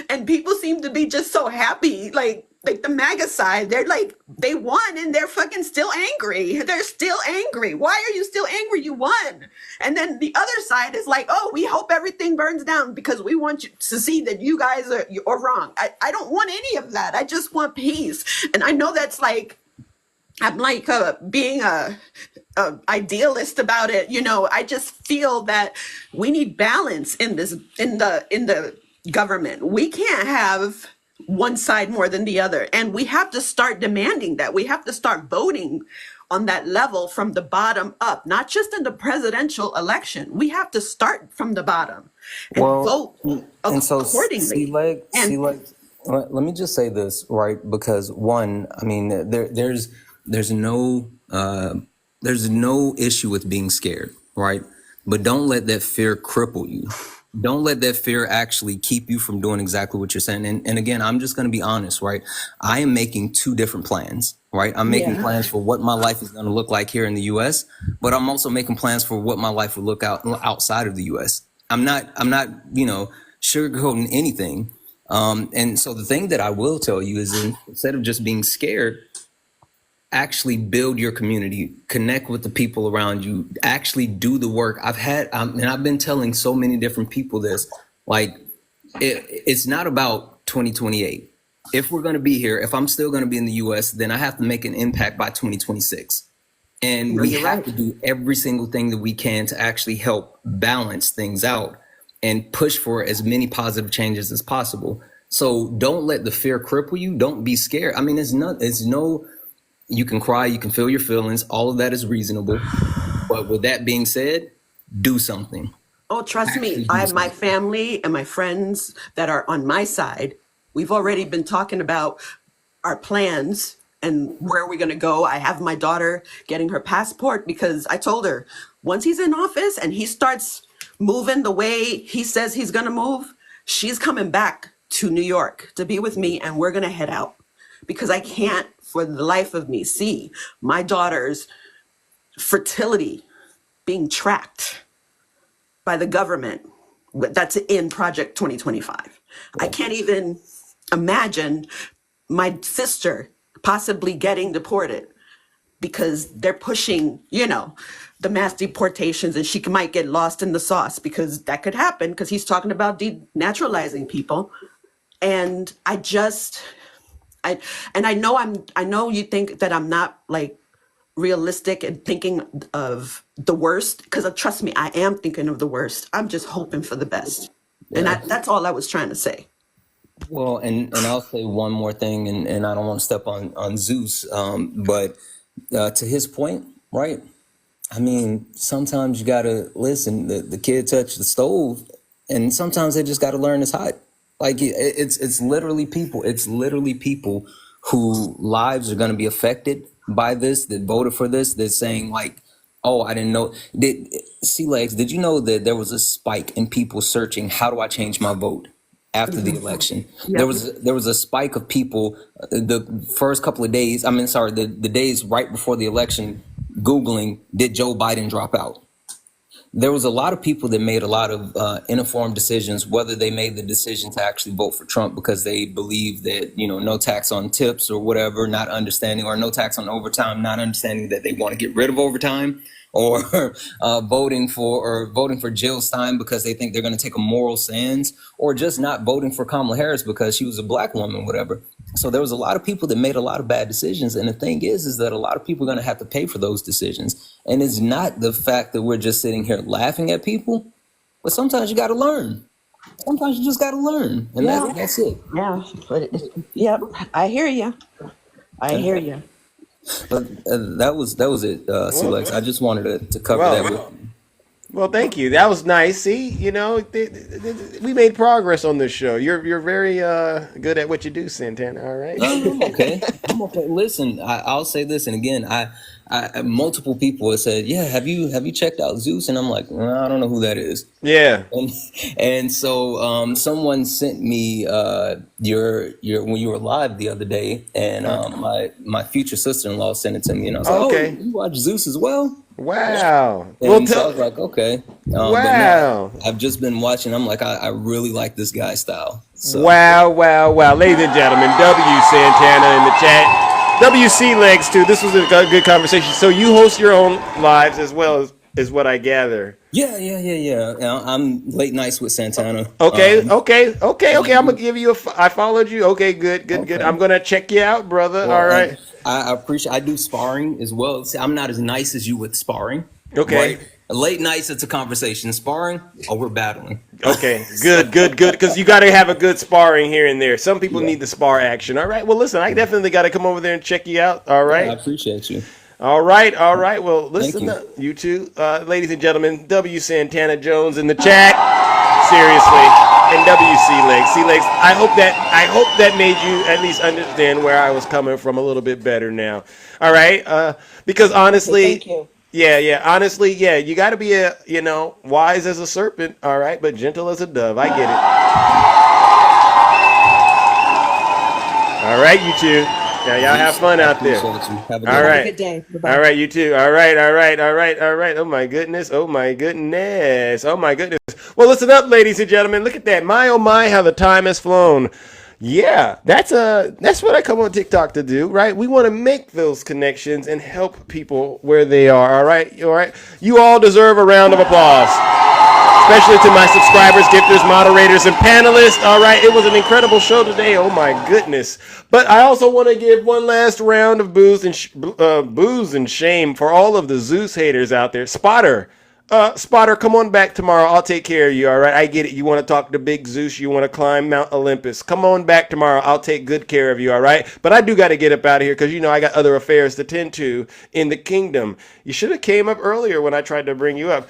And people seem to be just so happy, like the MAGA side, they're like, they won and they're fucking still angry. They're still angry. Why are you still angry? You won. And then the other side is like, oh, we hope everything burns down because we want you to see that you guys are wrong. I don't want any of that. I just want peace. And I know that's like, I'm like being a idealist about it. You know, I just feel that we need balance in this, in the government. We can't have one side more than the other. And we have to start demanding that. We have to start voting on that level from the bottom up, not just in the presidential election. We have to start from the bottom and vote and so accordingly. let me just say this, right? Because one, I mean, there's no issue with being scared, right? But don't let that fear cripple you. Don't let that fear actually keep you from doing exactly what you're saying. And again, I'm just going to be honest, right? I am making two different plans, right? I'm making plans for what my life is going to look like here in the U.S., but I'm also making plans for what my life would look outside of the U.S. I'm not, sugarcoating anything. And so the thing that I will tell you is, instead of just being scared, actually build your community, connect with the people around you, actually do the work. And I've been telling so many different people this, like, it's not about 2028. If we're going to be here, if I'm still going to be in the US, then I have to make an impact by 2026. And we have to do every single thing that we can to actually help balance things out and push for as many positive changes as possible. So don't let the fear cripple you. Don't be scared. I mean, you can cry, you can feel your feelings. All of that is reasonable. But with that being said, do something. Oh, trust me, I have my family and my friends that are on my side. We've already been talking about our plans and where we're going to go. I have my daughter getting her passport because I told her, once he's in office and he starts moving the way he says he's going to move, she's coming back to New York to be with me, and we're going to head out. Because I can't, for the life of me, see my daughter's fertility being tracked by the government that's in Project 2025. I can't even imagine my sister possibly getting deported because they're pushing, the mass deportations, and she might get lost in the sauce, because that could happen, because he's talking about denaturalizing people. And I know you think that I'm not like realistic and thinking of the worst, because trust me, I am thinking of the worst. I'm just hoping for the best. And that's all I was trying to say. Well, and I'll say one more thing, and I don't want to step on Zeus, but to his point, right? I mean, sometimes you got to listen. The kid touched the stove, and sometimes they just got to learn it's hot. Like, it's literally people. It's literally people who lives are going to be affected by this, that voted for this, that's saying like, oh, I didn't know. C-Legs, did you know that there was a spike in people searching, how do I change my vote after the election? There was a spike of people the first couple of days, the days right before the election, Googling, did Joe Biden drop out? There was a lot of people that made a lot of uninformed decisions, whether they made the decision to actually vote for Trump because they believe that, no tax on tips or whatever, not understanding, or no tax on overtime, not understanding that they want to get rid of overtime, or voting for Jill Stein because they think they're going to take a moral stance, or just not voting for Kamala Harris because she was a black woman, whatever. So there was a lot of people that made a lot of bad decisions. And the thing is that a lot of people are going to have to pay for those decisions. And it's not the fact that we're just sitting here laughing at people, but sometimes you got to learn. Sometimes you just got to learn. And that's it. Yeah. But I hear you. But that was it, C-Lex. I just wanted to cover that with you. Well, thank you. That was nice. See, we made progress on this show. You're very good at what you do, Santana. All right. I'm okay. Listen, I'll say this, and again, I multiple people have said, "Yeah, have you checked out Zeus?" And I'm like, I don't know who that is. Yeah. And so someone sent me your when you were live the other day, and my future sister-in-law sent it to me, and I was like, okay. Oh, you watch Zeus as well? Wow. And so I was like, okay. Wow. But no, I've just been watching. I'm like, I really like this guy's style. So. Wow. Ladies and gentlemen, W. Santana in the chat. WC Legs, too. This was a good conversation. So you host your own lives as well as what I gather. Yeah. I'm late nights with Santana. Okay. I'm going to give you I followed you. Okay, good. I'm going to check you out, brother. Well, all right. I appreciate. I do sparring as well. See, I'm not as nice as you with sparring. Okay. Right? Late nights, it's a conversation. Sparring, we're battling. Okay, good. Because you got to have a good sparring here and there. Some people need the spar action. All right. Well, listen, I definitely got to come over there and check you out. All right. Yeah, I appreciate you. All right. Well, listen, you two, ladies and gentlemen, W. Santana Jones in the chat. Seriously. And C-Legs, I hope that made you at least understand where I was coming from a little bit better now. All right, because honestly, Thank you. Honestly, you got to be wise as a serpent, all right, but gentle as a dove. I get it. All right, you two. Now y'all have fun out there. Have a good All right. Good day. Bye-bye. All right, you too. All right. Oh my goodness. Well, listen up, ladies and gentlemen. Look at that. My, oh my, how the time has flown. Yeah, that's what I come on TikTok to do, right? We want to make those connections and help people where they are. All right. You all deserve a round of applause. Especially to my subscribers, gifters, moderators, and panelists. All right, it was an incredible show today. Oh my goodness! But I also want to give one last round of booze and shame for all of the Zeus haters out there. Spotter, come on back tomorrow. I'll take care of you. All right, I get it. You want to talk to Big Zeus? You want to climb Mount Olympus? Come on back tomorrow. I'll take good care of you. All right. But I do got to get up out of here because I got other affairs to tend to in the kingdom. You should have came up earlier when I tried to bring you up.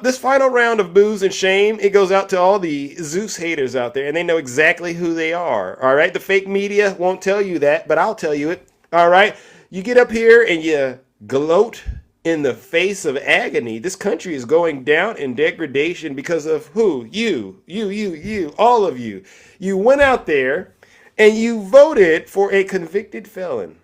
This final round of booze and shame, it goes out to all the Zeus haters out there, and they know exactly who they are, all right? The fake media won't tell you that, but I'll tell you it, all right? You get up here and you gloat in the face of agony. This country is going down in degradation because of who? You, all of you. You went out there and you voted for a convicted felon.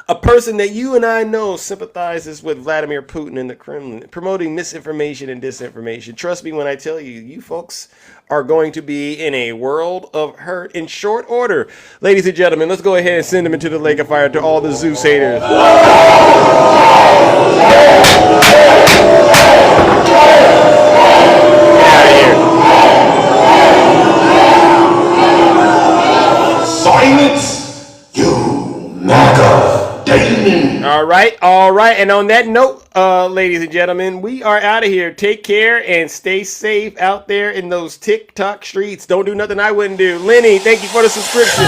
A person that you and I know sympathizes with Vladimir Putin and the Kremlin, promoting misinformation and disinformation. Trust me when I tell you, you folks are going to be in a world of hurt in short order. Ladies and gentlemen, let's go ahead and send them into the lake of fire to all the Zeus haters. Silence, you MAGA demon. All right. And on that note, ladies and gentlemen, we are out of here. Take care and stay safe out there in those TikTok streets. Don't do nothing I wouldn't do. Lenny, thank you for the subscription.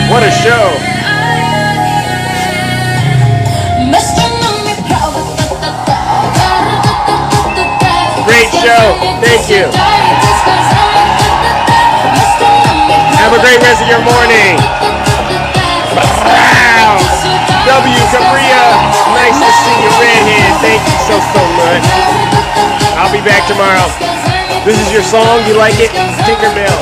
What a show. Great show. Thank you. Have a great rest of your morning. Wow. W. Capria, nice to see you, redhead. Thank you so much. I'll be back tomorrow. This is your song. You like it? Tinkerbell.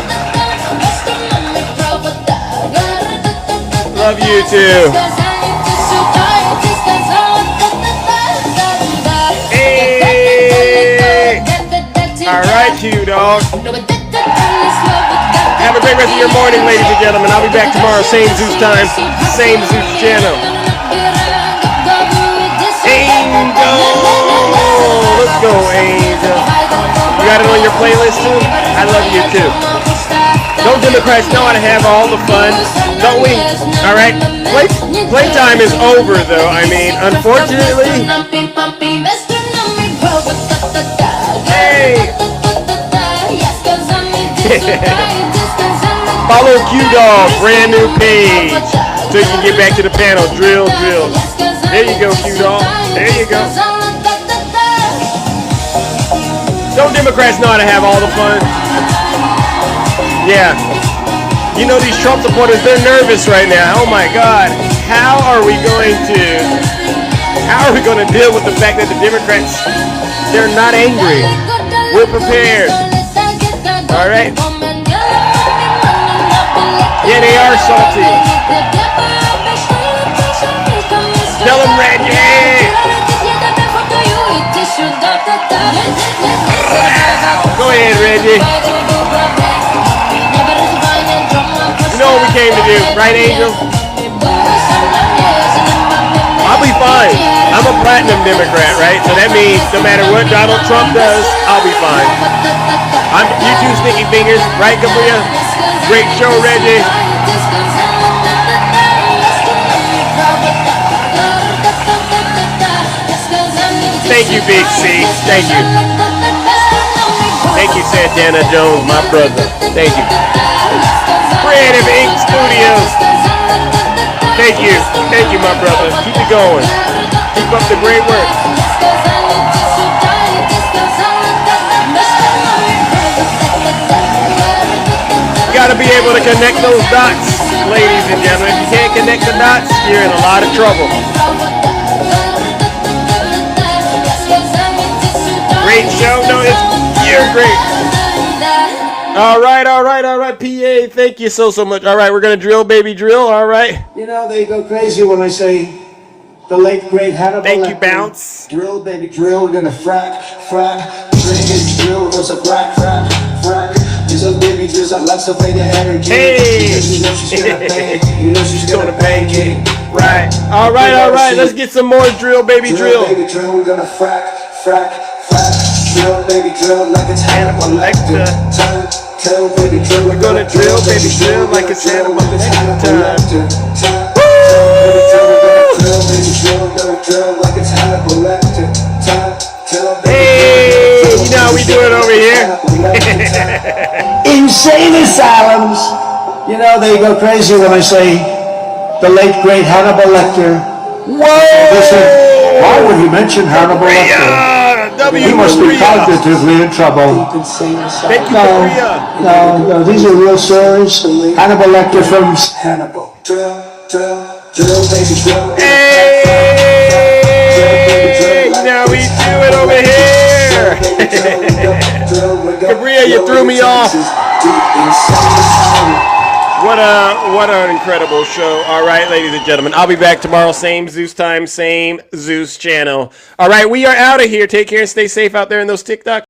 Love you too. Hey. All right, you dog. Have a great rest of your morning, ladies and gentlemen. I'll be back tomorrow, same Zeus time, same Zeus channel. Angel! Let's go, Angel. You got it on your playlist too? I love you too. Don't Democrats know how to have all the fun? Don't we? All right. Playtime is over, though. I mean, unfortunately. Hey! Follow Q-Dog, brand new page, so you can get back to the panel. Drill. There you go, Q-Dog. There you go. Don't Democrats know how to have all the fun? Yeah. You know these Trump supporters, they're nervous right now. Oh my God. How are we going to deal with the fact that the Democrats, they're not angry? We're prepared. All right? Yeah, they are salty. Tell them, Reggie. Go ahead, Reggie. You know what we came to do, right, Angel? I'll be fine. I'm a platinum Democrat, right? So that means no matter what Donald Trump does, I'll be fine. You two sticky fingers, right, Capria? Great show, Reggie. Thank you, Big C. Thank you. Thank you, Santana Jones, my brother. Thank you. Creative Ink Studios. Thank you. Thank you, my brother. Keep it going. Keep up the great work. You gotta be able to connect those dots, ladies and gentlemen. If you can't connect the dots, you're in a lot of trouble. Great show. No, you're great. All right. PA, thank you so much. All right, we're going to drill, baby, drill. All right. You know, they go crazy when I say the late, great Hannibal. Thank you, Bounce. Drill, baby, drill. We're going to frack. Drink it, drill. Goes a frack. There's a baby, there's a lots of faded energy. Hey. You know she's going to pay. You know she's going to pay. Right. All right. Let's get some more drill, baby, drill. Baby, drill. We're going to frack. Drill, baby, drill like it's Hannibal Lecter. Tell, baby, drill. We're gonna drill, baby, drill like it's Hannibal Lecter. Hey, you know how we do it over here. Insane asylums. You know, they go crazy when I say the late, great Hannibal Lecter. Whoa! Listen, why would he mention Hannibal Lecter? He must be cognitively in trouble. Thank you, No, these are real stories. Hannibal Lecter from Hannibal. Hey, now we do it over here. Cabria, you threw me off. What an incredible show. All right, ladies and gentlemen, I'll be back tomorrow. Same Zeus time, same Zeus channel. All right, we are out of here. Take care and stay safe out there in those TikTok